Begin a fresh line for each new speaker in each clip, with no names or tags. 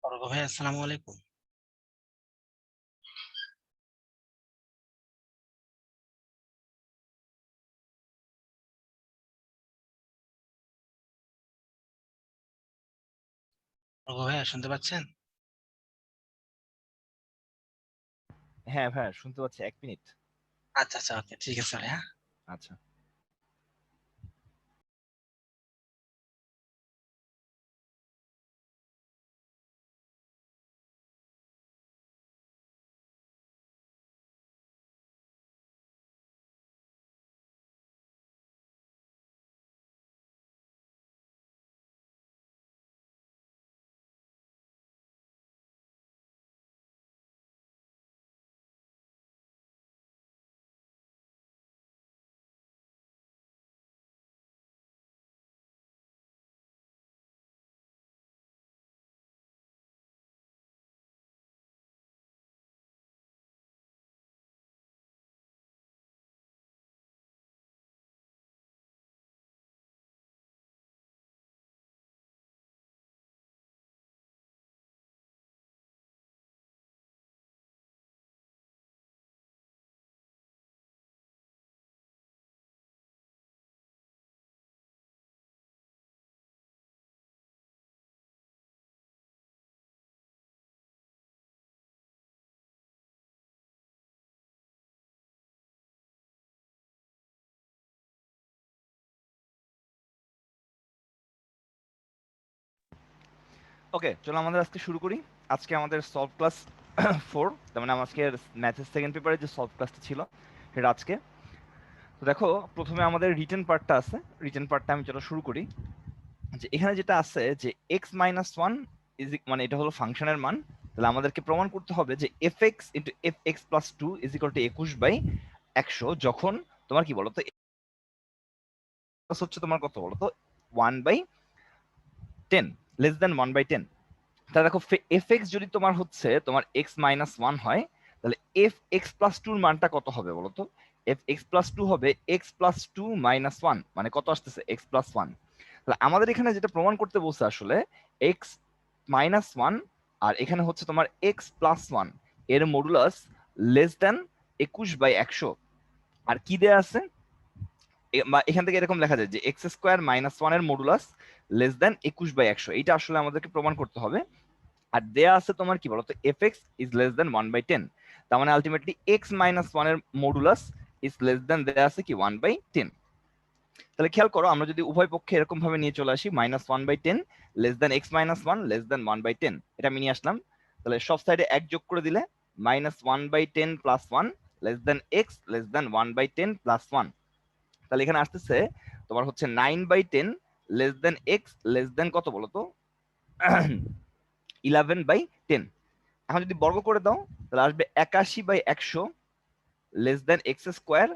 অর্ক ভাই আসসালামু আলাইকুম। অর্ক ভাই শুনতে পাচ্ছেন?
হ্যাঁ ভাই শুনতে পাচ্ছি, 1 মিনিট।
আচ্ছা আচ্ছা, ওকে, ঠিক আছে ভাই। হ্যাঁ,
আচ্ছা। ওকে, চলো আমাদের আজকে শুরু করি। আজকে আমাদের সলভ ক্লাস 4, তার মানে আজকের ম্যাথের সেকেন্ড পেপারে যে সলভ ক্লাসটা ছিল সেটা আজকে। তো দেখো, প্রথমে আমাদের রিটেন পার্টটা আছে। রিটেন পার্টটা আমি চলো শুরু করি। যে এখানে যেটা আছে যে এক্স মাইনাস ওয়ান মানে এটা হলো ফাংশনের মান। তাহলে আমাদেরকে প্রমাণ করতে হবে যে f x into f x plus two is equal to 21/100 যখন তোমার কি বলতো হচ্ছে তোমার কত বলতো 1/10, লেস দেন 1/10। তাহলে দেখো এফ এক্স যদি তোমার হচ্ছে তোমার এক্স মাইনাস ওয়ান হয়, তাহলে এফ এক্স প্লাস টুর মানটা কত হবে বলতো? এফ এক্স প্লাস টু হবে x plus two minus one, মানে কত আসতেছে? X plus one. তাহলে আমাদের এখানে যেটা প্রমাণ করতে বলছে আসলে এক্স মাইনাস ওয়ান আর এখানে হচ্ছে তোমার এক্স প্লাস ওয়ান এর মডুলাস লেস দেন 21/100। আর কি দেয়া আছে? এখান থেকে এরকম লেখা যায় যে এক্স স্কোয়ার মাইনাস ওয়ান এর মডুলাস লেস দেন 21/100। এইটা আসলে আমাদেরকে প্রমাণ করতে হবে। আর দেয়া আছে তোমার কি বলতো f x is less than 1/10, তার মানে আলটিমেটলি এক্স মাইনাস ওয়ান এর মডুলাস ইজ লেস দেন দেয়া আছে কি 1/10। তাহলে খেয়াল করো, আমরা যদি উভয় পক্ষে এরকম ভাবে নিয়ে চলে আসি -1/10 less than x minus one less than 1/10, এটা আমি নিয়ে আসলাম। তাহলে সব সাইডে এক যোগ করে দিলে -1/10 plus one less than x less than 1/10 plus one. তাহলে এখানে আসতেছে তোমার হচ্ছে 9/10 less than x less than কত বলতো 11/10। এখন যদি বর্গ করে দাও তাহলে আসবে 81/100 less than x square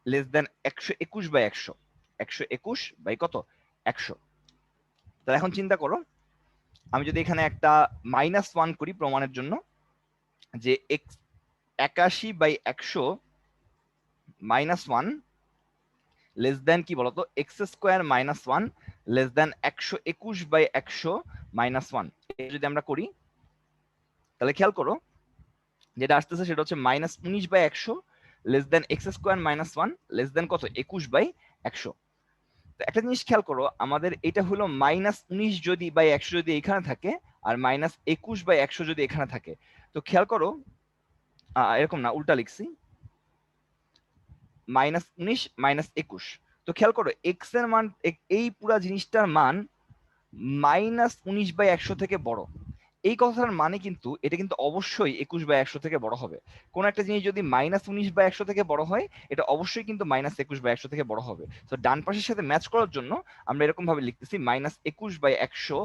less than 121/100, 121 কত 100। তাহলে এখন চিন্তা করো, আমি যদি এখানে একটা -1 করি প্রমাণের জন্য, যে 81/100 মাইনাস ওয়ান লেস দেন কি বলতো x square minus one less than 121/100 minus one. যদি আমরা করি তাহলে খেয়াল করো যেটা আসতেছে সেটা হচ্ছে -19/100 less than x square minus one less than কত 21/100। একটা জিনিস খেয়াল করো, আমাদের এটা হলো -19 যদি বাই 100 যদি এখানে থাকে আর -21/100 যদি এখানে থাকে, তো খেয়াল করো এরকম না, উল্টা লিখছি, -19 -21। তো খেয়াল করো এক্স এর মান এই পুরা জিনিসটার মান -19/100 থেকে বড়। এই কথাটার মানে কিন্তু এটা কিন্তু অবশ্যই 21/100 থেকে বড় হবে। কোন একটা জিনিস যদি -19/100 থেকে বড় হয়, এটা অবশ্যই কিন্তু -21/100 থেকে বড় হবে। তো ডান পাশের সাথে ম্যাচ করার জন্য আমরা এরকম ভাবে লিখতেছি -21/100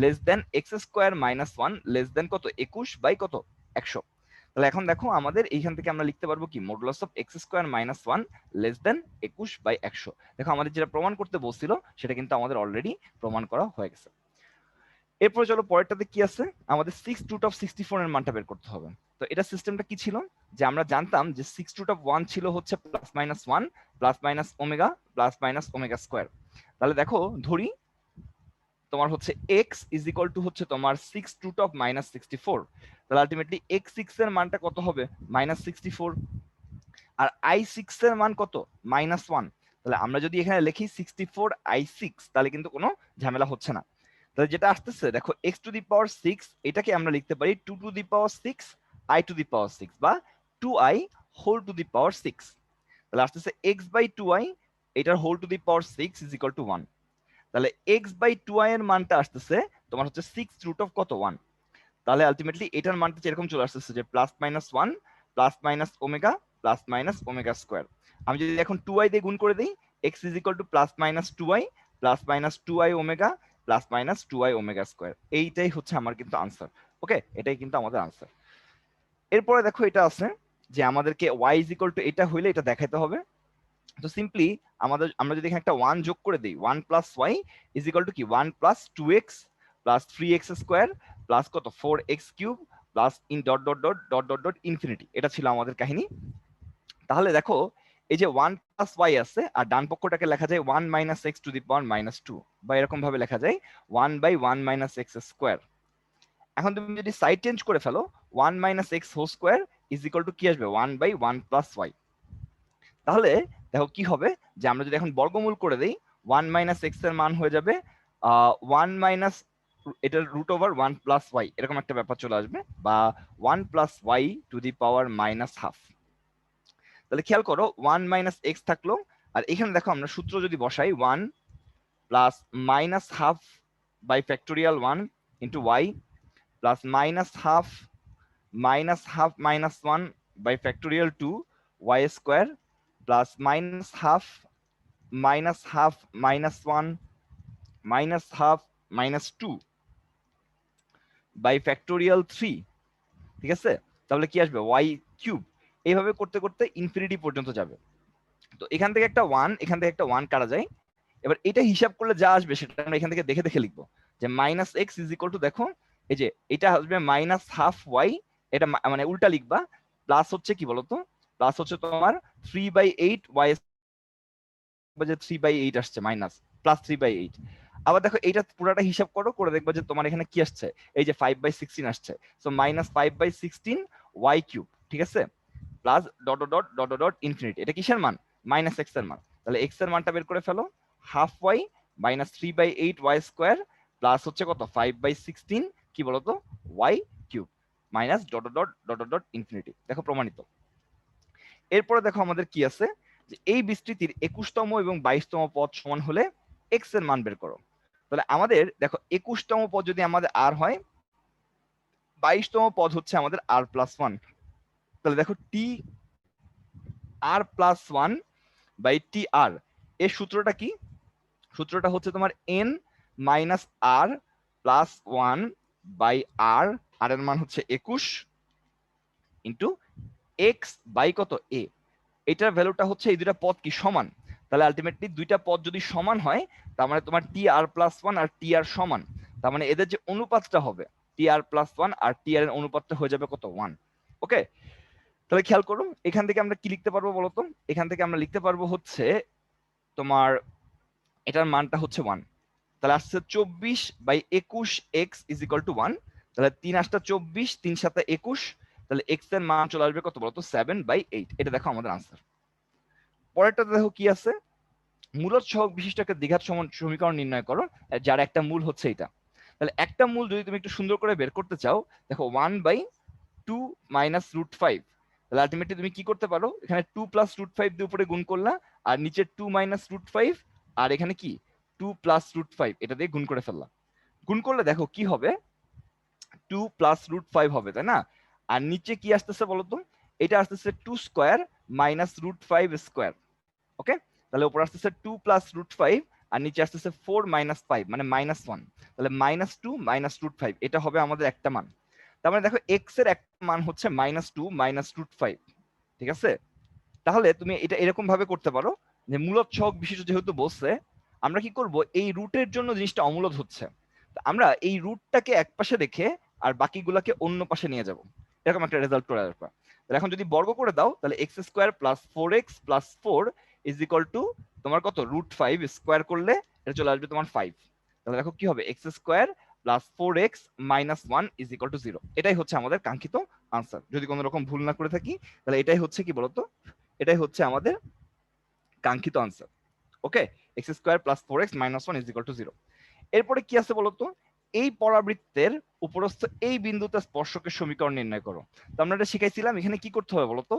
less than x square minus one less than কত 21/কত 100। তাহলে এখন দেখো আমাদের এইখান থেকে আমরা লিখতে পারবো কি modulus of x square minus one less than 21/100। দেখো আমাদের যেটা প্রমাণ করতে বলছিল সেটা কিন্তু আমাদের অলরেডি প্রমাণ করা হয়ে গেছে। এরপরে চলো পরেরটাতে কি আছে, আমাদের 6√64 এর মানটা বের করতে হবে। তো এটা সিস্টেমটা কি ছিল, যে আমরা জানতাম যে 6√1 ছিল হচ্ছে +-1 +-ওমেগা +-ওমেগা স্কোয়ার। তাহলে দেখো ধরি তোমার হচ্ছে এক্স ইজ ইকুয়াল টু হচ্ছে তোমার 6√−64, তাহলে আলটিমেটলি x6 এর মানটা কত হবে -64, আর i6 এর মান কত -1। তাহলে আমরা যদি এখানে লিখি 64i6 তাহলে কিন্তু কোনো ঝামেলা হচ্ছে না। তাহলে যেটা আসতেছে দেখো x⁶, এটাকে আমরা লিখতে পারি 2⁶ i⁶ বা 2i⁶, তাহলে আসতেছে x/2i এটার হোল⁶ ইজ ইকুয়াল টু 1। তাহলে x/2i এর মানটা আসতেছে তোমার হচ্ছে 6√1। তাহলে আলটিমেটলি এটার মানটা এরকম চলে আসতেছে যে +-1 +-ওমেগা +-ওমেগা স্কয়ার। আমি যদি এখন 2i দিয়ে গুণ করে দিই, x is equal two +-2i +-2i omega +-2i omega square. এইটাই হচ্ছে আমার কিন্তু আনসার। ওকে, এটাই কিন্তু আমাদের আনসার। এরপরে দেখো এটা আছে যে আমাদেরকে y ইজ ইকুয়াল টু এটা হইলে এটা দেখাইতে হবে। তো সিম্পলি আমরা যদি এখানে একটা 1 যোগ করে দিই, 1 + y ইজ ইকুয়াল টু কি 1 + 2x + 3x স্কয়ার প্লাস কত 4x cube plus in dot dot dot dot dot dot infinity. এটা ছিল আমাদের কাহিনী। তাহলে দেখো এই যে 1 + y আছে আর ডান পক্ষটাকে লেখা যায় 1 - x⁻², বা এরকম ভাবে লেখা যায় 1/1 - x স্কয়ার। এখন তুমি যদি সাইড চেঞ্জ করে ফেলো 1 - x² ইজ ইকুয়াল টু কি আসবে 1/1 + y। তাহলে দেখো কি হবে যে আমরা যদি এখন বর্গমূল করে দেই 1 - x এর মান হয়ে যাবে 1 - এটার √1 + y, এরকম একটা ব্যাপার চলে আসবে, বা 1 + y⁻²। তাহলে খেয়াল করো 1 - x থাকলো, আর এখানে দেখো আমরা সূত্র যদি বসাই 1 + -1/(1) into y plus -1/2 -1/(2) y² plus -1/2 -1/2 -2/(3), ঠিক আছে? তাহলে কি আসবে y³ এইভাবে করতে করতে ইনফিনিটি পর্যন্ত যাবে। তো এখান থেকে একটা 1, এখান থেকে একটা 1 কাটা যায়। এবার এটা হিসাব করলে যা আসবে সেটা আমরা এখান থেকে দেখে দেখে লিখবো যে -x ইজ ইকুয়াল টু, দেখো এই যে এটা আসবে -1/2y, এটা মানে উল্টা লিখবা, প্লাস হচ্ছে কি বলতো, প্লাস হচ্ছে তোমার 3/8y, 3/8 আসছে মাইনাস প্লাস 3/8। আবার দেখো এইটা পুরাটা হিসাব করো, করে দেখবা যে তোমার এখানে কি আসছে, এই যে 5/16 আসছে, সো -5/16 y³, ঠিক আছে, plus dot dot dot dot infinity. এটা কিসের মান? -x এর মান। তাহলে x এর মানটা বের করে ফেলো, 1/2y -3/8y² প্লাস হচ্ছে কত 5/16 কি বলতো y³ minus dot dot dot dot infinity. দেখো প্রমাণিত। এরপরে দেখো আমাদের কি আছে, যে এই বিস্তৃতির 21তম এবং 22তম পদ সমান হলে x এর মান বের করো। তাহলে আমাদের দেখো 21তম পদ যদি আমাদের r হয়, 22তম পদ হচ্ছে আমাদের r+1। তাহলে দেখো t r+1/tr, এর সূত্রটা কি? সূত্রটা হচ্ছে তোমার n - r+1/r, আর এর মান হচ্ছে 21 ইন্টু x বাই কত a। এটার ভ্যালুটা হচ্ছে এই দুইটা পদ কি সমান, তাহলে আলটিমেটলি দুইটা পদ যদি সমান হয় তার মানে তোমার tr+1 আর tr সমান, তার মানে এদের যে অনুপাতটা হবে tr+1 আর tr এর অনুপাতটা হয়ে যাবে কত 1। ওকে, তাহলে খেয়াল করো এখান থেকে আমরা কি লিখতে পারবো বলতো, এখান থেকে আমরা লিখতে পারবো হচ্ছে তোমার এটার মানটা হচ্ছে 1। তাহলে আসছে 24/21x ইজ ইকুয়াল টু 1। তাহলে 3 8 24, 3 7 21, তাহলে x এর মান চলে আসবে কত বলতো 7/8। এটা দেখো আমাদের আনসার। পরেরটা দেখো কি আছে, মূলদ সহগ বিশিষ্ট একটা দ্বিঘাত সমীকরণ নির্ণয় করো যার একটা মূল হচ্ছে এটা। তাহলে একটা মূল যদি তুমি একটু সুন্দর করে বের করতে চাও, দেখো 1/2 - √5, তাহলে আলটিমেটলি তুমি কি করতে পারো, এখানে 2 + √5 দিয়ে উপরে গুণ করলা, আর নিচে 2 - √5, আর এখানে কি 2 + √5 এটা দিয়ে গুণ করে ফেললাম। গুণ করলে দেখো কি হবে 2 + √5 হবে, তাই না? আর নিচে কি আসতেছে বলতো, এটা আসতেছে 2² - √5²। ওকে, তাহলে উপরে আসতেছে 2 + √5 আর নিচে আসতেছে 4 - 5 মানে -1, তাহলে -2 - √5 এটা হবে আমাদের একটা মান। তার মানে দেখো x এর একটা মান হচ্ছে -2 - √5, ঠিক আছে? তাহলে তুমি এটা এরকম ভাবে করতে পারো যে মূলদ সহগ বিশিষ্ট যেহেতু বলছে, আমরা কি করব এই রুটের জন্য জিনিসটা অমূলদ হচ্ছে, আমরা এই রুটটাকে এক পাশে রেখে আর বাকিগুলোকে অন্য পাশে নিয়ে যাব, এরকম একটা রেজাল্ট করে আসবে। তাহলে এখন যদি বর্গ করে দাও তাহলে x² + 4x + 4 is equal two তোমার কত √5 স্কয়ার করলে এটা চলে আসবে তোমার 5। তাহলে দেখো কি হবে, x square plus 4x minus 1 is equal to 0। এটাই হচ্ছে আমাদের কাঙ্ক্ষিত আনসার। যদি কোনো রকম ভুল না করে থাকি তাহলে এটাই হচ্ছে কি বলতো, এটাই হচ্ছে আমাদের কাঙ্ক্ষিত answer. Okay, x square plus 4x minus 1 is equal to 0। এরপরে কি আছে বলতো, এই পরাবৃত্তের উপরস্থ এই বিন্দুতে স্পর্শকের সমীকরণ নির্ণয় করো। তো আমরা এটা শিখাইছিলাম, এখানে কি করতে হবে বলতো,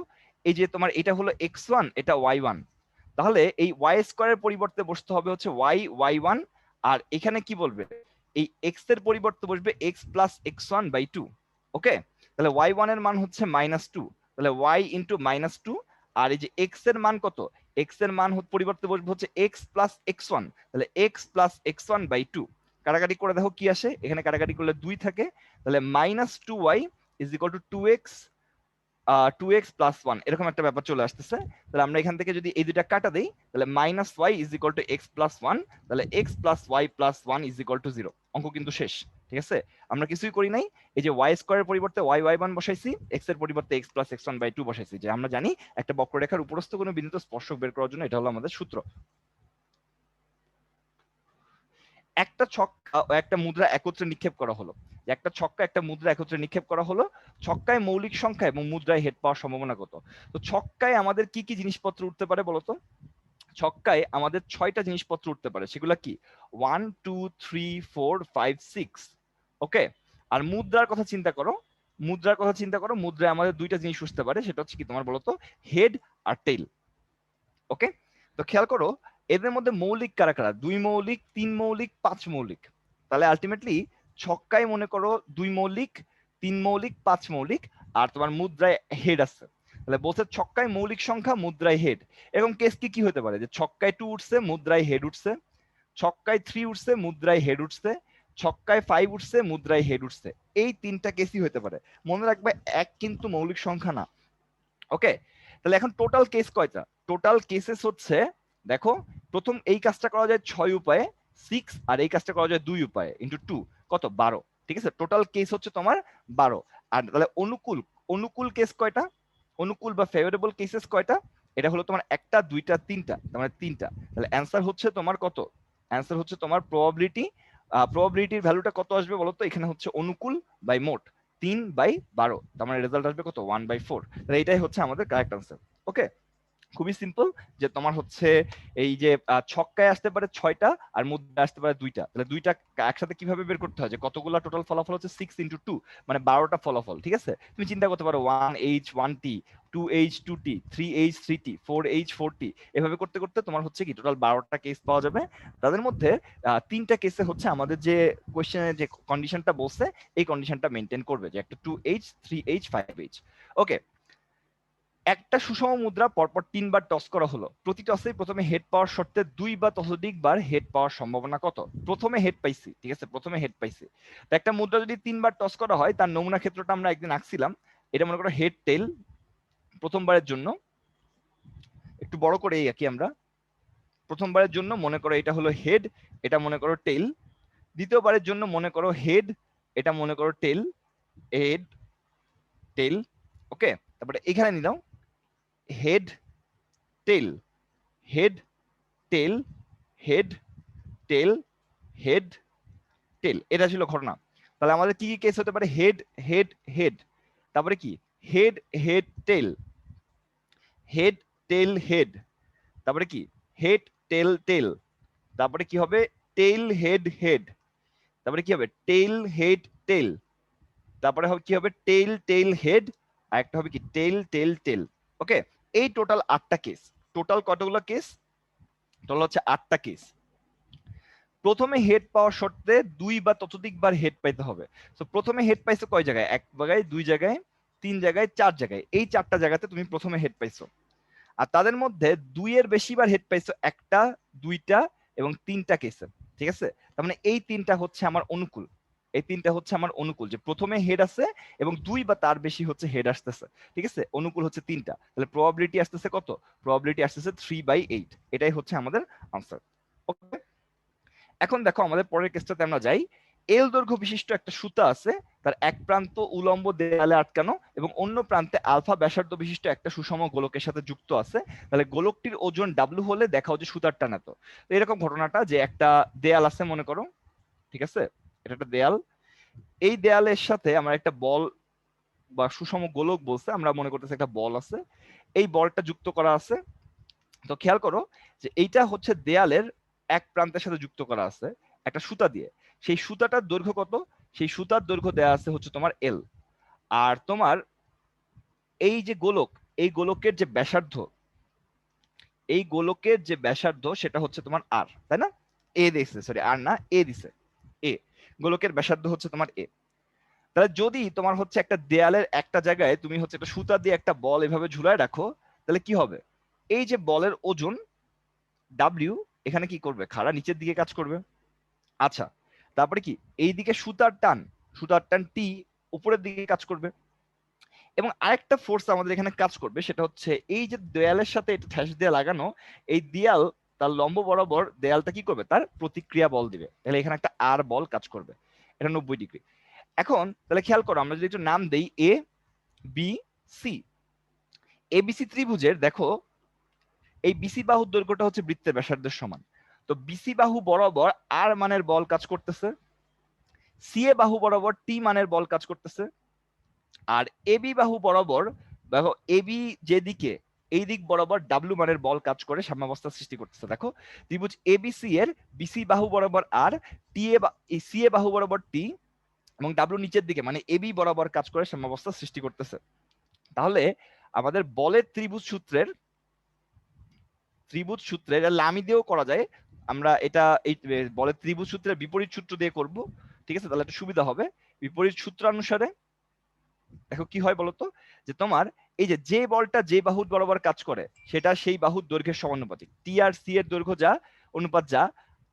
এই যে তোমার এটা হলো x1, এটা y1, তাহলে এই ওয়াই স্কোয়ারের পরিবর্তে বসতে হবে হচ্ছে y1, আর এখানে কি বলবে, এই x এর পরিবর্তে বসবে x প্লাস x1/2। ওকে, তাহলে y1 এর মান হচ্ছে -2, তাহলে y ইন্টু -2, আর এই যে x এর মান কত, x এর মান পরিবর্তে বসবে হচ্ছে x প্লাস x1, তাহলে x প্লাস x1/2। কাটাকাটি করে দেখো কি আসে, এখানে কাটাকাটি করলে 2 থাকে, তাহলে -2y is equal two 2x plus 1, এরকম একটা ব্যাপার চলে আসতেছে। তাহলে আমরা এখান থেকে যদি এই দুইটা কাটা দেই, তাহলে -y is equal two x plus 1, তাহলে x plus y plus 1 is equal to 0। অঙ্ক কিন্তু শেষ, ঠিক আছে, আমরা কিছুই করি নাই। এই যে y স্কয়ারের পরিবর্তে y1 বসাইছি, x এর পরিবর্তে x প্লাস x1/2 বসাইছি। যে আমরা জানি একটা বক্ররেখার উপরস্থ কোনো বিন্দুতে স্পর্শক বের করার জন্য এটা হলো আমাদের সূত্র। একটা ছক্কা ও একটা মুদ্রা একত্রে নিক্ষেপ করা হলো, একটা ছক্কা একটা মুদ্রা একত্রে নিক্ষেপ করা হলো, ছক্কায় মৌলিক সংখ্যা এবং মুদ্রায় হেড পাওয়ার সম্ভাবনা কত? তো ছক্কায় আমাদের কি কি জিনিসপত্র উঠতে পারে বলতো? ছক্কায় আমাদের 6টা জিনিসপত্র উঠতে পারে, সেগুলো কি 1 2 3 4 5 6। ওকে, আর মুদ্রার কথা চিন্তা করো, মুদ্রায় আমাদের 2টা জিনিস উঠতে পারে, সেটা হচ্ছে কি তোমার বলতো, হেড আর টেইল। ওকে, তো খেয়াল করো এদের মধ্যে মৌলিক কারা কারা, 2 মৌলিক, 3 মৌলিক, 5 মৌলিক। তাহলে আলটিমেটলি ছক্কায় মনে করো 2 মৌলিক, 3 মৌলিক, 5 মৌলিক, আর তোমার মুদ্রায় হেড আছে। তাহলে বলছে ছক্কায় মৌলিক সংখ্যা, মুদ্রায় হেড। এরকম কেস কি কি হতে পারে, যে ছক্কায় 2 উঠছে, মুদ্রায় হেড উঠছে, ছক্কায় 3 উঠছে, মুদ্রায় হেড উঠছে, ছক্কায় 5 উঠছে, মুদ্রায় হেড উঠছে। এই 3টা কেসই হতে পারে। মনে রাখবে এক কিন্তু মৌলিক সংখ্যা না। ওকে, তাহলে এখন টোটাল কেস কয়টা? টোটাল কেসেস হচ্ছে, দেখো প্রথম এই কাজটা করা যায় 6 উপায়ে 6, আর এই কাজটা করা যায় 2 উপায়ে ইনটু 2, কত 12। ঠিক আছে, টোটাল কেস হচ্ছে তোমার 12। আর তাহলে অনুকূল অনুকূল কেস কয়টা, অনুকূল বা ফেভারেবল কেসেস কয়টা? এটা হলো তোমার একটা, দুইটা, তিনটা, তার মানে তিনটা। তাহলে অ্যান্সার হচ্ছে তোমার কত, অ্যান্সার হচ্ছে তোমার প্রবাবিলিটির ভ্যালুটা কত আসবে বলতো, এখানে হচ্ছে অনুকূল বাই মোট 3/12, তার মানে রেজাল্ট আসবে কত 1/4। তাহলে এটাই হচ্ছে আমাদের কারেক্ট আনসার। ওকে, খুবই সিম্পল, যে তোমার হচ্ছে এই যে ছক্কায় আসতে পারে 6টা আর মুদ্রায় আসতে পারে 2টা। তাহলে 2টা একসাথে কিভাবে বের করতে হয়, যে কতগুলো টোটাল ফলাফল হচ্ছে 6 ইনটু 2, মানে 12টা ফলাফল। ঠিক আছে, তুমি চিন্তা করতে পারো 1h 1t, 2h 2t, 3h 3t, 4h 4t, এভাবে করতে করতে তোমার হচ্ছে কি টোটাল 12টা কেস পাওয়া যাবে। তাদের মধ্যে 3টা কেসে হচ্ছে আমাদের যে কোশ্চেনের যে কন্ডিশনটা বলছে এই কন্ডিশনটা মেনটেন করবে, যে একটা 2h 3h 5h। ওকে, একটা সুষম মুদ্রা পরপর 3 বার টস করা হলো, প্রতি টসেই প্রথমে হেড পাওয়ার শর্তে 2 বা ততোধিক বার হেড পাওয়ার সম্ভাবনা কত? প্রথমে হেড পাইছি, ঠিক আছে, প্রথমে হেড পাইছি। তো একটা মুদ্রা যদি 3 বার টস করা হয়, তার নমুনা ক্ষেত্রটা আমরা একদিন আঁকছিলাম। এটা মনে করো হেড টেল, প্রথমবারের জন্য একটু বড় করে আঁকি আমরা। প্রথমবারের জন্য মনে করো এটা হলো হেড, এটা মনে করো টেল। দ্বিতীয়বারের জন্য মনে করো হেড, এটা মনে করো টেল, হেড টেল। ওকে, তারপরে এখানে নিলাম হেড টেল, হেড টেল, হেড টেল, হেড টেল, এটা ছিল ঘটনা। তাহলে আমাদের কি কি কেস হতে পারে, হেড হেড হেড, তারপরে কি হেড হেড টেল, হেড টেল হেড, তারপরে কি হেড টেল টেল, তারপরে কি হবে টেল হেড হেড, তারপরে কি হবে টেল হেড টেল, তারপরে হবে কি হবে টেল টেল হেড, আর একটা হবে কি টেল টেল টেল। ওকে, এই টোটাল 8টা কেস। টোটাল কতগুলো কেস? টোটাল হচ্ছে 8টা কেস। প্রথমে হেড পাওয়ার শর্তে 2 বা ততোধিক বার হেড পাইতে হবে। তো প্রথমে হেড পাইছো কয় জায়গায়, 1 জায়গায়, 2 জায়গায়, 3 জায়গায়, 4 জায়গায়। এই 4টা জায়গাতে তুমি প্রথমে হেড পাইছো। আর তাদের মধ্যে 2 এর বেশি বার হেড পাইছো একটা, 2টা এবং 3টা কেসে। ঠিক আছে, তার মানে এই 3টা হচ্ছে আমার অনুকূল। এই 3টা হচ্ছে আমার অনুকূল, যে প্রথমে হেড আছে এবং 2 বা তার বেশি হচ্ছে হেড আসতেছে। ঠিক আছে, অনুকূল হচ্ছে 3টা। তাহলে প্রবাবিলিটি আসতেছে কত? প্রবাবিলিটি আসতেছে 3/8। এটাই হচ্ছে আমাদের আনসার। ওকে, এখন দেখো আমাদের পরের কেসটাতে আমরা যাই। এল দৈর্ঘ্য বিশিষ্ট একটা সুতা আছে, তার এক প্রান্ত উলম্ব দেয়ালে আটকানো এবং অন্য প্রান্তে আলফা ব্যাসার্ধ বিশিষ্ট একটা সুষম গোলকের সাথে যুক্ত আছে। তাহলে গোলকটির ওজন ডাব্লু হলে দেখাও যে সুতার টান এত। তো এরকম ঘটনাটা, যে একটা দেয়াল আছে মনে করো, ঠিক আছে, এটা একটা দেয়াল। এই দেয়ালের সাথে আমার একটা বল বা সুষম গোলক বলছে, আমরা মনে করতেছি একটা বল আছে, এই বলটা যুক্ত করা আছে। তো খেয়াল করো যে এইটা হচ্ছে দেয়ালের এক প্রান্তের সাথে যুক্ত করা আছে একটা সুতা দিয়ে। সেই সুতাটার দৈর্ঘ্য কত? সেই সুতার দৈর্ঘ্য দেয়া আছে হচ্ছে তোমার এল। আর তোমার এই যে গোলক, এই গোলকের যে ব্যাসার্ধ, এই গোলকের যে ব্যাসার্ধ সেটা হচ্ছে তোমার আর, তাই না? এ দিছে, সরি আর না, এ দিছে, এ। গোলকের ব্যাসার্ধ হচ্ছে তোমার এ। তাহলে যদি তোমার হচ্ছে একটা দেয়ালের একটা জায়গায় তুমি হচ্ছে একটা সুতা দিয়ে একটা বল এভাবে ঝুলায় রাখো, তাহলে কি হবে? এই যে বলের ওজন ডাব্লিউ এখানে কি করবে? খাড়া নিচের দিকে কাজ করবে। আচ্ছা, তারপরে কি এইদিকে সুতার টান টি উপরের দিকে কাজ করবে। এবং আরেকটা ফোর্স আমাদের এখানে কাজ করবে, সেটা হচ্ছে এই যে দেয়ালের সাথে এটা ঠেস দিয়ে লাগানো, এই দেয়াল তার লম্ব বরাবর দেয়ালটা কি করবে? তার প্রতিক্রিয়া বল দিবে। তাহলে এখানে একটা আর বল কাজ করবে, এটা 90 ডিগ্রি। এখন তাহলে খেয়াল করো, আমরা যদি একটু নাম দেই এ বি সি, এবিসি ত্রিভুজের দেখো এই বিসি বাহুর দৈর্ঘ্যটা হচ্ছে বৃত্তের ব্যাসার্ধের সমান। তো বিসি বাহু বরাবর আর মানের বল কাজ করতেছে, সিএ বাহু বরাবর টি মানের বল কাজ করতেছে, আর এবি বাহু বরাবর দেখো এবি যেদিকে এই দিক বরাবর ডাব্লিউ মানের বল কাজ করে সাম্যাবস্থা সৃষ্টি করতেছে। দেখো ত্রিভুজ এবিসি এর বিসি বাহু বরাবর আর, টি এ সি এ বাহু বরাবর টি এবং ডাব্লিউ নিচের দিকে মানে এবি বরাবর কাজ করে সাম্যাবস্থা সৃষ্টি করতেছে। তাহলে আমাদের বলের ত্রিভুজ সূত্রের লামি দিয়েও করা যায়। আমরা এটা এই বলের ত্রিভুজ সূত্রের বিপরীত সূত্র দিয়ে করব, ঠিক আছে? তাহলে একটু সুবিধা হবে। বিপরীত সূত্রানুসারে দেখো কি হয় বলতো, যে তোমার এই যে বলটা যে বাহুর বরাবর কাজ করে সেটা সেই বাহুর দৈর্ঘ্যের সমানুপাতিক। টি আর সি এর দৈর্ঘ্য যা, অনুপাত যা,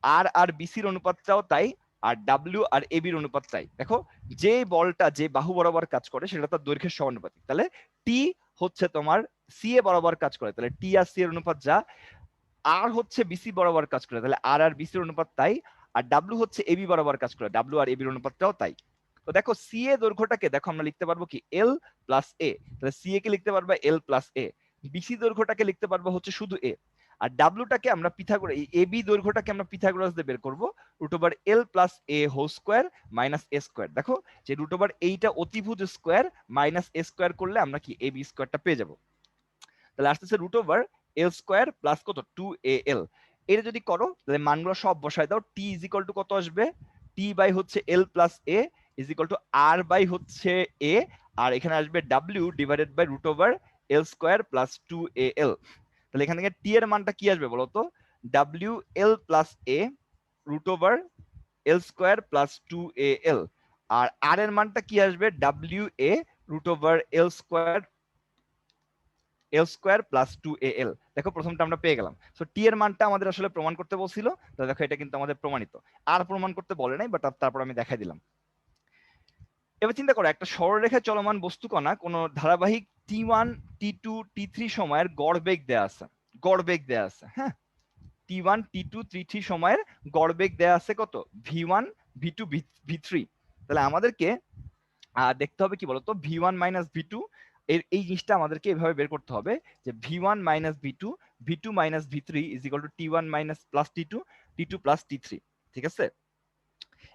আর আর বিসির অনুপাতটাও তাই, আর ডাব্লিউ আর এবির অনুপাত তাই। দেখো যে বলটা যে বাহু বরাবর কাজ করে সেটা তার দৈর্ঘ্যের সমানুপাতিক। তাহলে টি হচ্ছে তোমার সি এ বরাবর কাজ করে, তাহলে টি আর সি এর অনুপাত যা, আর হচ্ছে বিসি বরাবর কাজ করে, তাহলে আর আর বিসির অনুপাত তাই, আর ডাব্লিউ হচ্ছে এবি বরাবর কাজ করে, ডাব্লিউ আর এবির অনুপাতটাও তাই। তো দেখো সি এ দৈর্ঘ্যটাকে দেখো আমরা লিখতে পারবো কি এল প্লাস এ, তাহলে সি এ কে লিখতে পারবো এল প্লাস এ। বিসি দৈর্ঘ্যটাকে লিখতে পারবো হচ্ছে শুধু এ, আর ডাব্লিউটাকে আমরা পিথাগোরাস, এই এবি দৈর্ঘ্যটাকে আমরা পিথাগোরাস দিয়ে বের করবো, রুট ওভার এল প্লাস এ হোল স্কোয়ার মাইনাস এ স্কোয়ার। দেখো যে রুট ওভার এইটা অতিভুজ স্কোয়ার মাইনাস এ স্কোয়ার করলে আমরা কি এবি স্কোয়ারটা পেয়ে যাবো। তাহলে আসতেছে রুট ওভার এল স্কোয়ার প্লাস কত 2al। এটা যদি করো তাহলে মানগুলো সব বসায় দাও, টি ইজ ইকুয়াল টু কত আসবে? টি বাই হচ্ছে L plus A is equal to R by হচ্ছে এ, আর এখানে আসবে W divided by root over L square plus 2al। তাহলে এখান থেকে টি এর মানটা কি আসবে বলতো? ডাব্লিউ l plus a root over L square plus 2al। আর আর এর মানটা কি আসবে? ডাব্লিউ a root over L square plus 2al। দেখো প্রথমটা আমরা পেয়ে গেলাম। সো টি এর মানটা আমাদের আসলে প্রমাণ করতে বলছিল, তো দেখো এটা কিন্তু আমাদের প্রমাণিত। আর প্রমাণ করতে বলে নাই, বাট তারপর আমি দেখাই দিলাম। এবার চিন্তা করো, একটা সরলরেখায় চলমান বস্তুকণা কোন ধারাবাহিক t1 t2 t3 সময়ের গড় বেগ দেয়া আছে, হ্যাঁ, t1 t2 t3 সময়ের গড় বেগ দেয়া আছে কত? v1 v2 v3। তাহলে আমাদেরকে দেখতে হবে কি বলতো, v1 মাইনাস v2, এই জিনিসটা আমাদেরকে এভাবে বের করতে হবে যে v1 minus v2 v2 minus v3 is equal two t1 minus plus t2 t2 plus t3। ঠিক আছে,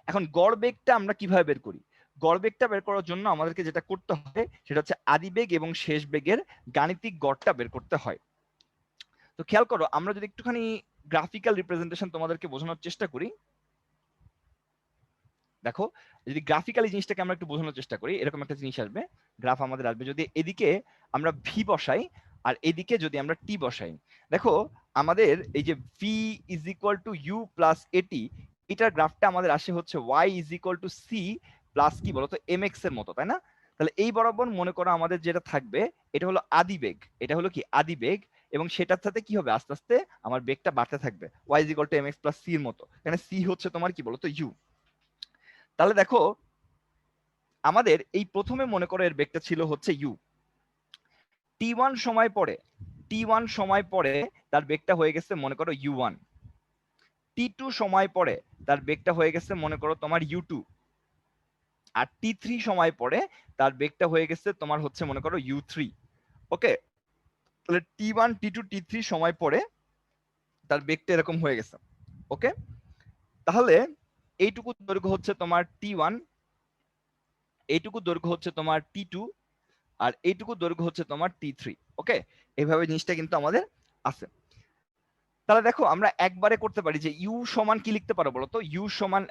এখন গড় বেগটা আমরা কিভাবে বের করি? গড় বেগটা বের করার জন্য আমাদেরকে যেটা করতে হবে সেটা হচ্ছে আদি বেগ এবং শেষ বেগের গাণিতিক গড়টা বের করতে হয়। তো খেয়াল করো, আমরা যদি একটুখানি গ্রাফিক্যাল রিপ্রেজেন্টেশন তোমাদেরকে বোঝানোর চেষ্টা করি। দেখো যদি গ্রাফিক্যালি জিনিসটাকে আমরা একটু বোঝানোর চেষ্টা করি, এরকম একটা জিনিস আসবে, গ্রাফ আমাদের আসবে। যদি এদিকে আমরা ভি বসাই আর এদিকে যদি আমরা টি বসাই, দেখো আমাদের এই যে v is equal to u plus a t, এটার গ্রাফটা আমাদের আসে হচ্ছে y is equal to c plus কি বলতো এম এক্স এর মতো, তাই না? তাহলে এই বরাবর মনে করো আমাদের যেটা থাকবে এটা হলো আদি বেগ, এটা হলো কি আদি বেগ, এবং সেটার সাথে কি হবে আস্তে আস্তে আমার বেগটা বাড়তে থাকবে, y is equal to m x plus c এর মতো। এখানে সি হচ্ছে তোমার কি বলতো ইউ। তাহলে দেখো আমাদের এই প্রথমে মনে করো এর বেগটা ছিল হচ্ছে ইউ, টি1 সময় পরে তার বেগটা হয়ে গেছে মনে করো u1, টি2 সময় পরে তার বেগটা হয়ে গেছে মনে করো তোমার u2, আর টি3 সময় পরে তার বেগটা হয়ে গেছে তোমার হচ্ছে মনে করো u3। ওকে, তাহলে টি1 টি2 টি3 সময় পরে তার বেগটা এরকম হয়ে গেছে। ওকে, তাহলে এইটুকু দৈর্ঘ্য হচ্ছে তোমার T1, এইটুকু দৈর্ঘ্য হচ্ছে তোমার T2, আর এইটুকু দৈর্ঘ্য হচ্ছে তোমার T3। ওকে, এইভাবে জিনিসটা কিন্তু আমাদের আছে। তাহলে দেখো আমরা একবারে করতে পারি যে ইউ সমান কি লিখতে পারো বলো তো? ইউ সমান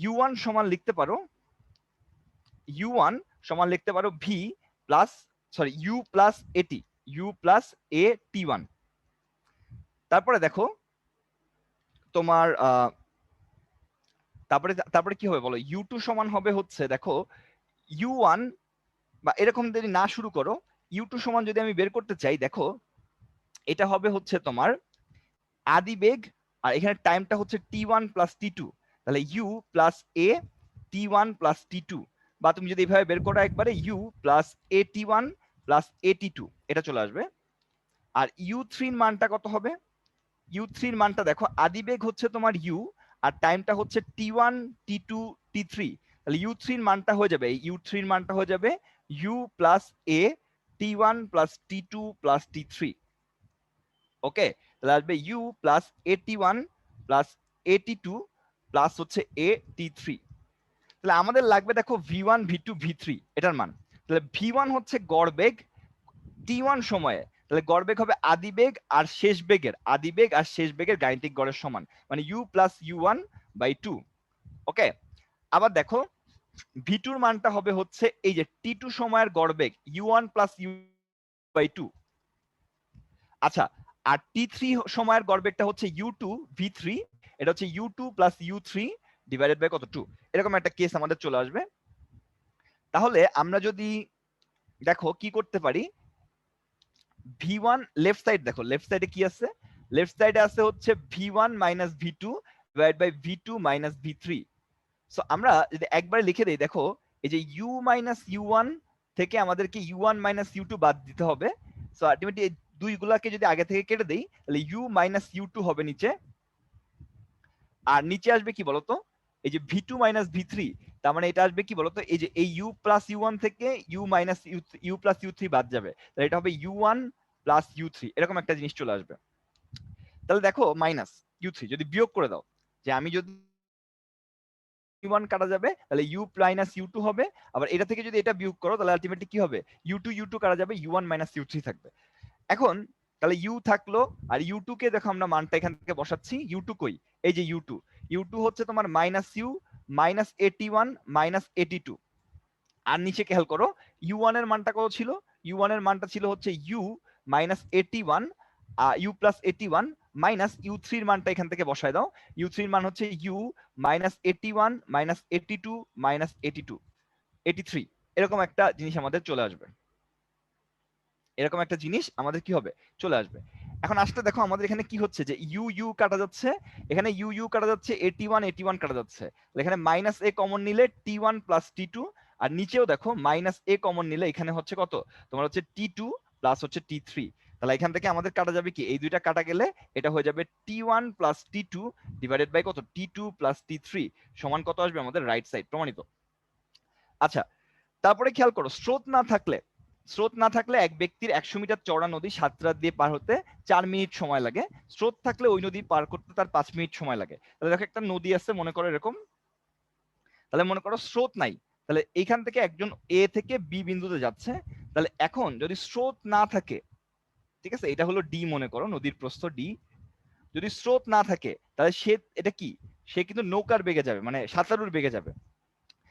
U1 সমান লিখতে পারো, U1 সমান লিখতে পারো ভি প্লাস ইউ প্লাস এটি, ইউ প্লাস এ T1। তারপরে দেখো তোমার তারপরে তারপরে কি হবে বলো? U2 সমান হবে হচ্ছে দেখো U1, বা এরকম যদি না শুরু করো, U2 সমান যদি আমি বের করতে চাই, দেখো এটা হবে হচ্ছে তোমার আদি বেগ, আর এখানে টাইমটা হচ্ছে T1 প্লাস T2, তাহলে you plus a T1 plus T2, বা তুমি যদি এইভাবে বের করো একবারে u plus a T1 plus a T2, এটা চলে আসবে। আর U3 এর মানটা কত হবে? U3 এর মানটা দেখো আদি বেগ হচ্ছে তোমার ইউ, আর টাইমটা হচ্ছে T1 T2 T3, তাহলে U3 এর মানটা হয়ে যাবে, U3 এর মানটা হয়ে যাবে u plus a T1 plus T2 plus T3। Okay, তাহলে আসবে you plus AT1 plus AT2 plus হচ্ছে AT3। তাহলে আমাদের লাগবে দেখো V1 V2 V3 এটার মান। তাহলে V1 হচ্ছে গড় বেগ T1 সময়ে, তাহলে গড় বেগ হবে আদি বেগ আর শেষ বেগের, আদি বেগ আর শেষ বেগের গাণিতিক গড়ের সমান, মানে U প্লাস U1 বাই 2। ওকে, আবার দেখো V2 এর মানটা হবে হচ্ছে এই যে T2 সময়ের গড় বেগ U1 প্লাস U বাই 2। আচ্ছা, আর T3 সময়ের গড় বেগটা হচ্ছে U2 V3, এটা হচ্ছে U2 plus U3 divided by কত 2, এরকম একটা কেস আমাদের চলে আসবে। তাহলে আমরা যদি দেখো কি করতে পারি, V1 লেফট সাইড, দেখো লেফট সাইডে কি আছে, লেফট সাইডে আছে হচ্ছে V1 minus V2 divide by V2 minus V3। So আমরা যদি একবার লিখে দেই, দেখো এই যে U মাইনাস U1 থেকে আমাদেরকে U1 মাইনাস U2 বাদ দিতে হবে। সো আলটিমেটলি এই দুইগুলাকে যদি আগে থেকে কেটে দেই, তাহলে U মাইনাস U2 হবে নিচে, আর নিচে আসবে কি বলতো, এই যে V2 মাইনাস V3, তার মানে এটা আসবে কি বলতো, এই যে এই U প্লাস U1 থেকে U minus U plus U3 বাদ যাবে, তাহলে এটা হবে U1 প্লাস U3, এরকম একটা জিনিস চলে আসবে। তাহলে দেখো মাইনাস U3 যদি বিয়োগ করে দাও, যে আমি যদি U1 কাটা যাবে তাহলে U মাইনাস U2 হবে, আবার এটা থেকে যদি এটা বিয়োগ করো তাহলে আলটিমেটলি কি হবে, U2 কাটা যাবে, U1 মাইনাস U3 থাকবে। এখন তাহলে U থাকলো, আর U2 কে দেখো আমরা মানটা এখান থেকে বসাচ্ছি, U2 কই, এই যে U2 হচ্ছে তোমার minus U minus AT1 minus AT2। আর নিচে খেয়াল করো U1 এর মানটা কত ছিল, U1 এর মানটা ছিল হচ্ছে U minus AT1 U plus AT1 minus U3 এর মানটা এখান থেকে বসায় দাও, U3 এর মান হচ্ছে U minus AT1 minus AT2 minus AT2 AT3, এরকম একটা জিনিস আমাদের চলে আসবে, এরকম একটা জিনিস আমাদের কি হবে, চলে আসবে। এখন আসলে দেখো আমাদের এখানে কি হচ্ছে, যে ইউ কাটা যাচ্ছে, এখানে ইউ কাটা যাচ্ছে, AT1 কাটা যাচ্ছে, এখানে মাইনাস এ কমন নিলে T1 প্লাস T2, আর নিচেও দেখো মাইনাস এ কমন নিলে এখানে হচ্ছে কত, তোমার হচ্ছে T2 প্লাস হচ্ছে T3। তাহলে এখান থেকে আমাদের কাটা যাবে কি, এই দুইটা কাটা গেলে এটা হয়ে যাবে T1 plus T2 divided by কত, T2 প্লাস T3 সমান কত আসবে আমাদের রাইট সাইড, প্রমাণিত। আচ্ছা, তারপরে খেয়াল করো স্রোত না থাকলে এক ব্যক্তির 100 মিটার চওড়া নদী সাঁতরা দিয়ে পার হতে 4 মিনিট সময় লাগে, স্রোত থাকলে ওই নদী পার করতে তার 5 মিনিট সময় লাগে। তাহলে দেখো একটা নদী আছে মনে করো এরকম, তাহলে মনে করো স্রোত নাই, তাহলে এইখান থেকে একজন এ থেকে বি বিন্দুতে যাচ্ছে, তাহলে এখন যদি স্রোত না থাকে, ঠিক আছে, এটা হলো ডি, মনে করো নদীর প্রস্থ ডি, যদি স্রোত না থাকে তাহলে সে এটা কি, সে কিন্তু নৌকার বেগে যাবে, মানে সাঁতারুর বেগে যাবে।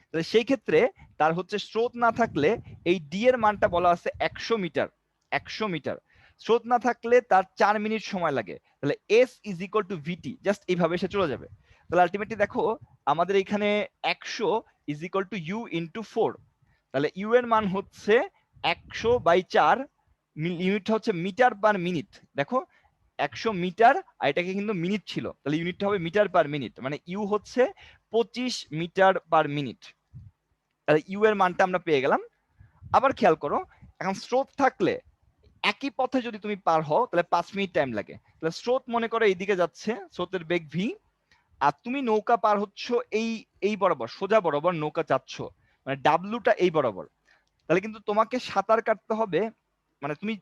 তাহলে সেই ক্ষেত্রে তার হচ্ছে স্রোত না থাকলে এই ডি এর মানটা বলা আছে 100 মিটার। স্রোত না থাকলে তার 4 মিনিট সময় লাগে, তাহলে s is equal to v t, just এইভাবে সে চলে যাবে। তাহলে আলটিমেটলি দেখো আমাদের এখানে 100 is equal to u into 4, তাহলে ইউ এর মান হচ্ছে 100/4, ইউনিটটা হচ্ছে মিটার পার মিনিট। দেখো 100 মিটার, আর এটাকে কিন্তু মিনিট ছিল, তাহলে ইউনিটটা হবে মিটার পার মিনিট, মানে ইউ হচ্ছে 25 মিটার পার মিনিট। তাহলে ইউ এর মানটা আমরা পেয়ে গেলাম। আবার খেয়াল করো, এখন স্রোত থাকলে একই পথে যদি তুমি পার হও তাহলে 5 মিনিট টাইম লাগে, তাহলে স্রোত মনে করো এইদিকে যাচ্ছে, স্রোতের বেগ ভি, আর তুমি নৌকা পার হচ্ছ এই এই বরাবর, সোজা বরাবর নৌকা চাচ্ছ, মানে ডাব্লুটা এই বরাবর, তাহলে কিন্তু তোমাকে সাঁতার কাটতে হবে, মানে তুমি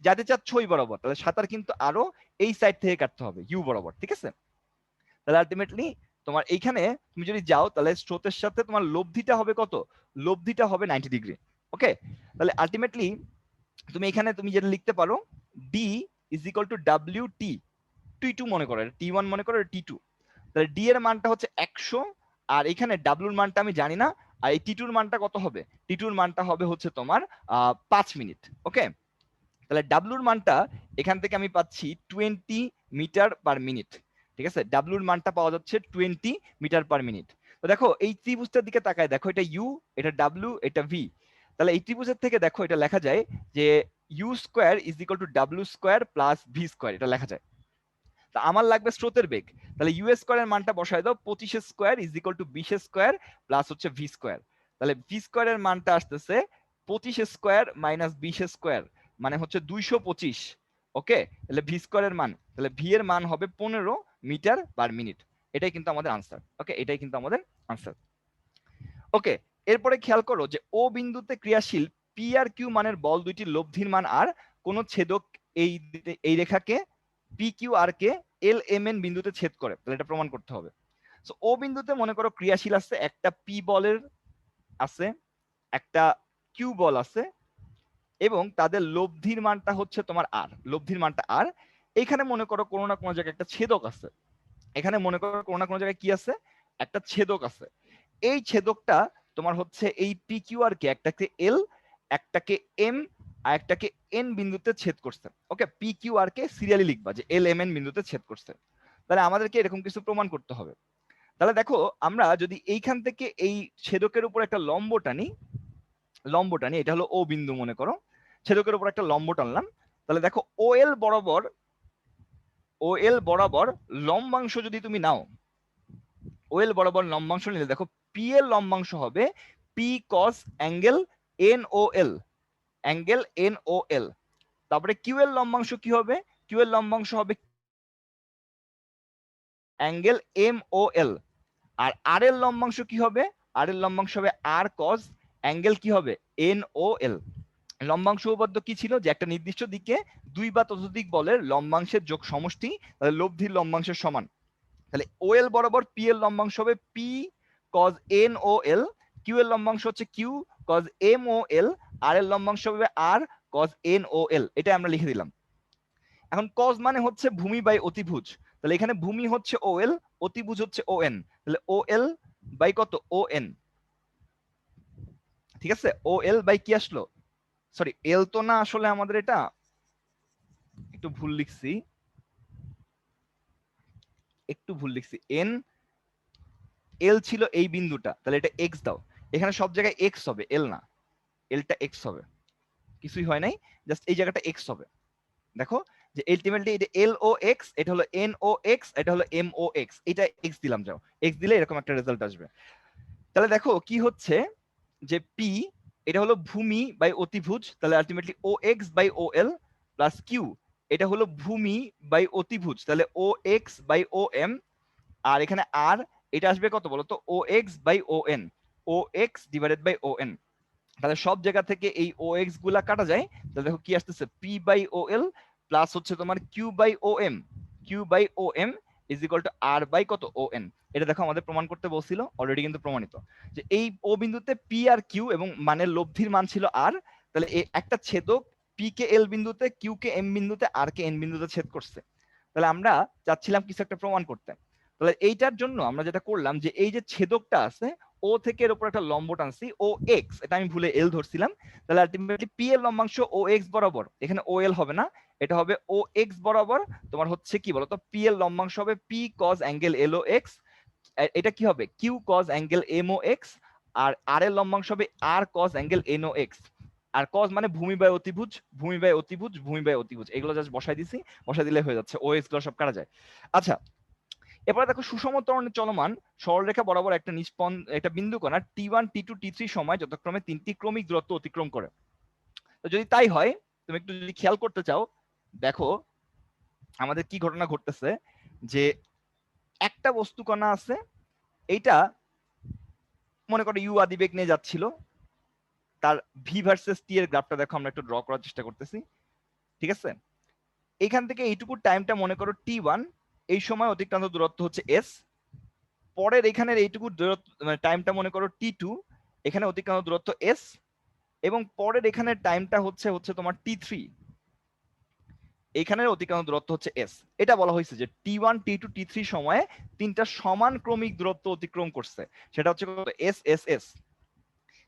যাতে চাচ্ছ ওই বরাবর, তাহলে সাঁতার কিন্তু আরো এই সাইড থেকে কাটতে হবে ইউ বরাবর, ঠিক আছে। তাহলে আলটিমেটলি তোমার এইখানে তুমি যদি যাও তাহলে স্রোতের সাথে তোমার লব্ধিটা হবে কত, লব্ধিটা হবে 90 ডিগ্রি। ওকে, তাহলে আলটিমেটলি তুমি এখানে তুমি যেটা লিখতে পারো D is equal to W T, টি2 মনে করো, টি1 মনে করো, টি2। তাহলে ডি এর মানটা হচ্ছে 100, আর এখানে ডাব্লিউর মানটা আমি জানি না, আর এই টি2 এর মানটা কত হবে, টি2 এর মানটা হবে হচ্ছে তোমার 5 মিনিট। ওকে, তাহলে ডাব্লিউর মানটা এখান থেকে আমি পাচ্ছি 20 মিটার পার মিনিট। ঠিক আছে, ডাব্লিউর মানটা পাওয়া যাচ্ছে 20 মিটার পার মিনিট। তো দেখো এই ত্রিভুজটার দিকে তাকায় দেখো, এটা ইউ, এটা ডাব্লিউ, এটা ভি। তাহলে এই ত্রিভুজের থেকে দেখো এটা লেখা যায় যে you square is equal to ডাব্লিউ স্কোয়ার প্লাস ভি স্কোয়ার, এটা লেখা যায়। তা আমার লাগবে স্রোতের বেগ, তাহলে ইউ স্কোয়ারের মানটা বসায় দাও, 25 square is equal two 20 square plus হচ্ছে ভি স্কোয়ার। তাহলে ভি স্কোয়ারের মানটা আসতেছে 25 স্কোয়ার মাইনাস 20 স্কোয়ার, মানে হচ্ছে 225। ওকে, তাহলে ভি স্কোয়ারের মান, তাহলে ভি এর মান হবে 15 মিটার পার মিনিট। এটাই কিন্তু আমাদের আনসার। ওকে, এটাই কিন্তু আমাদের আনসার। ওকে, এরপরে খেয়াল করো যে ও বিন্দুতে ক্রিয়াশীল পি আর কিউ মানের বল দুইটির লব্ধির মান আর কোন ছেদক এই রেখাকে পি কিউ আর কে এল এম এন বিন্দুতে ছেদ করে, তাহলে এটা প্রমাণ করতে হবে। সো ও বিন্দুতে মনে করো ক্রিয়াশীল আছে, একটা পি বলের আছে, একটা কিউ বল আছে, এবং তাদের লব্ধির মানটা হচ্ছে তোমার আর, লব্ধির মানটা আর। এখানে মনে করো কোনো না কোনো জায়গায় একটা ছেদক আছে, এখানে মনে করো কোনো না কোনো জায়গায় কি আছে, একটা ছেদক আছে। এই ছেদকটা তোমার হচ্ছে এই পি কিউ আর কে একটাকে এল, একটাকে এম, আর একটাকে এন বিন্দুতে ছেদ করছে। ওকে, পি কিউ আর কে সিরিয়ালি লিখবা যে এল এম এন বিন্দুতে ছেদ করছে। তাহলে আমাদেরকে এরকম কিছু প্রমাণ করতে হবে। তাহলে দেখো আমরা যদি এইখান থেকে এই ছেদকের উপর একটা লম্ব টানি, লম্ব টানি, এটা হলো ও বিন্দু মনে করো, ছেদকের উপর একটা লম্ব টানলাম, তাহলে দেখো ও এল বরাবর, ও এল বরাবর লম্বাংশ যদি তুমি নাও, ও এল বরাবর লম্বাংশ নিলে দেখো পি এর লম্বাংশ হবে পি কস অ্যাঙ্গেল এন ও এল, অ্যাঙ্গেল এন ও এল। তারপরে কিউ এর লম্বাংশ কি হবে, কিউ এর লম্বাংশ হবে অ্যাঙ্গেল এম ও এল। আর আর এর লম্বাংশ কি হবে, আর এর লম্বাংশ হবে আর কস অ্যাঙ্গেল কি হবে এন ও এল। লম্বাংশ উপপাদ্য কি ছিল, যে একটা নির্দিষ্ট দিকে দুই বা ততোধিক বলের লম্বাংশের যোগ সমষ্টি লব্ধির লম্বাংশের সমান। তাহলে ও এল বরাবর পি এর লম্বাংশ হবে পি কজ এন ও এল, কিউ এর লম্বাংশ হচ্ছে কিউ কজ এম ও এল, আর এর লম্বাংশ হবে আর কজ এন ও এল। এটা আমরা লিখে দিলাম। এখন কজ মানে হচ্ছে ভূমি বাই অতিভুজ, তাহলে এখানে ভূমি হচ্ছে ও এল, অতিভুজ হচ্ছে ও এন, তাহলে ও এল বাই কত ও এন। ঠিক আছে, ও এল বাই কি আসলো, সরি এল তো না, আসলে আমাদের এটা একটু ভুল লিখছি, একটু ভুল লিখছি, এন এল ছিল এই বিন্দুটা, তাহলে এটা এক্স দাও, এখানে সব জায়গায় এক্স হবে, এল না, এলটা এক্স হবে, কিছুই হয় নাই, জাস্ট এই জায়গাটা এক্স হবে। দেখো যে আলটিমেটলি এটা এল ও এক্স, এটা হলো এন ও এক্স, এটা হলো এম ও এক্স, এটা এক্স দিলাম, যাও এক্স দিলে এরকম একটা রেজাল্ট আসবে। তাহলে দেখো কি হচ্ছে যে পি এটা হলো ভূমি বাই অতিভুজ, তাহলে ultimately O X by O L, plus Q এটা হলো ভূমি বাই অতিভুজ, তাহলে O X by O M, আর এখানে আর এটা আসবে কত বলতো O X by O N, O X divided by O N. তাহলে সব জায়গা থেকে এই ও এক্স গুলা কাটা যায়, তাহলে দেখো কি আসতেছে p by O L plus হচ্ছে তোমার q by O m, q by O m is equal to R by কত ও এন। এটা দেখো আমাদের প্রমাণ করতে বলছিল, অলরেডি কিন্তু প্রমাণিত যে এই ও বিন্দুতে পি আর কিউ এবং মানের লব্ধির মান ছিল আর, তাহলে একটা ছেদক পি কে এল বিন্দুতে, কিউ কে এম বিন্দুতে, আর কে এন বিন্দুতে ছেদ করছে। তাহলে আমরা চাচ্ছিলাম কিছু একটা প্রমাণ করতে। তাহলে এইটার জন্য আমরা যেটা করলাম যে এই যে ছেদকটা আছে ও থেকে এর উপর একটা লম্ব টানছি ও এক্স, এটা আমি ভুলে এল ধরছিলাম, তাহলে আলটিমেটলি পি এর লম্বাংশ ও এক্স বরাবর, এখানে ও এল হবে না, এটা হবে ও এক্স বরাবর তোমার হচ্ছে কি বলতো পি এর লম্বাংশ হবে P cos angle L O X, এটা কি হবে Q cos angle M O X, আর আর এর লম্বাংশ হবে R cos angle N O X. আর কজ মানে ভূমি বাই অতিভুজ, ভূমি বাই অতিভুজ, ভূমি বাই অতিভুজ, এগুলো জাস্ট বসাই দিছি, বসাই দিলে হয়ে যাচ্ছে, ও এক্স গুলো সব কাটা যায়। আচ্ছা, এরপরে দেখো সুষম ত্বরণে চলমান সরলরেখা বরাবর একটা একটা বিন্দু কণা টি1 টি2 টি3 সময় যথাক্রমে 3টি ক্রমিক দূরত্ব অতিক্রম করে। তো যদি তাই হয়, তুমি একটু যদি খেয়াল করতে চাও, দেখো আমাদের কি ঘটনা ঘটতেছে, যে একটা বস্তু কণা আছে, এইটা মনে করো ইউ আদিবেগ নিয়ে যাচ্ছিল, তার ভি ভার্সেস টি এর গ্রাফটা দেখো আমরা একটু ড্র করার চেষ্টা করতেছি। ঠিক আছে, এখান থেকে এইটুকু টাইমটা মনে করো টি1, এই সময় অতিক্রান্ত দূরত্ব হচ্ছে এস, পরের এখানের এইটুকু দূরত্ব মানে টাইমটা মনে করো t2, এখানে অতিক্রান্ত দূরত্ব s, এবং পরের এখানের টাইমটা হচ্ছে তোমার t3, এখানের অতিক্রান্ত দূরত্ব হচ্ছে s। এটা বলা হয়েছে যে t1 t2 t3 সময়ে তিনটা সমান ক্রমিক দূরত্ব অতিক্রম করছে, সেটা হচ্ছে s s s।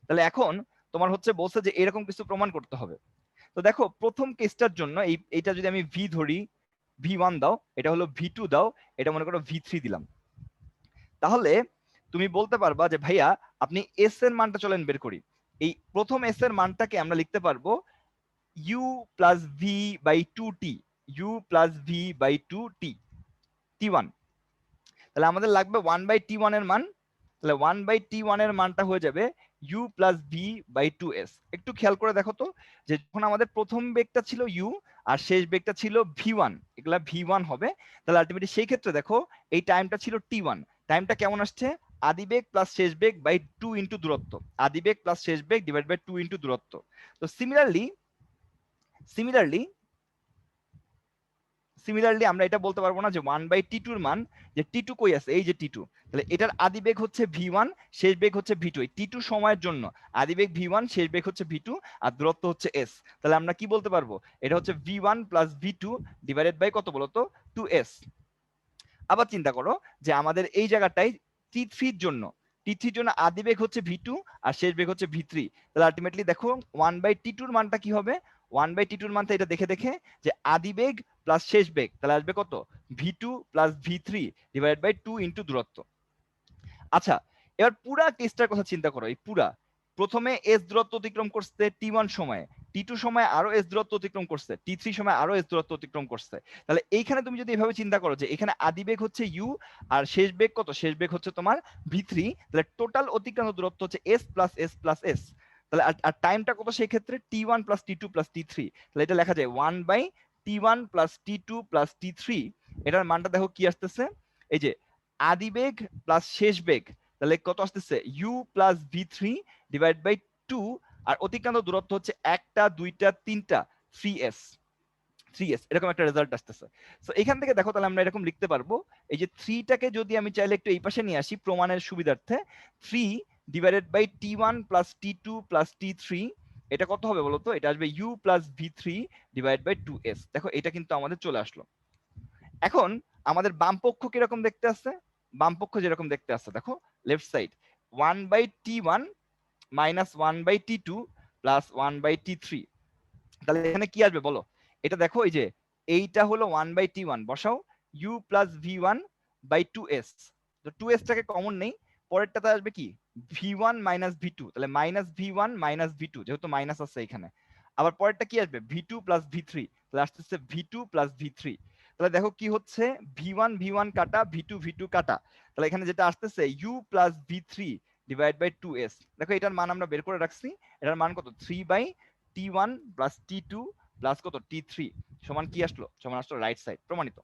তাহলে এখন তোমার হচ্ছে বলছে যে এরকম কিছু প্রমাণ করতে হবে। তো দেখো প্রথম কেসটার জন্য এইটা যদি আমি v ধরি, v1 দাও, এটা হলো v2 দাও, এটা মনে করো v3 দিলাম, তাহলে তুমি বলতে পারবা যে ভাইয়া আপনি s এর মানটা চলেন বের করি। এই প্রথম s এর মানটাকে আমরা লিখতে পারবো u plus v by 2t, u plus v by 2t, t1। তাহলে আমাদের লাগবে 1 বাই t1 এর মান, তাহলে 1 বাই t1 এর মানটা হয়ে যাবে u plus v by 2s। একটু খেয়াল করে দেখো তো যে যখন আমাদের প্রথম বেগটা ছিল u আর শেষ বেগটা ছিল v1, এগুলা v1 হবে, তাহলে আলটিমেটলি সেই ক্ষেত্রে দেখো এই টাইমটা ছিল t1, টাইমটা কেমন আসছে, আদি বেগ প্লাস শেষ বেগ বাই 2 ইন্টু দূরত্ব, আদি বেগ প্লাস শেষ বেগ ডিভাইড বাই 2 ইন্টু দূরত্ব। তো সিমিলারলি আমরা এটা বলতে পারবো না যে 1 বাই টি টুর মান, যে টি টু কই আছে, এই যে টি টু, তাহলে এটার আদি বেগ হচ্ছে v1, শেষ বেগ হচ্ছে v2, এই টি টু সময়ের জন্য আদি বেগ v1, শেষ বেগ হচ্ছে v2 আর দূরত্ব হচ্ছে s। তাহলে আমরা কি বলতে পারবো, এটা হচ্ছে v1 plus v2 divided by কত বলতো 2s। আবার চিন্তা করো যে আমাদের এই জায়গাটায় t3 এর জন্য আদি বেগ হচ্ছে v2 আর শেষ বেগ হচ্ছে v3, তাহলে আলটিমেটলি দেখো 1 বাই টি টুর মানটা কি হবে, 1 বাই টি টুর মানটা এটা দেখে যে আদি বেগ প্লাস শেষ বেগ, তাহলে আসবে কত v2 plus v3 divided by 2 into দূরত্ব। আচ্ছা এবার পুরা কেসটার কথা চিন্তা করো, এই পুরা প্রথমে এস দূরত্ব অতিক্রম করছে টি1 সময়ে, টি2 সময় আরো এস দূরত্ব অতিক্রম করছে, টি3 সময় আরো এস দূরত্ব অতিক্রম করছে। তাহলে এইখানে তুমি যদি এভাবে চিন্তা করো যে এখানে আদি বেগ হচ্ছে ইউ আর শেষ বেগ কত, শেষ বেগ হচ্ছে তোমার v3, তাহলে টোটাল অতিক্রান্ত দূরত্ব হচ্ছে S plus S plus S. তাহলে আর টাইমটা কত সেই ক্ষেত্রে টি1 প্লাস টি2 প্লাস টি3, তাহলে এটা লেখা যায় 1 বাই টি1 প্লাস টি2 প্লাস টি3। এটার মানটা দেখো কি আসতেছে, এই যে আদি বেগ প্লাস শেষ বেগ, তাহলে কত আসতেছে u plus v3 divide by 2, আর অতিক্রান্ত দূরত্ব হচ্ছে একটা দুইটা তিনটা 3s, এরকম একটা রেজাল্ট আসতেছে। সো এখান থেকে দেখো তাহলে আমরা এরকম লিখতে পারবো, এই যে 3টাকে যদি আমি চাইলে একটু এই পাশে নিয়ে আসি প্রমাণের সুবিধার্থে, 3 divided by t1 plus t2 plus t3, এটা কত হবে বলতো, এটা আসবে u plus v3 divide by 2s। দেখো এটা কিন্তু আমাদের চলে আসলো। এখন আমাদের বাম পক্ষ কিরকম দেখতে আছে, বাম পক্ষ যেরকম দেখতে আছে দেখো left side 1 by t1 minus 1 by t2 plus 1 by t3, তাহলে এখানে কি আসবে বলো, এটা দেখো এই যে এইটা হলো 1 বাই t1, বসাও u plus v1 by 2s, তো 2s টাকে কমন নেই, পরেরটাতে আসবে কি v1 মাইনাস v2, তাহলে মাইনাস v1 মাইনাস v2 যেহেতু মাইনাস আছে এখানে, আবার পরেরটা কি আসবে v2 প্লাস v3, তাহলে আসতেছে v2 প্লাস v3। তাহলে দেখো কি হচ্ছে v1 v1 কাটা v2 v2 কাটা, তাহলে এখানে যেটা আসতেছে u plus v3 divide by 2s। দেখো এটার মান আমরা বের করে রাখছি, এটার মান কত 3 by t1 plus t2 plus কত t3 সমান কি আসলো, সমান আসলো রাইট সাইড, প্রমাণিত।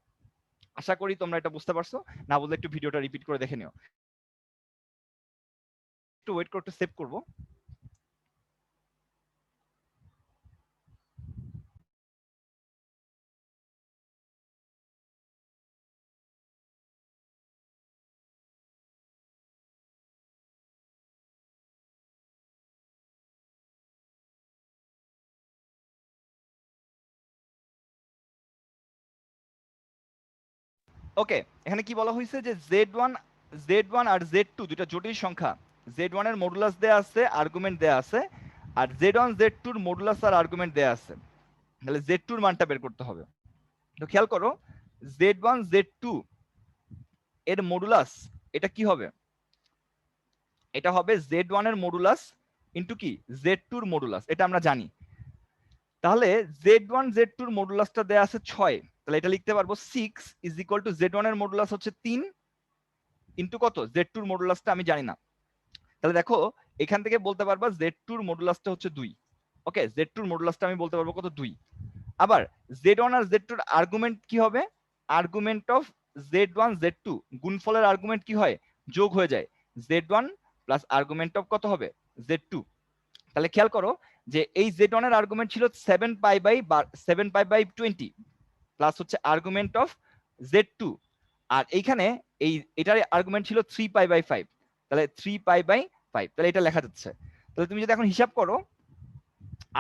আশা করি তোমরা এটা বুঝতে পারছো, না বুঝলে একটু ভিডিওটা রিপিট করে দেখে নিও। একটু ওয়েট করতে সেভ করবো। ওকে, এখানে কি বলা হয়েছে যে z1 আর z2 দুটো জটিল সংখ্যা, z1 এর মডুলাস দেয়া আছে, আর্গুমেন্ট দেয়া আছে, আর z1 z2 এর মডুলাস আর আর্গুমেন্ট দেয়া আছে, তাহলে z2 এর মানটা বের করতে হবে। তো খেয়াল করো z1 z2 এর মডুলাস এটা কি হবে, এটা হবে z1 এর মডুলাস ইনটু কি z2 এর মডুলাস, এটা আমরা জানি। তাহলে z1 z2 এর মডুলাসটা দেয়া আছে 6, তাহলে এটা লিখতে পারবো 6 ইজ ইকুয়াল টু z1 এর মডুলাস হচ্ছে 3 ইনটু কত z2 এর মডুলাসটা আমি জানি না, তাহলে দেখো এখান থেকে বলতে পারবা z2 এর মডুলাসটা হচ্ছে 2। ওকে, z2 এর মডুলাসটা আমি বলতে পারবো কত 2। আবার z1 আর z2 এর আর্গুমেন্ট কি হবে, argument of z1 z2 গুণফলের argument কি হয়, যোগ হয়ে যায়, z1 প্লাস আর্গুমেন্ট অফ কত হবে z2। তাহলে খেয়াল করো যে এই z1 এর আর্গুমেন্ট ছিল 7 পাই বাই 20 প্লাস হচ্ছে আর্গুমেন্ট অফ z2, আর এইখানে এটার আর্গুমেন্ট ছিল 3π/5, তাহলে 3π/5, তাহলে এটা লেখা যাচ্ছে। তাহলে তুমি যদি এখন হিসাব করো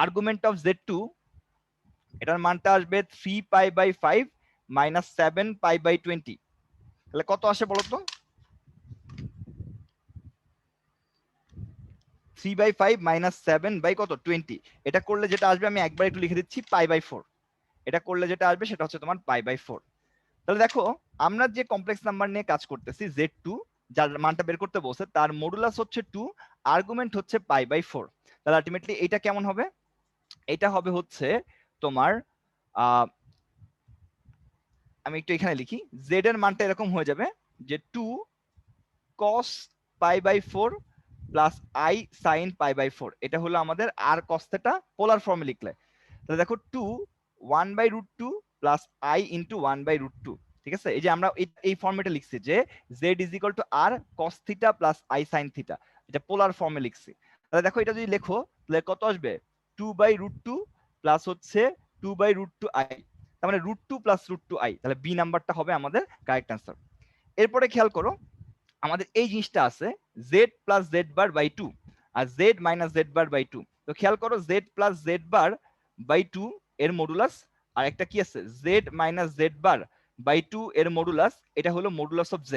আর্গুমেন্ট অফ Z2, এটার মানটা আসবে 3π/5 মাইনাস 7π/20, তাহলে কত আসে বলতো? 3/5 মাইনাস 7/20, এটা করলে যেটা আসবে আমি একবার একটু লিখে দিচ্ছি π/4, এটা করলে যেটা আসবে সেটা হচ্ছে তোমার π/4। তাহলে দেখো আমরা যে কমপ্লেক্স নাম্বার নিয়ে কাজ করতেছি Z2, যার মানটা বের করতে বলছে, তার মডুলাস হচ্ছে 2, আর্গুমেন্ট হচ্ছে π/4। তাহলে আলটিমেটলি এটা কেমন হবে? এটা হবে হচ্ছে তোমার আমি একটু এখানে লিখি, z এর মানটা এরকম হয়ে যাবে যে 2 cos π/4 প্লাস i sin π/4, এটা হলো আমাদের r cos থিটা পোলার ফর্মে লিখলে। তাহলে দেখো 2 1/√2 প্লাস i ইন্টু 1/√2, ঠিক আছে? এই যে আমরা এই ফর্মেটে লিখছি যে z is equal two r cos theta plus i sin theta, এটা পোলার ফর্মে লিখছি। তাহলে দেখো এটা যদি লেখো তাহলে কত আসবে? 2/√2 প্লাস হচ্ছে 2/√2i, তার মানে √2 প্লাস √2i, তাহলে বি নাম্বারটা হবে আমাদের কারেক্ট অ্যান্সার। এরপরে খেয়াল করো আমাদের এই জিনিসটা আছে z plus z bar by 2 আর z minus z bar by 2। তো খেয়াল করো z plus z bar by 2 এর মডুলাস, আর একটা কি আছে z minus z bar by 2 এর মডুলাস, এটা হলো মডুলাস অফ z।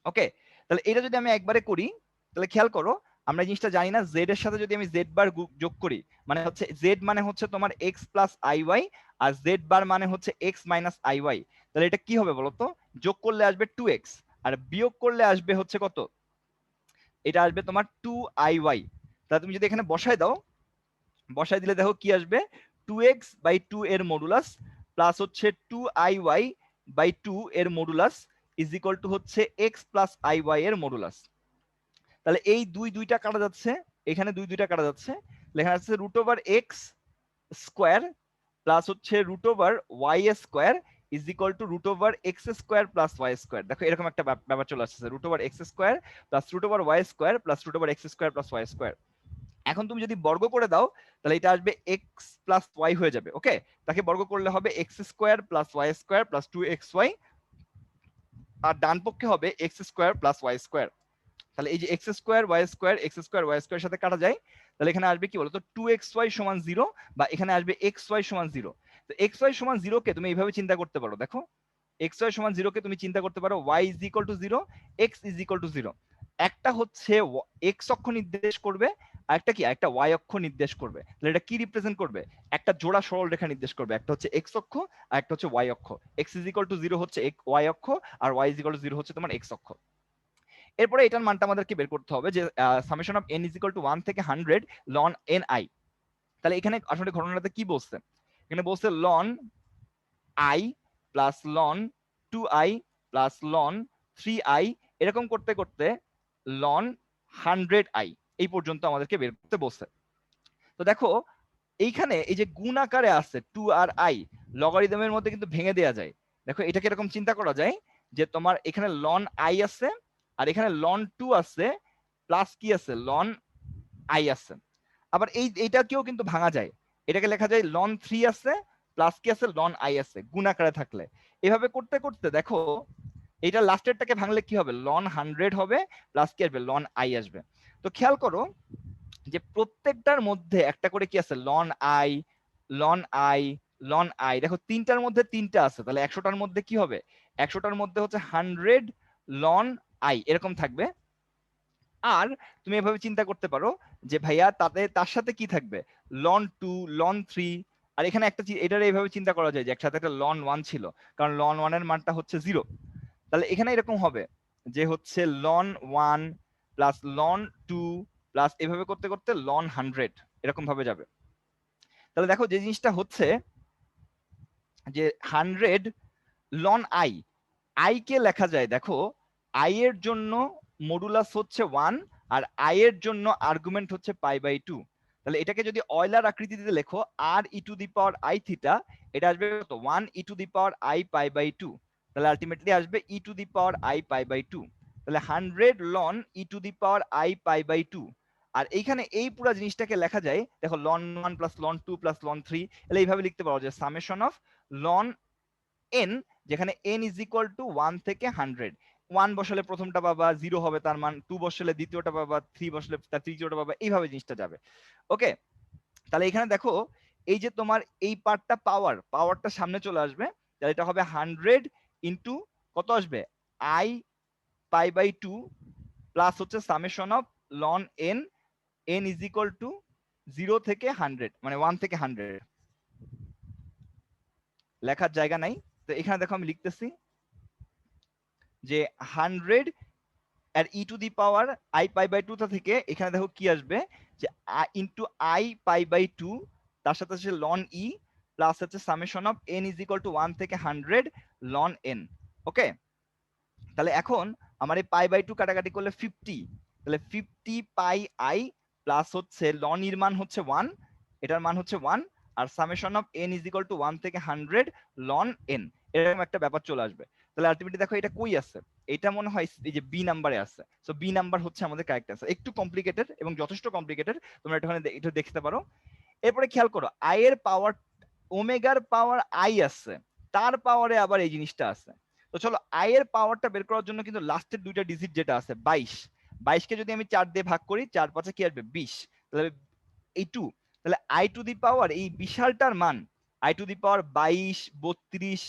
ওকে, তাহলে এটা যদি আমি একবারে করি তাহলে খেয়াল করো আমরা জিনিসটা জানি না, z এর সাথে যদি আমি z বার যোগ করি মানে হচ্ছে z মানে হচ্ছে তোমার x প্লাস iy আর z বার মানে হচ্ছে x মাইনাস iy, তাহলে এটা কি হবে বলতো? যোগ করলে আসবে 2x আর বিয়োগ করলে আসবে হচ্ছে কত? এটা আসবে তোমার 2iy। তাহলে তুমি যদি এখানে বসায় দাও, বসায় দিলে দেখো কি আসবে? 2x/2 এর মডুলাস প্লাস হচ্ছে 2iy/2 এর মডুলাস ইজ ইকুয়াল টু হচ্ছে x প্লাস iy এর মডুলাস। তাহলে এই দুইটা কাটা যাচ্ছে, এখানে দুইটা কাটা যাচ্ছে, লেখা আছে √x স্কোয়ার প্লাস হচ্ছে √y square is equal two √x square plus y square. দেখো এরকম একটা ব্যাপার চলে আসছে, √x square plus √y square plus √x square plus y square. এখন তুমি যদি বর্গ করে দাও তাহলে এটা আসবে x প্লাস y হয়ে যাবে। ওকে, তাকে বর্গ করলে হবে x square plus y square plus 2xy, আর ডান পক্ষে হবে x square plus y square. তাহলে এই যে x square y square x square y square সাথে কাটা যায়, তাহলে এখানে আসবে কি বলতো 2xy সমান 0, বা এখানে আসবে xy সমান 0। তো xy সমান 0 কে তুমি এইভাবে চিন্তা করতে পারো, দেখো xy সমান 0 কে তুমি চিন্তা করতে পারো y is equal to 0, x is equal to 0। একটা হচ্ছে x অক্ষ নির্দেশ করবে আর একটা কি একটা y অক্ষ নির্দেশ করবে। তাহলে এটা কি রিপ্রেজেন্ট করবে? একটা জোড়া সরল রেখা নির্দেশ করবে, একটা হচ্ছে x অক্ষ আর একটা হচ্ছে y অক্ষ। x ইজ ইকুয়াল টু 0 হচ্ছে y অক্ষ আর y ইজ ইকুয়াল টু 0 হচ্ছে তোমার x অক্ষ। এরপরে এটার মানটা আমাদেরকে বের করতে হবে যে summation of n is equal to 1 থেকে 100 ln ni। তাহলে এখানে আসলে ঘটনাটা কি বলছে? এখানে বলছে ln i plus ln 2i plus ln 3i, এরকম করতে করতে ln 100i এই পর্যন্ত আমাদেরকে বের করতে বলছে। তো দেখো এইখানে এই যে গুণ আকারে আছে 2 আর i, লগারিদমের মধ্যে কিন্তু ভেঙে দেওয়া যায়। দেখো এটাকে এরকম চিন্তা করা যায় যে তোমার এখানে ln i আছে আর এখানে ln 2 আছে প্লাস কি আছে ln i আছে। আবার এইটাকেও কিন্তু ভাঙা যায়, এটাকে লেখা যায় ln 3 আছে প্লাস কি আছে ln i আছে গুণ আকারে থাকলে। এভাবে করতে করতে দেখো এটা লাস্টেরটাকে ভাঙলে কি হবে? ln 100 হবে প্লাস কি আসবে ln i আসবে। তো খেয়াল করো যে প্রত্যেকটার মধ্যে একটা করে কি আছে ln i ln i ln i, দেখো তিনটার মধ্যে তিনটা আছে, তাহলে 100টার মধ্যে কি হবে? 100টার মধ্যে হচ্ছে 100 ln i এরকম থাকবে। আর তুমি এভাবে চিন্তা করতে পারো যে ভাইয়া তার সাথে কি থাকবে? ln 2 ln 3, আর এখানে একটা এটার এইভাবে চিন্তা করা যায় যে একসাথে একটা ln 1 ছিল, কারণ ln 1 এর মানটা হচ্ছে 0। তাহলে এখানে এরকম হবে যে হচ্ছে ln 1 প্লাস ln 2 প্লাস এভাবে করতে করতে ln 100 এরকম ভাবে যাবে। তাহলে দেখো যে জিনিসটা হচ্ছে যে 100 ln i কে লেখা যায়, দেখো i এর জন্য মডুলাস হচ্ছে 1 আর i এর জন্য আর্গুমেন্ট হচ্ছে π/2। তাহলে এটাকে যদি অয়লার আকৃতিতে লেখো r e two the power i theta, এটা আসবে কত 1 e two the power i π/2, তাহলে আলটিমেটলি আসবে e two the power i π/2। তাহলে 100 ln e two the power i π/2। আর এইখানে এই পুরো জিনিসটাকে লেখা যায় দেখো ln 1 plus ln 2 plus ln 3, তাহলে এইভাবে লিখতে পারো যে সামেশন অফ ln n, যেখানে n ইজ ইকুয়াল টু 1 থেকে 100, 1 বসালে প্রথমটা পাবা, 0 হবে তার মান, 2 বসালে দ্বিতীয়টা পাবা, 3 বসালে তার তৃতীয়টা পাবা, এইভাবে জিনিসটা যাবে। ওকে, তাহলে এখানে দেখো এই যে তোমার এই পার্টটা পাওয়ারটা সামনে চলে আসবে, তাহলে এটা হবে 100 ইন্টু কত আসবে, I পাই বাই 2 প্লাস হচ্ছে summation of loan n, n is equal to 0 থেকে 100, মানে 1 থেকে 100। লেখার জায়গা নাই, তো এখানে দেখো আমি লিখতেছি যে 100 আর e to the power I pi by 2 থেকে এখানে দেখো কি আসবে, যে ইন্টু আই পাই বাই 2 তার সাথে হচ্ছে লন ই প্লাস হচ্ছে summation of n is equal to 1 থেকে 100 লন n। ওকে, তাহলে এখন আমার এই পাই বাই 2 কাটাকাটি করলে 50, তাহলে 50 পাই আই প্লাস হচ্ছে লন এর মান হচ্ছে 1, এটার মান হচ্ছে 1, আর summation of n is equal to 1 থেকে 100 লন n, এরকম একটা ব্যাপার চলে আসবে। তাহলে আলটিমেটলি দেখো এটা কই আছে, এটা মনে হয় এই যে বি নাম্বারে আছে। সো বি নাম্বার হচ্ছে আমাদের কারেক্ট অ্যান্সার। একটু কমপ্লিকেটেড এবং যথেষ্ট কমপ্লিকেটেড, তোমরা একটু দেখতে পারো। এরপরে খেয়াল করো আই এর পাওয়ার, ওমেগার পাওয়ার আই আছে, তার পাওয়ারে আবার এই জিনিসটা আছে। তো চলো আই এর পাওয়ারটা বের করার জন্য কিন্তু লাস্টের দুইটা ডিজিট যেটা আছে 22, 22 কে যদি আমি 4 দিয়ে ভাগ করি, 4 5 কি আসবে 20, তাহলে এই 2, তাহলে আই টু দি পাওয়ার এই বিশালটার মান আই টু দি পাওয়ার 22, 32,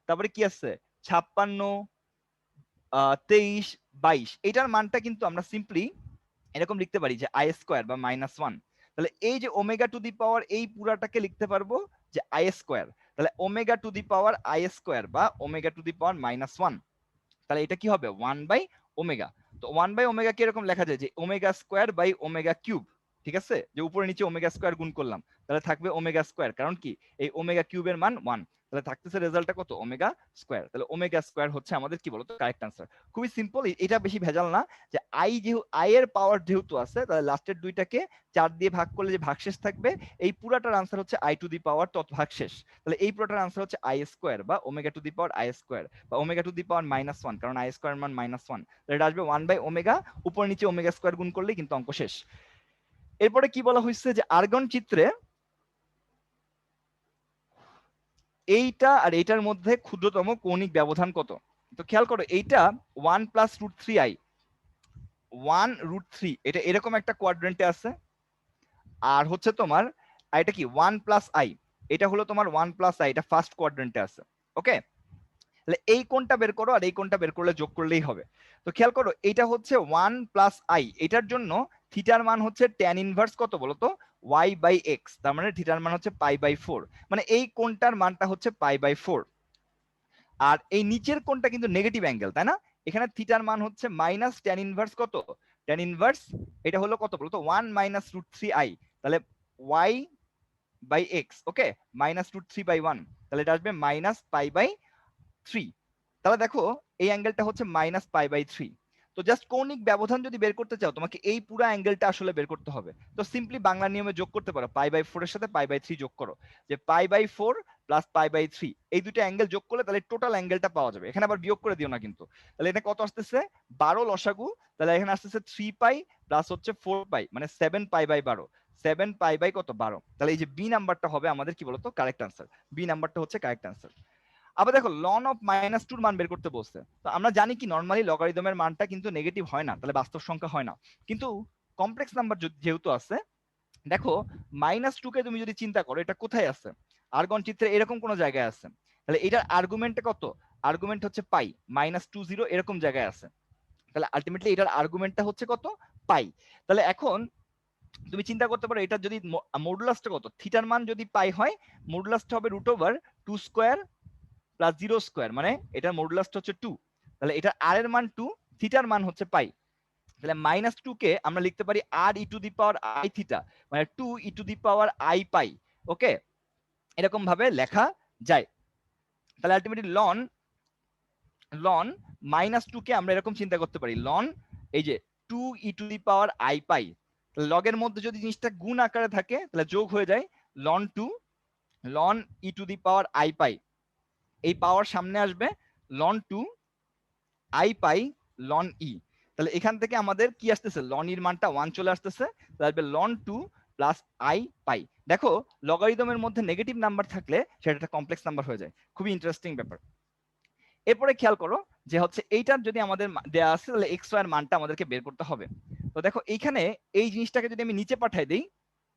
তারপরে কি আছে 56, 23, 22, এটার মানটা কিন্তু আমরা সিম্পলি এরকম লিখতে পারি যে আই স্কোয়ার বা -1। তাহলে এই যে ওমেগা টু দি পাওয়ার এই পুরাটাকে লিখতে পারবো যে আই স্কোয়ার, তাহলে omega two the power I square বা ওমেগা টু দি পাওয়ার -1, তাহলে এটা কি হবে 1 বাই ওমেগা। তো 1 বাই ওমেগা কি এরকম লেখা যায় যে omega square by omega cube, ঠিক আছে, যে উপরে নিচে ওমেগা স্কোয়ার গুণ করলাম, তাহলে থাকবে ওমেগা স্কোয়ার, কারণ কি এই ওমেগা কিউবের মান 1, তাহলে থাকতেছে রেজাল্টটা কত ওমেগা স্কোয়ার। তাহলে ওমেগা স্কোয়ার হচ্ছে আমাদের কি বলতো কারেক্ট আনসার। খুবই সিম্পল, এটা বেশি ভেজাল না। যে আই এর পাওয়ার যেহেতু আছে, তাহলে লাস্টের দুইটাকে 4 দিয়ে ভাগ করলে যে ভাগশেষ থাকবে, এই পুরাটার আনসার হচ্ছে আই টু দি পাওয়ার তত ভাগশেষ। তাহলে এই পুরোটার আনসার হচ্ছে আই স্কোয়ার বা omega two the power I square বা ওমেগা টু দি পাওয়ার -1, কারণ আই স্কোয়ার মান -1, এটা আসবে 1 বাই ওমেগা, উপর নিচে ওমেগা স্কোয়ার গুণ করলেই কিন্তু অঙ্ক শেষ। এরপরে কি বলা হয়েছে যে আর্গন চিত্রে এইটা আর এইটার মধ্যে ক্ষুদ্রতম কৌণিক ব্যবধান কত। তো খেয়াল করো এইটা 1 প্লাস √3i, 1√3, এটা এরকম একটা কোয়াড্রেন্টে আছে। আর হচ্ছে তোমার এটা কি 1 প্লাস আই, এটা হলো তোমার 1 প্লাস আই, এটা ফার্স্ট কোয়াড্রেন্টে আছে। ওকে, তাহলে এই কোণটা বের করো আর এই কোণটা বের করলে যোগ করলেই হবে। তো খেয়াল করো এটা হচ্ছে 1 প্লাস আই, এটার জন্য থিটার মান হচ্ছে tan ইনভার্স কত বলতো y বাই এক্স, তার মানে থিটার মান হচ্ছে পাই বাই 4, মানে এই কোণটার মানটা হচ্ছে পাই বাই 4। আর এই নিচের কোণটা কিন্তু নেগেটিভ অ্যাঙ্গেল, তাই না, এখানে থিটার মান হচ্ছে মাইনাস tan ইনভার্স কত, tan ইনভার্স এটা হলো কত বলতো 1 মাইনাস √3i, তাহলে y বাই এক্স, ওকে, -√3/1, তাহলে এটা আসবে মাইনাস পাই বাই 3। তাহলে দেখো এই অ্যাঙ্গেলটা হচ্ছে -π/3। তো জাস্ট কৌণিক ব্যবধান যদি বের করতে চাও, তোমাকে এই পুরো অ্যাঙ্গেলটা আসলে বের করতে হবে। তো সিম্পলি বাংলা নিয়মে যোগ করতে পারো, π/4 এর সাথে π/3 যোগ করো, যে π/4 প্লাস π/3, এই দুটো অ্যাঙ্গেল যোগ করলে তাহলে টোটাল অ্যাঙ্গেলটা পাওয়া যাবে। এখানে আবার বিয়োগ করে দিও না কিন্তু। তাহলে এটা কত আসতেছে 12 লসাগু, তাহলে এখানে আসতেছে 3π প্লাস হচ্ছে 4π, মানে 7π/12, 7π কত 12। তাহলে এই যে বি নাম্বারটা হবে আমাদের কি বলতো কারেক্ট আনসার, বি নাম্বারটা হচ্ছে কারেক্ট আনসার। আবার দেখো লন অফ -2 মান বের করতে বলছে। তো আমরা জানি কি নরমালি লগারিদমের মানটা কিন্তু নেগেটিভ হয় না, তাহলে বাস্তব সংখ্যা হয় না, কিন্তু কমপ্লেক্স নাম্বার যেহেতু আছে, দেখো -2 কে তুমি যদি চিন্তা করো এটা কোথায় আছে, আর্গন চিত্রে এরকম কোন জায়গায় আছে, তাহলে এটার আর্গুমেন্টে কত, আর্গুমেন্ট হচ্ছে পাই, -20 এরকম জায়গায় আছে, তাহলে আলটিমেটলি এটার আর্গুমেন্টটা হচ্ছে কত পাই। তাহলে এখন তুমি চিন্তা করতে পারো এটা যদি মডুলাসটা কত, থিটার মান যদি পাই হয়, মডুলাসটা হবে √2 স্কয়ার প্লাস 0 স্কয়ার, মানে এটার মডুলাসটা হচ্ছে 2, তাহলে এটা আর এর মান 2, থিটার মান হচ্ছে পাই, তাহলে -2 কে আমরা লিখতে পারি R e to the power I theta, মানে 2 ই টু দি পাওয়ার আই পাই। ওকে, এরকম ভাবে লেখা যায়। তাহলে আলটিমেটলি লন লন -2 কে আমরা এরকম চিন্তা করতে পারি, লন এই যে 2 ই টু দি পাওয়ার আই পাই, লগের মধ্যে যদি জিনিসটা গুণ আকারে থাকে তাহলে যোগ হয়ে যায় লন 2 লন e to the power I pi, এই পাওয়ার সামনে আসবে লন 2 আই পাই লন ই, তাহলে এখান থেকে আমাদের কি আসতেছে লন এর মানটা 1 চলে আসতেছে, তাহলে আসবে লন 2 প্লাস আই পাই। দেখো লগারিদমের মধ্যে নেগেটিভ নাম্বার থাকলে সেটা একটা কমপ্লেক্স নাম্বার হয়ে যায়, খুবই ইন্টারেস্টিং ব্যাপার। এরপরে খেয়াল করো যে হচ্ছে এইটার যদি আমাদের দেয়া আছে তাহলে এক্স ওয়াই এর মানটা আমাদেরকে বের করতে হবে। তো দেখো এইখানে এই জিনিসটাকে যদি আমি নিচে পাঠাই দেই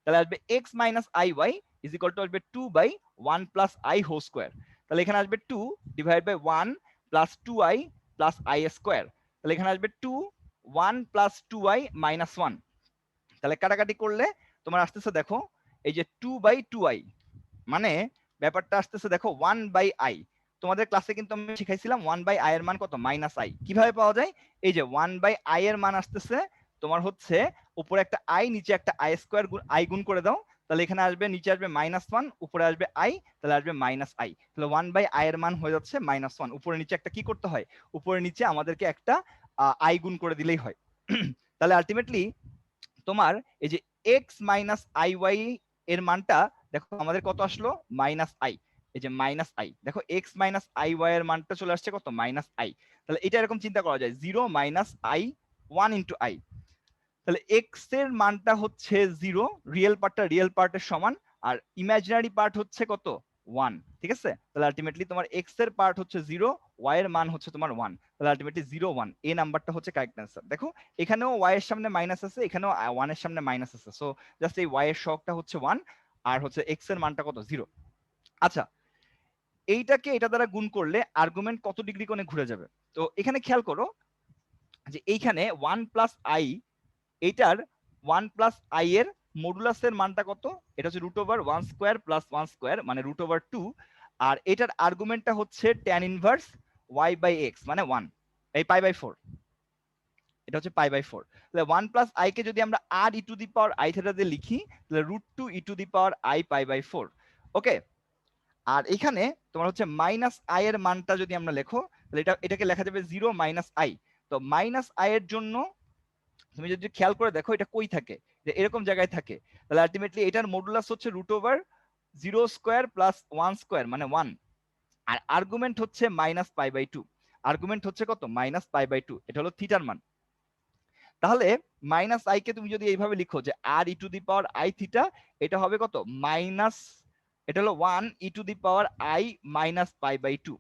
তাহলে আসবে x minus i y is equal to আসবে 2/1 প্লাস আই হোল স্কোয়ার। তাহলে এখানে আসবে 2 divide by 1 plus 2i plus i square. তাহলে এখানে আসবে 2 1 প্লাস 2i মাইনাস 1। তাহলে কাটাকাটি করলে তোমার আসতেছে দেখো এই যে 2/2i, মানে ব্যাপারটা আসতেছে দেখো 1/i। তোমাদের ক্লাসে কিন্তু আমি শিখাইছিলাম 1/i এর মান কত, মাইনাস আই। কিভাবে পাওয়া যায়? এই যে 1/i এর মান আসতেছে তোমার হচ্ছে উপরে একটা i নিচে একটা আই স্কোয়ার আই গুণ করে দাও, তাহলে এখানে আসবে নিচে আসবে -1 উপরে আসবে i, তাহলে আসবে -i। তাহলে 1/i এর মান হয়ে যাচ্ছে -1। উপরে নিচে একটা কি করতে হয়, উপরে নিচে আমাদেরকে একটা i গুণ করে দিলেই হয়। তাহলে আলটিমেটলি তোমার এই যে এক্স মাইনাস আই ওয়াই এর মানটা দেখো আমাদের কত আসলো, মাইনাস আই। এই যে মাইনাস আই, দেখো এক্স মাইনাস আই ওয়াই এর মানটা চলে আসছে কত, মাইনাস আই। তাহলে এটা এরকম চিন্তা করা যায় 0 মাইনাস আই 1 ইন্টু আই। তাহলে এক্স এর মানটা হচ্ছে 0, রিয়েল পার্টটা রিয়েল পার্টের সমান, আর ইমাজিনারি পার্ট হচ্ছে কত, 1। ঠিক আছে, তাহলে আলটিমেটলি তোমার এক্স এর পার্ট হচ্ছে 0, ওয়াই এর মান হচ্ছে তোমার 1। তাহলে আলটিমেটলি 0 1 এই নাম্বারটা হচ্ছে কারেক্ট অ্যান্সার। দেখো এখানেও ওয়াই এর সামনে মাইনাস আছে, এখানেও 1 এর সামনে মাইনাস আছে, সো জাস্ট এই ওয়াই এর শকটা হচ্ছে 1 আর হচ্ছে এক্স এর মানটা কত, 0। আচ্ছা, এইটাকে এটা দ্বারা গুণ করলে আর্গুমেন্ট কত ডিগ্রি কোণে ঘুরে যাবে? তো এখানে খেয়াল করো যে এইখানে 1 প্লাস আই, এইটার 1 প্লাস আই এর মডুলাসের মানটা কত, এটা হচ্ছে √1 স্কোয়ার প্লাস 1 স্কোয়ার মানে √2। আর এটার আর্গুমেন্টটা হচ্ছে tan inverse y by x মানে 1, এই π/4, এটা হচ্ছে π/4। তাহলে 1 প্লাস আই কে যদি আমরা R e to the power I theta দিয়ে লিখি তাহলে √2 ই টু দি পাওয়ার আই π/4। ওকে, আর এখানে তোমার হচ্ছে মাইনাস আই এর মানটা যদি আমরা লেখো তাহলে এটাকে লেখা যাবে 0 মাইনাস আই। তো মাইনাস আই এর জন্য তুমি যদি খেয়াল করে দেখো এটা কই থাকে, যে এরকম জায়গায় থাকে, তাহলে আলটিমেটলি এটার মডুলাস হচ্ছে √0 স্কোয়ার প্লাস 1 স্কোয়ার মানে 1। আর আর্গুমেন্ট হচ্ছে -π/2, আর্গুমেন্ট হচ্ছে কত, -π/2, এটা হলো থিটার মান। তাহলে মাইনাস আই কে তুমি যদি এইভাবে লিখো যে R e to the power I theta, এটা হবে কত, মাইনাস, এটা হলো 1 e to the power I minus π/2।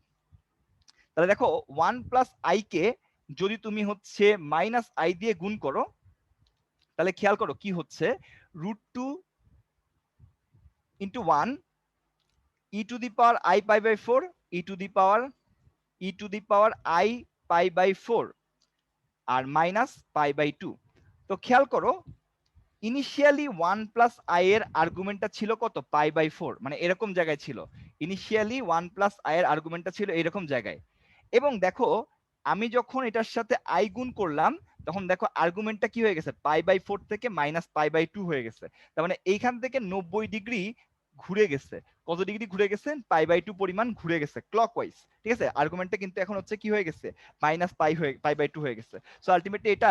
তাহলে দেখো 1 প্লাস আই কে যদি তুমি হচ্ছে মাইনাস আই দিয়ে গুণ করো তাহলে খেয়াল করো কি হচ্ছে, √2 into 1 e to the power I π/4 e to the power I π/4 আর মাইনাস π/2। তো খেয়াল করো ইনিশিয়ালি 1 প্লাস আই এর আর্গুমেন্টটা ছিল কত, π/4, মানে এরকম জায়গায় ছিল। ইনিশিয়ালি 1 প্লাস আই এর আর্গুমেন্টটা ছিল এরকম জায়গায়, এবং দেখো আমি যখন এটার সাথে আই গুণ করলাম তখন দেখো আর্গুমেন্টটা কি হয়ে গেছে, π/4 থেকে -π/2 হয়ে গেছে। তার মানে এইখান থেকে 90 ডিগ্রি ঘুরে গেছে। কত ডিগ্রি ঘুরে গেছে, π/2 পরিমাণ ঘুরে গেছে ক্লকওয়াইজ। ঠিক আছে, আর্গুমেন্টটা কিন্তু এখন হচ্ছে কি হয়ে গেছে, π/2 হয়ে গেছে। সো আলটিমেটলি এটা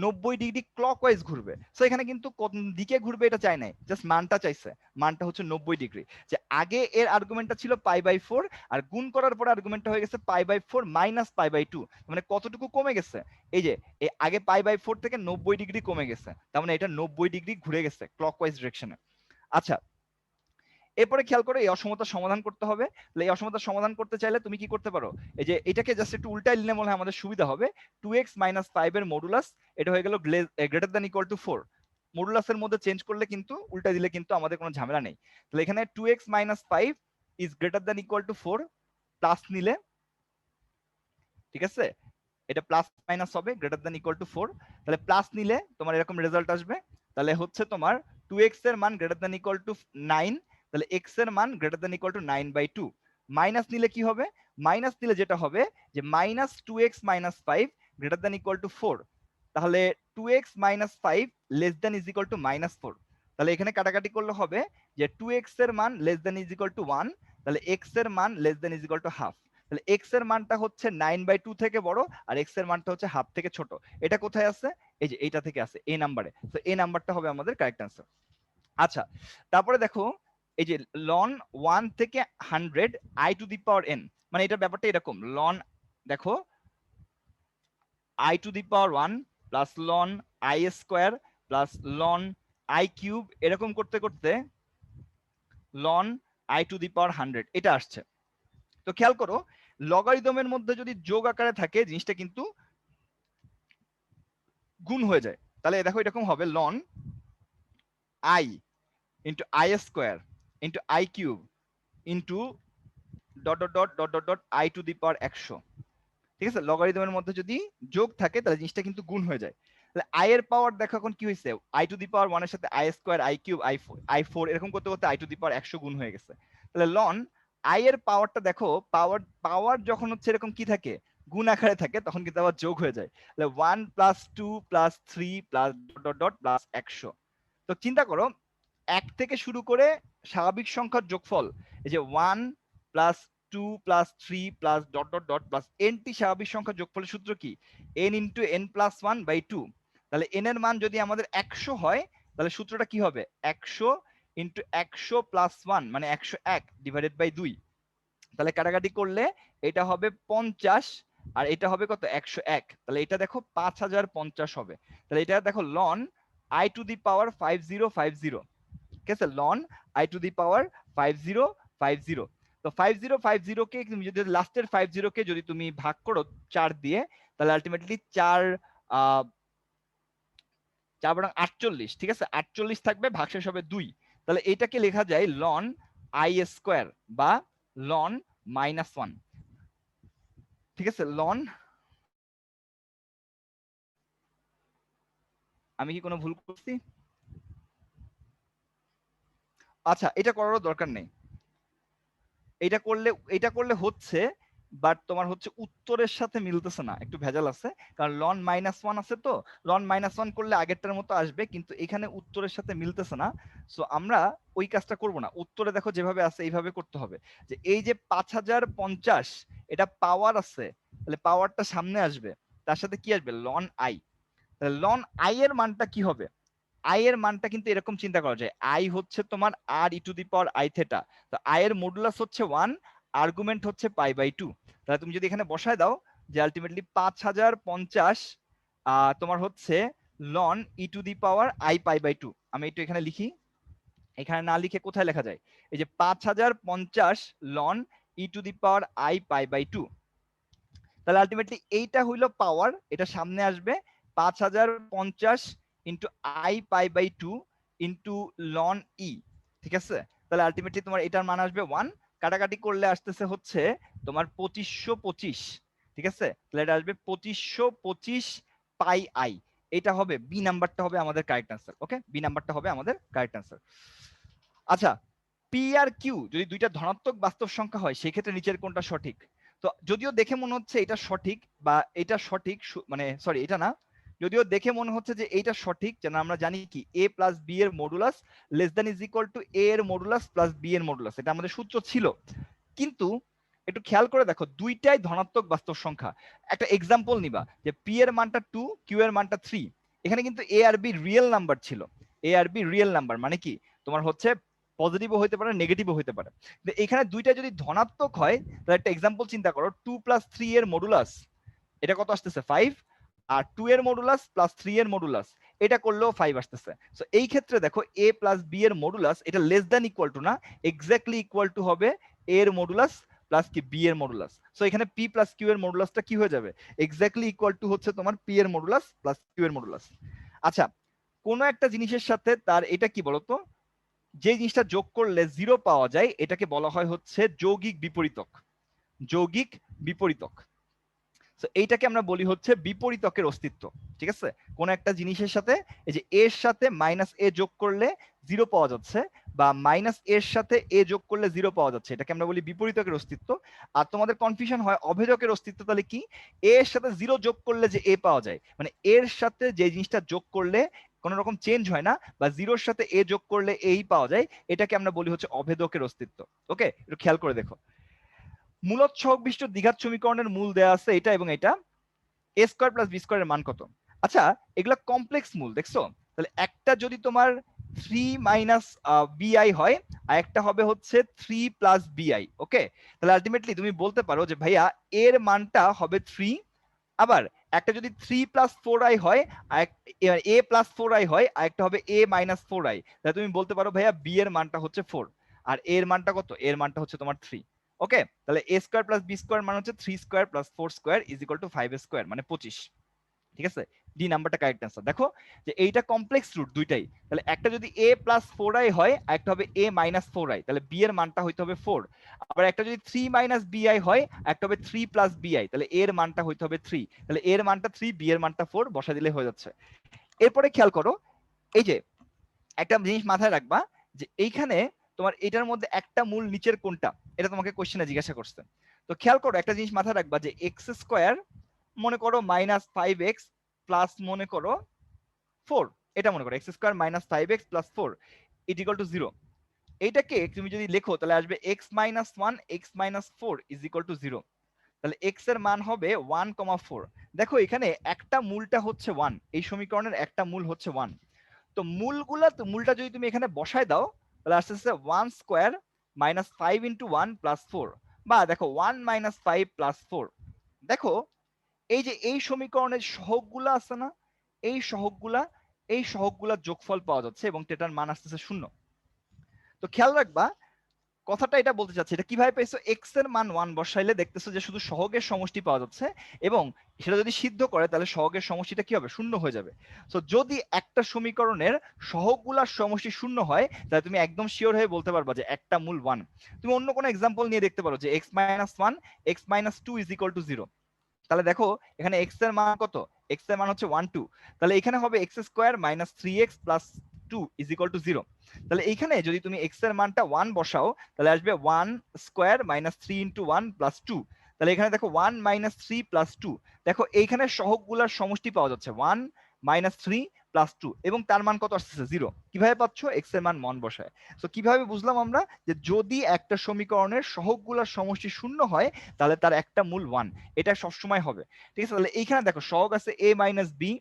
90 ডিগ্রি ক্লকওয়াইজ ঘুরবে। সো এখানে কিন্তু কোন দিকে ঘুরবে এটা চাই নাই, জাস্ট মানটা চাইছে, মানটা হচ্ছে 90 ডিগ্রি। যে আগে এর আর্গুমেন্টটা ছিল π/4 আর গুণ করার পরে আর্গুমেন্টটা হয়ে গেছে π/4 মাইনাস π/2, মানে কতটুকু কমে গেছে, এই যে এই আগে π/4 থেকে 90 ডিগ্রি কমে গেছে, তার মানে এটা 90 ডিগ্রি ঘুরে গেছে ক্লকওয়াইজ ডিরেকশনে। আচ্ছা, এরপরে খেয়াল করে এই অসমতার সমাধান করতে হবে। তাহলে এই অসমতার সমাধান করতে চাইলে তুমি কি করতে পারো, এই যে এটাকে জাস্ট একটু উল্টাই নিলে মনে হয় আমাদের সুবিধা হবে। 2x মাইনাস 5 এর মডুলাস এটা হয়ে গেল গ্রেটার দ্যান ইকুয়াল টু 4। মডুলাসের মধ্যে চেঞ্জ করলে কিন্তু উল্টা দিলে কিন্তু আমাদের কোনো ঝামেলা নেই। তাহলে এখানে 2x minus 5 is greater than equal to 4 plus নিলে, ঠিক আছে, এটা প্লাস মাইনাস হবে, গ্রেটার দ্যান ইকুয়াল টু 4। তাহলে প্লাস নিলে তোমার এরকম রেজাল্ট আসবে। তাহলে হচ্ছে তোমার 2x এর মান গ্রেটার দ্যান ইকুয়াল টু 9, তাহলে x এর মান greater than equal to 9/2। Minus নিলে কি হবে, মাইনাস নিলে যেটা হবে যে minus 2x minus 5 greater than equal to 4। তাহলে 2x minus 5 less than is equal to -4। তাহলে এখানে কাটাকাটি করলে হবে যে 2x এর মান less than is equal to 1, তাহলে x এর মান less than is equal to half. তাহলে x এর মানটা হচ্ছে 9/2 থেকে বড় আর x এর মানটা হচ্ছে হাফ থেকে ছোট। এটা কোথায় আছে, এই যে এইটা থেকে আছে, এই নাম্বারে। তো এই নাম্বারটা হবে আমাদের কারেক্ট অ্যান্সার। আচ্ছা, তারপরে দেখো এই যে লন 1 থেকে 100 i two the power n, মানে এটা ব্যাপারটা এরকম, লন দেখো i two the power 1 plus loan i square plus loan i cube, এরকম করতে করতে loan i two the power 100 এটা আসছে। তো খেয়াল করো লগারিদমের মধ্যে যদি যোগ আকারে থাকে জিনিসটা কিন্তু গুণ হয়ে যায়। তাহলে দেখো এরকম হবে লন I into I square into I cube into dot dot dot dot dot dot I to the power 100। ঠিক আছে, লগারিদমের মধ্যে যদি যোগ থাকে তাহলে জিনিসটা কিন্তু গুণ হয়ে যায়। তাহলে আই এর পাওয়ার দেখো এখন কি হয়েছে, আই টু দি পাওয়ার 1 এর সাথে I square I cube I four এরকম করতে করতে আই টু দি পাওয়ার 100 গুণ হয়ে গেছে। তাহলে লন আই এর পাওয়ারটা দেখো, পাওয়ার পাওয়ার যখন হচ্ছে এরকম কি থাকে, গুণ আকারে থাকে, তখন কিন্তু আবার যোগ হয়ে যায়। তাহলে 1 plus 2 plus 3 plus dot dot plus 100। তো চিন্তা করো, 1 থেকে শুরু করে স্বাভাবিক সংখ্যার যোগফল, এই যে 1 plus 2 plus 3 plus dot dot dot plus nth স্বাভাবিক সংখ্যার যোগফলের সূত্র কি, n into n plus 1 by 2। তাহলে n এর মান যদি আমাদের 100 হয় তাহলে সূত্রটা কি হবে, 100 ইন্টু 100 প্লাস 1 মানে 101 ডিভাইডেড বাই 2। তাহলে কাটাকাটি করলে এটা হবে 50 আর এটা হবে কত, 101। তাহলে এটা দেখো 5050 হবে। তাহলে এটা দেখো লন আই টু দি পাওয়ার 5050। ঠিক আছে, লন আই টু দি পাওয়ার 5050। তো 5050 কে তুমি যদি লাস্টের 50 কে যদি তুমি ভাগ করো 4 দিয়ে, তাহলে আলটিমেটলি 4 বরং 48। ঠিক আছে, 48 থাকবে, ভাগশেষ হবে 2। তাহলে এটাকে লেখা যায় লন আই স্কোয়ার বা লন -1। ঠিক আছে, লন, আমি কি কোনো ভুল করছি? আচ্ছা, এটা করারও দরকার নেই। এটা করলে হচ্ছে, বাট তোমার হচ্ছে উত্তরের সাথে মিলতেছে না, একটু ভেজাল আছে, কারণ লন -1 আছে, তো লন -1 করলে আগেরটার মতো আসবে, কিন্তু এখানে উত্তরের সাথে মিলতেছে না। সো আমরা ওই কাজটা করব না, উত্তরে দেখো যেভাবে আছে এইভাবে করতে হবে, যে এই যে 5050 এটা পাওয়ার আছে, তাহলে পাওয়ারটা সামনে আসবে, তার সাথে কি আসবে, লন আই। তাহলে লন আই এর মানটা কি হবে, আই এর মানটা কিন্তু এরকম চিন্তা করা যায়, আই হচ্ছে তোমার R e to the power I theta. তো আই এর মডুলাস হচ্ছে 1, আর্গুমেন্ট হচ্ছে π/2। তাহলে তুমি যদি এখানে বসায় দাও যে আলটিমেটলি 5050 তোমার হচ্ছে লন e to the power I π/2। আমি একটু এখানে লিখি, এখানে না লিখে কোথায় লেখা যায়, এই যে 5050 লন e to the power I π/2। তাহলে আলটিমেটলি এইটা হইলো পাওয়ার, এটা সামনে আসবে 5050 ইন্টু আই π/2 ইন্টু লন ই। ঠিক আছে, তাহলে আলটিমেটলি তোমার এটার মান আসবে 1, কাটাকাটি করলে আসতেছে হচ্ছে তোমার 2525। ঠিক আছে, তাহলে এটা আসবে 2525 পাই আই। এটা হবে বি নাম্বারটা হবে আমাদের কারেক্ট আনসার। ওকে, বি নাম্বারটা হবে আমাদের কারেক্ট আনসার। আচ্ছা, পি আর কিউ যদি দুইটা ধনাত্মক বাস্তব সংখ্যা হয় সেক্ষেত্রে নিচের কোনটা সঠিক? তো যদিও দেখে মনে হচ্ছে এটা সঠিক, বা এটা সঠিক, মানে সরি এটা না, যদিও দেখে মনে হচ্ছে যে এইটা সঠিক, যেন আমরা জানি কি এ প্লাস বি এর modulus less than is equal to A এর মডুলাস প্লাস বি এর মডুলাস, এটা আমাদের সূত্র ছিল। কিন্তু একটু খেয়াল করে দেখো, দুইটাই ধনাত্মক বাস্তব সংখ্যা। একটা এক্সাম্পল নিবা যে পি এর মানটা 2, কিউ এর মানটা 3। এখানে কিন্তু এ আর বি রিয়েল নাম্বার ছিল, এ আর বি রিয়েল নাম্বার মানে কি তোমার হচ্ছে পজিটিভও হতে পারে, নেগেটিভও হতে পারে। এখানে দুইটা যদি ধনাত্মক হয় তাহলে একটা এক্সাম্পল চিন্তা করো, 2 প্লাস 3 এর মডুলাস এটা কত আসতেছে, 5, আর 2 এর মডুলাস প্লাস 3 এর মডুলাস এটা করলেও 5 আসতেছে। সো এই ক্ষেত্রে দেখো এ প্লাস বি এর মডুলাস এটা লেস দ্যান ইকুয়াল টু না, এক্স্যাক্টলি ইকুয়াল টু হবে এ এর মডুলাস প্লাস কি বি এর মডুলাস। সো এখানে পি প্লাস কিউ এর মডুলাসটা কি হয়ে যাবে, এক্স্যাক্টলি ইকুয়াল টু হচ্ছে তোমার পি এর মডুলাস প্লাস কিউ এর মডুলাস। আচ্ছা, কোন একটা জিনিসের সাথে তার এটা কি বলতো, যে জিনিসটা যোগ করলে 0 পাওয়া যায় এটাকে বলা হয় হচ্ছে যৌগিক বিপরীতক। যৌগিক বিপরীতক, এইটাকে আমরা বলি হচ্ছে বিপরীতকের অস্তিত্ব। ঠিক আছে, কোন একটা জিনিসের সাথে এই যে এর সাথে মাইনাস এ যোগ করলে 0 পাওয়া যাচ্ছে, বা মাইনাস এর সাথে এ যোগ করলে 0 পাওয়া যাচ্ছে, এটাকে আমরা বলি বিপরীতকের অস্তিত্ব। আর তোমাদের কনফিউশন হয় অভেদকের অস্তিত্ব, তাহলে কি এর সাথে 0 যোগ করলে যে এ পাওয়া যায়, মানে এর সাথে যে জিনিসটা যোগ করলে কোন রকম চেঞ্জ হয় না, বা 0-র সাথে এ যোগ করলে এই পাওয়া যায়, এটাকে আমরা বলি হচ্ছে অভেদকের অস্তিত্ব। ওকে, একটু খেয়াল করে দেখো, মূলত সহগ বিশিষ্ট দ্বিঘাত সমীকরণের মূল দেয়া আছে এটা এবং এটা, এ স্কয়ার প্লাস বি স্কয়ারের মান কত? আচ্ছা, এগুলা কমপ্লেক্স মূল দেখছো, তাহলে একটা যদি তোমার 3 মাইনাস বিআই হয়, আর একটা হবে হচ্ছে 3 প্লাস বিআই। ওকে, তাহলে আলটিমেটলি তুমি বলতে পারো যে ভাইয়া এর মানটা হবে 3, আবার একটা যদি 3 প্লাস 4i হয়, আর এ প্লাস 4i হয়, আর একটা হবে এ মাইনাস 4i, তাহলে তুমি বলতে পারো ভাইয়া বি এর মানটা হচ্ছে 4, আর এর মানটা কত, এর মানটা হচ্ছে তোমার 3। ওকে, তাহলে a square plus b square মানে হচ্ছে 3 square plus 4 square is equal two 5 square মানে 25। ঠিক আছে, ডি নাম্বারটা কারেক্ট অ্যান্সার। দেখো যে এইটা কমপ্লেক্স রুট দুইটাই, তাহলে একটা যদি a প্লাস 4i হয় আর একটা হবে a মাইনাস 4i, তাহলে b এর মানটা হইতে হবে 4। আবার একটা যদি 3 মাইনাস bi হয় একটা হবে 3 প্লাস bi, তাহলে a এর মানটা হইতে হবে 3, তাহলে a এর মানটা 3, b এর মানটা 4 বসা দিলে হয়ে যাচ্ছে। এরপরে খেয়াল করো, এই যে একটা জিনিস মাথায় রাখবা যে এইখানে তোমার এটার মধ্যে একটা মূল নিচের কোনটা, এটা তোমাকে কোশ্চেনে জিজ্ঞাসা করছে। তো খেয়াল করো একটা জিনিস মাথায় রাখবা যে এক্স স্কোয়ার মনে করো মাইনাস 5x প্লাস মনে করো 4, এটা মনে করো x square minus 5x plus 4 is equal to 0। এইটাকে তুমি যদি লেখো তাহলে আসবে x minus 1 x minus 4 is equal to 0। তাহলে x এর মান হবে 1,4। দেখো এখানে একটা মূলটা হচ্ছে 1, এই সমীকরণের একটা মূল হচ্ছে 1। তো মূলটা যদি তুমি এখানে বসায় দাও তাহলে আসতে আসতে 1 স্কোয়ার মাইনাস 5 ইন্টু 1 প্লাস 4, বা দেখো 1 মাইনাস 5 প্লাস 4। দেখো এই যে এই সমীকরণের সহগগুলা আছে না, এই সহগগুলার যোগফল পাওয়া যাচ্ছে এবং এটার মান আসতেছে 0। তো খেয়াল রাখবা কথাটা এটা বলতে চাচ্ছি, এটা কিভাবে পেয়েছো, এক্স এর মান 1 বসাইলে দেখতেছো যে শুধু সহগের সমষ্টি পাওয়া যাচ্ছে, এবং সেটা যদি সিদ্ধ করে তাহলে সহগের সমষ্টিটা কি হবে, 0 হয়ে যাবে। সো যদি একটা সমীকরণের সহগগুলার সমষ্টি 0 হয় তাহলে তুমি একদম শিওর হয়ে বলতে পারবা যে একটা মূল 1। তুমি অন্য কোনো এক্সাম্পল নিয়ে দেখতে পারো যে x minus 1 x minus 2 is equal to 0। তাহলে দেখো এখানে x এর মান কত, x এর মান হচ্ছে 1 2, তাহলে এখানে হবে x square minus 3x plus 2 is equal to 0। তাহলে এইখানে যদি তুমি x এর মানটা 1 বসাও তাহলে আসবে 1 স্কয়ার মাইনাস 3 ইনটু 1 প্লাস 2। তাহলে এখানে দেখো 1 মাইনাস 3 প্লাস 2, দেখো এইখানে সহগগুলার সমষ্টি পাওয়া যাচ্ছে 1 মাইনাস 3 প্লাস 2 এবং তার মান কত আসছে 0। কিভাবে পাচ্ছ, x এর মান 1 বসায়। তো কিভাবে বুঝলাম আমরা যে যদি একটা সমীকরণের সহগগুলার সমষ্টি 0 হয় তাহলে তার একটা মূল 1, এটা সবসময় হবে। ঠিক আছে, তাহলে এইখানে দেখো সহগ আছে a মাইনাস বি,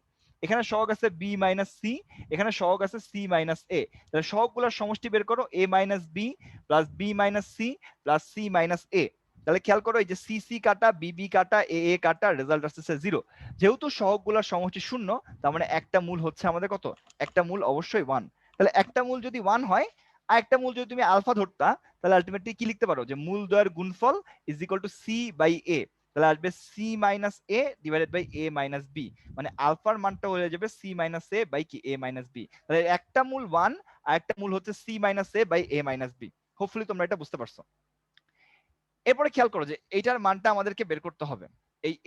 এখানে সহগ আছে b মাইনাস সি, এখানে সহগ আছে c মাইনাস a। তাহলে সহগগুলোর সমষ্টি বের করো, a minus b plus b minus c plus c minus a। তাহলে খেয়াল করো এই যে সি সি কাটা, বি বি কাটা, এ এ কাটা, রেজাল্ট আসছে 0। যেহেতু সহগগুলোর সমষ্টি 0 তার মানে একটা মূল হচ্ছে আমাদের কত, একটা মূল অবশ্যই 1। তাহলে একটা মূল যদি 1 হয় আর একটা মূল যদি তুমি আলফা ধরতা তাহলে আলটিমেটলি কি লিখতে পারো যে মূল দ্বয়ের গুণফল is equal to C by A. তাহলে আসবে C minus A divided by A minus B, মানে আলফার মানটা হয়ে যাবে সি মাইনাস এ বাই কি এ মাইনাস বি। তাহলে একটা মূল 1 আর একটা মূল হচ্ছে c minus a by A minus b. Hopefully তোমরা এটা বুঝতে পারছো। এরপরে খেয়াল করো যে এইটার মানটা আমাদেরকে বের করতে হবে,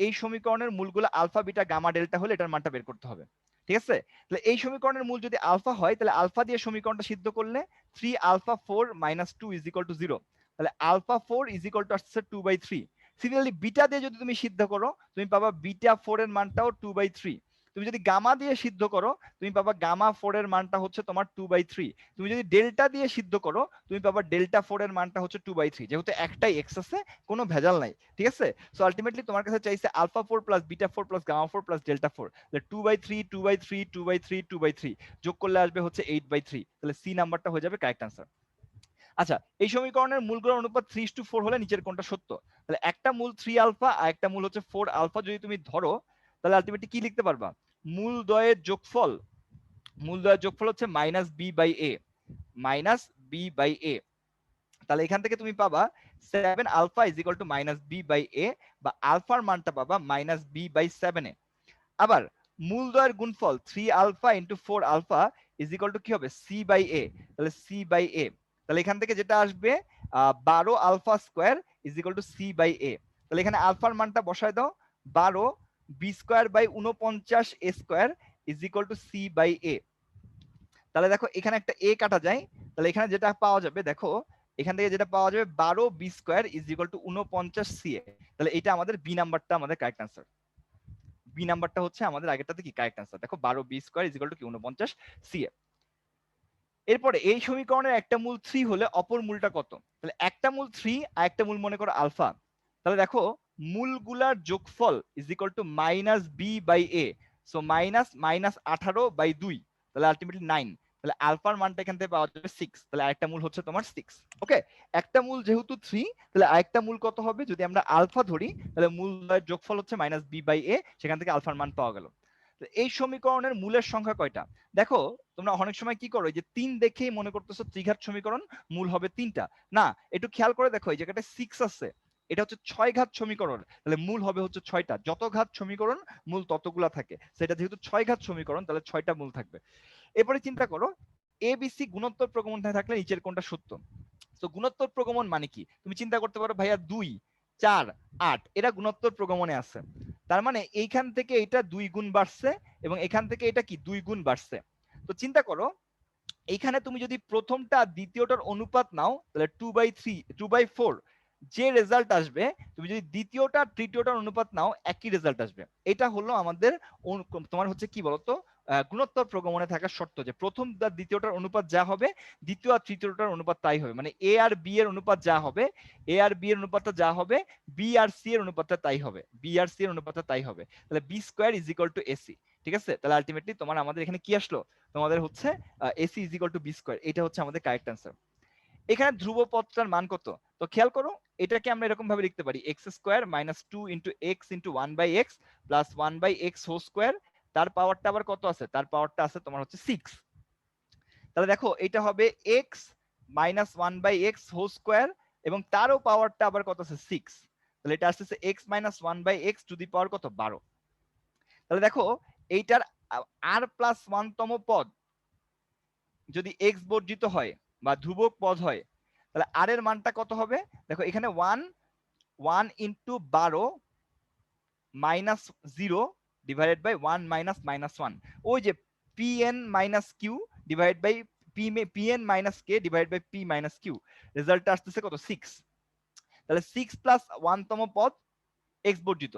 এই সমীকরণের মূলগুলো আলফা বিটা গামা ডেল্টা হলে এটার মানটা বের করতে হবে। ঠিক আছে, তাহলে এই সমীকরণের মূল যদি আলফা হয় তাহলে আলফা দিয়ে সমীকরণটা সিদ্ধ করলে 3 alpha 4 minus 2 is equal to 0, তাহলে আলফা 4 ইজ ইকুয়াল টু আসছে 2/3। সিমিলারলি বিটা দিয়ে যদি তুমি সিদ্ধ করো তুমি পাবা বিটা 4 এর মানটাও 2/3। তুমি যদি গামা দিয়ে সিদ্ধ করো তুমি পাবা গামা 4 এর মানটা হচ্ছে তোমার 2/3। তুমি যদি ডেল্টা দিয়ে সিদ্ধ করো তুমি পাবা ডেল্টা 4 এর মানটা হচ্ছে 2/3, যেহেতু একটাই এক্স আছে কোনো ভেজাল নাই। ঠিক আছে, সো আলটিমেটলি তোমার কাছে চাইছে alpha 4 plus beta 4 plus gamma 4 plus delta 4, তাহলে 2/3 2/3 2/3 2/3 যোগ করলে আসবে হচ্ছে 8/3, তাহলে সি নাম্বারটা হয়ে যাবে কারেক্ট আনসার। আচ্ছা, এই সমীকরণের মূলগুলোর অনুপাত 3:4 হলে নিচের কোনটা সত্য, তাহলে একটা মূল 3 আলফা আর একটা মূল হচ্ছে 4 আলফা যদি তুমি ধরো তাহলে আলটিমেটলি কি লিখতে পারবা, মূল দ্বয়ের যোগফল হচ্ছে minus B by A, minus B by A. তাহলে এখান থেকে তুমি পাবা 7 alpha is equal to minus B by A, বা আলফার মানটা পাবা মাইনাস বি বাই 7 এ। আবার মূলদ্বয়ের গুণফল 3 alpha into 4 alpha is equal to কি হবে, সি বাই এ, তাহলে সি বাই এ। তাহলে এখান থেকে যেটা আসবে 12 alpha square is equal to C by A. তাহলে এখানে আলফার মানটা বসায় দাও, 12 B square by 49 A square is equal to C by A. তাহলে দেখো এখানে একটা এ কাটা যায়, তাহলে এখানে যেটা পাওয়া যাবে দেখো এখান থেকে যেটা পাওয়া যাবে 12 B square is equal to 49 C A. তাহলে এটা আমাদের বি নাম্বারটা আমাদের কারেক্ট আনসার, বি নাম্বারটা হচ্ছে আমাদের আগেরটাতে কি কারেক্ট আনসার। দেখো 12 B square is equal to কি 49 সি এ। এরপরে এই সমীকরণের একটা মূল 3 হলে অপর মূলটা কত, তাহলে একটা মূল 3 আর একটা মূল মনে করো আলফা। তাহলে দেখো মূলগুলার যোগফল is equal to minus B by a, so minus minus 18/2, তাহলে আলটিমেটলি 9। তাহলে আলফার মানটা এখান থেকে পাওয়া যাবে 6, তাহলে আরেকটা মূল হচ্ছে তোমার 6। ওকে, একটা মূল যেহেতু 3 তাহলে আরেকটা মূল কত হবে, যদি আমরা আলফা ধরি তাহলে মূলের যোগফল হচ্ছে মাইনাস বি বাই এ, সেখান থেকে আলফার মান পাওয়া গেল। তো এই সমীকরণের মূলের সংখ্যা কয়টা? দেখো তোমরা অনেক সময় কি করো, যে 3 দেখেই মনে করতেছো ত্রিঘাত সমীকরণ, মূল হবে 3টা। না, একটু খেয়াল করে দেখো, এই জায়গাটা 6 আছে, এটা হচ্ছে 6 ঘাত সমীকরণ, তাহলে মূল হবে হচ্ছে 6টা। যত ঘাত সমীকরণ মূল ততগুলা থাকে, সেটা যেহেতু 6 ঘাত সমীকরণ তাহলে 6টা মূল থাকবে। এরপরে চিন্তা করো, এবিসি গুণোত্তর প্রগমন থাকলে নিচের কোনটা সত্য? তো গুণোত্তর প্রগমন মানে কি? তুমি চিন্তা করতে পারো ভাইয়া 2, 4, 8 এরা গুণোত্তর প্রগমনে আছে, তার মানে এইখান থেকে এটা 2 গুণ বাড়ছে এবং এখান থেকে এটা কি 2 গুণ বাড়ছে। তো চিন্তা করো, এইখানে তুমি যদি প্রথমটা দ্বিতীয়টার অনুপাত নাও তাহলে 2/3, 2/4 যে রেজাল্ট আসবে, তুমি যদি দ্বিতীয়টা তৃতীয়টার অনুপাত নাও একই রেজাল্ট আসবে। এটা হলো আমাদের তোমার হচ্ছে কি বলতো গুণোত্তর প্রগমনে থাকার শর্ত, যে প্রথম আর দ্বিতীয়টার অনুপাত যা হবে দ্বিতীয় আর তৃতীয়টার অনুপাত তাই হবে, মানে এ আর বি এর অনুপাত যা হবে, এ আর বি এর অনুপাতটা যা হবে, বি আর সি এর অনুপাতটা তাই হবে, বি আর সি এর অনুপাতটা তাই হবে। তাহলে b square is equal to a c. ঠিক আছে, তাহলে আলটিমেটলি তোমার আমাদের এখানে কি আসলো, তোমাদের হচ্ছে a c is equal to b square. এটা হচ্ছে আমাদের কারেক্ট অ্যান্সার। এখানে ধ্রুব পদটার মান কত? তো খেয়াল করো, এটাকে আমরা এরকম ভাবে লিখতে পারি x square minus 2 into x into 1/x plus 1/x whole square, তার পাওয়ারটা আবার কত আছে? তার পাওয়ারটা আছে তোমার হচ্ছে 6। তাহলে দেখো এটা হবে x minus 1/x whole square এবং তারও পাওয়ারটা আবার কত আছে? 6। তাহলে এটা আসতেছে X minus 1/x to the power কত? 12। তাহলে দেখো এইটার আর প্লাস 1তম পদ যদি এক্স বর্জিত হয় বা ধ্রুবক পদ হয়, তাহলে আর এর মানটা কত হবে? দেখো এখানে 1 into 12 minus 0 divided by 1 minus minus 1, ওই যে p n minus q divide by p n minus k divide by p minus q, রেজাল্টটা আসতেছে কত? 6। তাহলে 6 প্লাস 1তম পদ এক্স বর্জিত,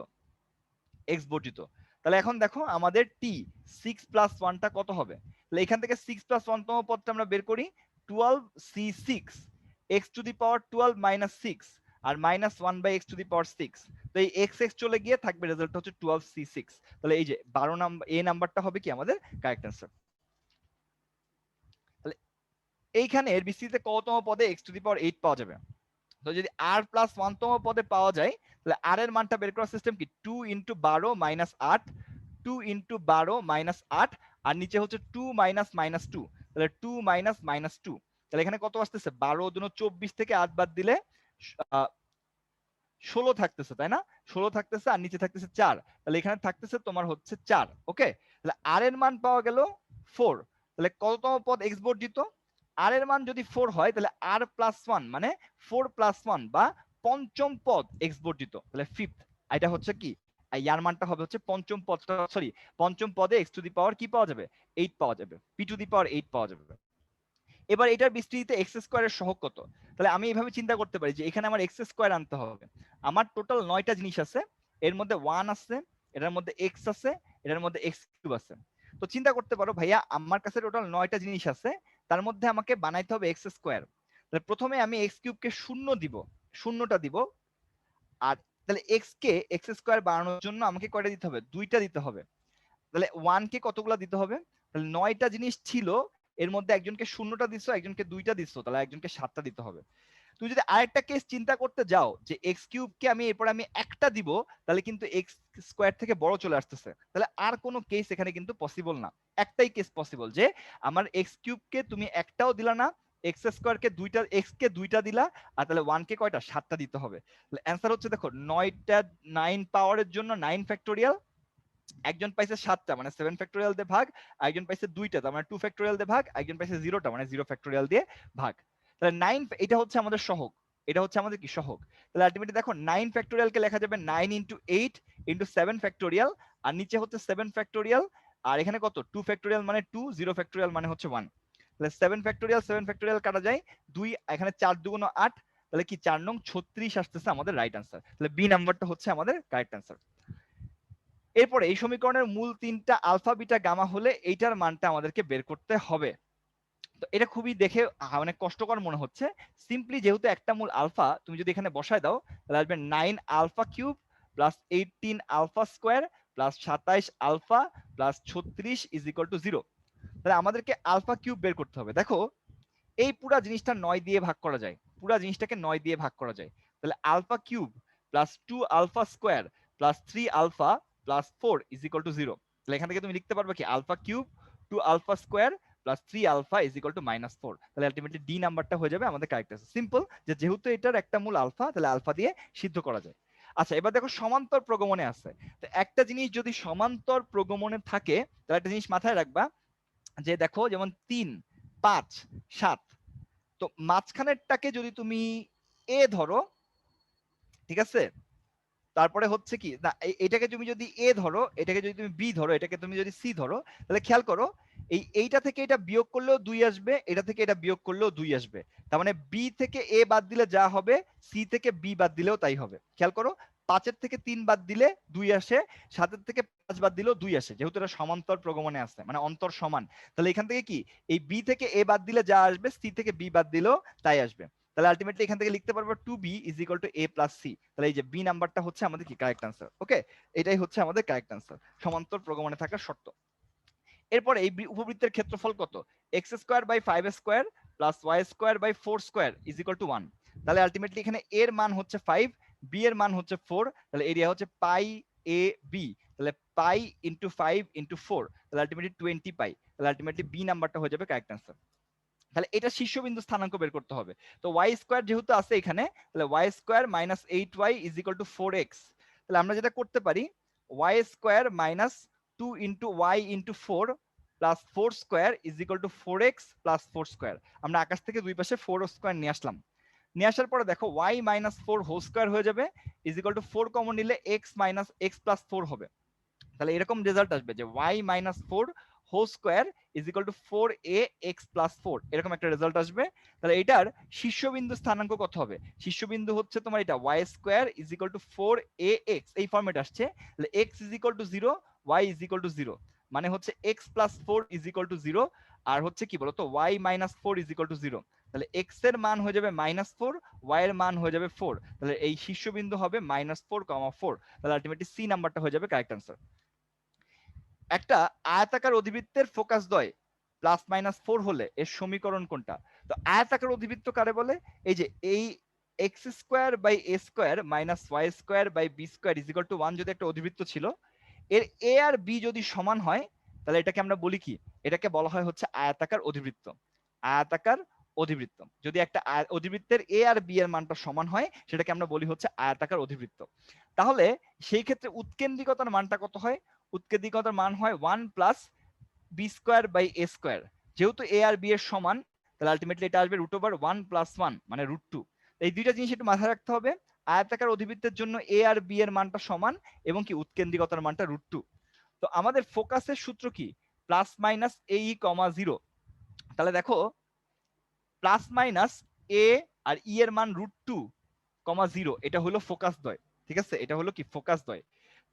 এক্স বর্জিত। তাহলে এখন দেখো আমাদের টি 6 প্লাস 1টা কত হবে? তাহলে এখান থেকে 6 প্লাস 1তম পদটা আমরা বের করি, 12c6 x to the power 12 minus 6 আর minus 1/x to the power 6। তো এই x x চলে গিয়ে থাকবে, রেজাল্ট হচ্ছে 12c6। তাহলে এই যে 12 নাম্বার এ নাম্বারটা হবে কি আমাদের কারেক্ট অ্যান্সার। তাহলে এইখানে এর বিস্তৃতিতে কততম পদে x টু দি পাওয়ার 8 পাওয়া যাবে? তো যদি r প্লাস 1তম পদে পাওয়া যায়, তাহলে r এর মানটা বের করার সিস্টেম কি? 2 ইন্টু 12 মাইনাস 8, 2 ইন্টু 12 মাইনাস 8 আর নিচে হচ্ছে 2 মাইনাস মাইনাস 2, তাহলে 2 মাইনাস মাইনাস 2। তাহলে এখানে কত আসতেছে? 12 দুনো 24 থেকে 8 বাদ দিলে 16 থাকতেছে, তাই না? 16 থাকতেছে আর নিচে থাকতেছে 4, তাহলে এখানে থাকতেছে তোমার হচ্ছে 4। ওকে, তাহলে আর এর মান পাওয়া গেল 4। তাহলে কততম পদ এক্স বর্জিত? আর এর মান যদি 4 হয় তাহলে আর প্লাস 1 মানে 4 প্লাস 1 বা পঞ্চম পদ এক্স বর্জিত, তাহলে ফিফথ। এটা হচ্ছে কি, ইয়ার মানটা হবে হচ্ছে পঞ্চম পদটা, সরি পঞ্চম পদে এক্স টু দি পাওয়ার কি পাওয়া যাবে? 8 পাওয়া যাবে, পি টু দি পাওয়ার 8 পাওয়া যাবে। এবার এটার বিস্তৃতিতে এক্স স্কোয়ারের সহগ কত? তাহলে আমি এইভাবে চিন্তা করতে পারি যে এখানে আমার এক্স স্কোয়ার আনতে হবে, আমার টোটাল 9টা জিনিস আছে, এর মধ্যে 1 আছে, এটার মধ্যে এক্স আছে, এটার মধ্যে এক্স কিউব আছে। তো চিন্তা করতে পারো ভাইয়া আমার কাছে টোটাল 9টা জিনিস আছে, তার মধ্যে আমাকে বানাইতে হবে এক্স স্কোয়ার। তাহলে প্রথমে আমি এক্স কিউবকে শূন্য দিব, শূন্যটা দিব। আর তাহলে এক্স কে এক্স স্কোয়ার বানানোর জন্য আমাকে কয়টা দিতে হবে? 2টা দিতে হবে। তাহলে 1 কে কতগুলা দিতে হবে? তাহলে 9টা জিনিস ছিল, এর মধ্যে একজনকে শূন্যটা দিছো, একজনকে 2টা দিছো, তাহলে একজনকে 7টা দিতে হবে। তুমি যদি আরেকটা কেস চিন্তা করতে যাও যে এক্স কিউবকে আমি এরপর আমি একটা দিব, তাহলে কিন্তু এক্স স্কোয়ার থেকে বড় চলে আসতেছে, তাহলে আর কোনো কেস এখানে কিন্তু পসিবল না। একটাই কেস পসিবল, যে আমার এক্স কিউবকে তুমি একটাও দিলা না, এক্স স্কোয়ারকে 2টা, এক্স কে 2টা দিলা, আর তাহলে 1 কে কয়টা? 7টা দিতে হবে। তাহলে অ্যান্সার হচ্ছে দেখো 9টা, 9 পাওয়ারের জন্য 9 ফ্যাক্টোরিয়াল, একজন পাইছে 7টা মানে 7 ফ্যাক্টোরিয়াল দিয়ে ভাগ, একজন পাইছে 2টা তার মানে 2 ফ্যাক্টোরিয়াল দিয়ে ভাগ, একজন পাইছে 0টা মানে 0 ফ্যাক্টোরিয়াল দিয়ে ভাগ। তাহলে 9, এটা হচ্ছে আমাদের সহগ, এটা হচ্ছে আমাদের কি সহগ। তাহলে আলটিমেটলি দেখো 9 ফ্যাক্টোরিয়ালকে লেখা যাবে 9 ইন্টু 8 ইন্টু 7 ফ্যাক্টোরিয়াল, আর নিচে হচ্ছে 7 ফ্যাক্টোরিয়াল, আর এখানে কত? 2 ফ্যাক্টোরিয়াল মানে 2, 0 ফ্যাক্টোরিয়াল মানে হচ্ছে 1। তাহলে 7 ফ্যাক্টোরিয়াল 7 ফ্যাক্টোরিয়াল কাটা যায় 2, এখানে 4 দুগুণ 8, তাহলে কি 4 নং 36 আসতেছে আমাদের রাইট আনসার। তাহলে বি নাম্বারটা হচ্ছে আমাদের কারেক্ট আনসার। এরপরে এই সমীকরণের মূল 3টা আলফা বিটা গামা হলে এইটার মানটা আমাদেরকে বের করতে হবে। তো এটা খুবই দেখে অনেক কষ্টকর মনে হচ্ছে, সিম্পলি যেহেতু একটা মূল আলফা তুমি যদি এখানে বসায় দাও তাহলে আসবে 9 alpha cube plus 18 alpha square plus 27 alpha plus 36 is equal to 0। তাহলে আমাদেরকে আলফা কিউব বের করতে হবে। দেখো এই পুরা জিনিসটা 9 দিয়ে ভাগ করা যায়, পুরা জিনিসটাকে 9 দিয়ে ভাগ করা যায়। তাহলে alpha cube plus 2 alpha square plus 3 alpha plus 4 is equal to 0। তাহলে এখান থেকে তুমি লিখতে পারবে কি alpha cube 2 alpha square plus 3 alpha is equal to -4। তাহলে আলটিমেটলি ডি নাম্বারটা হয়ে যাবে আমাদের কারেক্ট আনসার। সিম্পল, যে যেহেতু এটার একটা মূল আলফা, তাহলে আলফা দিয়ে সিদ্ধ করা যায়। আচ্ছা, এবার দেখো সমান্তর প্রগমনে আছে। তো একটা জিনিস যদি সমান্তর প্রগমনে থাকে, তাহলে একটা জিনিস মাথায় রাখবা, যে দেখো যেমন 3, 5, 7, তো মাঝখানেরটাকে যদি তুমি এ ধরো, ঠিক আছে, তারপরে হচ্ছে কি না, এটাকে তুমি যদি এ ধরো, এটাকে যদি তুমি বি ধরো, এটাকে তুমি যদি সি ধরো, তাহলে খেয়াল করো এইটা থেকে এটা বিয়োগ করলেও 2 আসবে, এটা থেকে এটা বিয়োগ করলেও 2 আসবে। তার মানে বি থেকে এ বাদ দিলে যা হবে, সি থেকে বি বাদ দিলেও তাই হবে। খেয়াল করো, 5-এর থেকে 3 বাদ দিলে 2 আসে, 7-এর থেকে 5 বাদ দিলেও 2 আসে, যেহেতু এটা সমান্তর প্রগমনে আছে, মানে অন্তর সমান। তাহলে এখান থেকে কি, এই বি থেকে এ বাদ দিলে যা আসবে, সি থেকে বি বাদ দিলেও তাই আসবে। তাহলে আলটিমেটলি এখান থেকে লিখতে পারবো 2b is equal to a plus c. তাহলে এই যে বি নাম্বারটা হচ্ছে আমাদের কি কারেক্ট আনসার। ওকে, এটাই হচ্ছে আমাদের কারেক্ট আনসার, সমান্তর প্রগমনে থাকার শর্ত। এরপরে এই উপবৃত্তের ক্ষেত্রফল কত, x square by 5 square plus y square by 4 square is equal to 1। তাহলে আলটিমেটলি এখানে এর মান হচ্ছে 5, বি এর মান হচ্ছে 4, তাহলে এরিয়া হচ্ছে পাই এ বি। তাহলে পাই ইন্টু 5 ইন্টু 4, তাহলে আলটিমেটলি 20 পাই। তাহলে আলটিমেটলি বি নাম্বারটা হয়ে যাবে কারেক্ট আনসার। তাহলে এটা শীর্ষবিন্দু স্থানাঙ্ক বের করতে হবে। তো ওয়াই স্কোয়ার যেহেতু আছে এখানে, তাহলে y square minus 8y is equal to 4x। তাহলে আমরা যেটা করতে পারি, y square minus 2 into y into 4 plus 4 square is equal to 4x plus 4 square. আমরা আকাশ থেকে দুই পাশে 4 স্কোয়ার নিয়ে আসলাম। নিয়ে আসার পরে দেখো ওয়াই মাইনাস 4 হোল স্কোয়ার হয়ে যাবে, ইজ ইকুয়াল টু 4 কমন নিলে x মাইনাস x প্লাস 4 হবে। তাহলে এরকম রেজাল্ট আসবে যে y minus 4 whole square is equal to 4ax plus 4, এরকম একটা রেজাল্ট আসবে। তাহলে এটার শীর্ষবিন্দু স্থানাঙ্ক কত হবে, শীর্ষবিন্দু হচ্ছে তোমার এটা y square is equal to 4ax, এই ফরম্যাট আসছে। তাহলে x is equal to 0, y is equal to 0, মানে হচ্ছে x plus 4 is equal to 0, আর হচ্ছে কি বলতো y minus 4 is equal to 0। তাহলে x এর মান হয়ে যাবে -4, y এর মান হয়ে যাবে 4। তাহলে এই শীর্ষবিন্দু হবে -4, 4। তাহলে আলটিমেটলি সি নাম্বারটা হয়ে যাবে কারেক্ট আনসার। একটা আয়তাকার অধিবৃত্তের ফোকাস দ্বয় প্লাস মাইনাস 4 হলে এর সমীকরণ কোনটা। তো আয়তাকার অধিবৃত্ত কারে বলে, এই যে এই x square by a square minus y square by b square is equal to 1 যদি একটা অধিবৃত্ত ছিল, এর এ আর বি যদি সমান হয়, তাহলে এটাকে আমরা বলি কি, এটাকে বলা হয় হচ্ছে আয়তাকার অধিবৃত্ত। আয়তাকার অধিবৃত্ত, যদি একটা অধিবৃত্তের এ আর বি এর মানটা সমান হয়, সেটাকে আমরা বলি হচ্ছে আয়তাকার অধিবৃত্ত। তাহলে সেই ক্ষেত্রে উৎকেন্দ্রিকতার মানটা কত হয়, উৎকেন্দ্রিকতার মান হয় 1 plus b square by a square. যেহেতু এ আর বি এর সমান, তাহলে আলটিমেটলি এটা আসবে √1 প্লাস 1 মানে √2। এই দুইটা জিনিস একটু মাথায় রাখতে হবে, আয়তাকার অধিবৃত্তের জন্য এ আর বি এর মানটা সমান এবং কি উৎকেন্দ্রিকতার মানটা √2। তো আমাদের ফোকাসের সূত্র কি, প্লাস মাইনাস এ ই কমা 0। তাহলে দেখো প্লাস মাইনাস এ আর ই এর মান √2, 0, এটা হলো ফোকাস দ্বয়। ঠিক আছে, এটা হলো কি ফোকাস দ্বয়।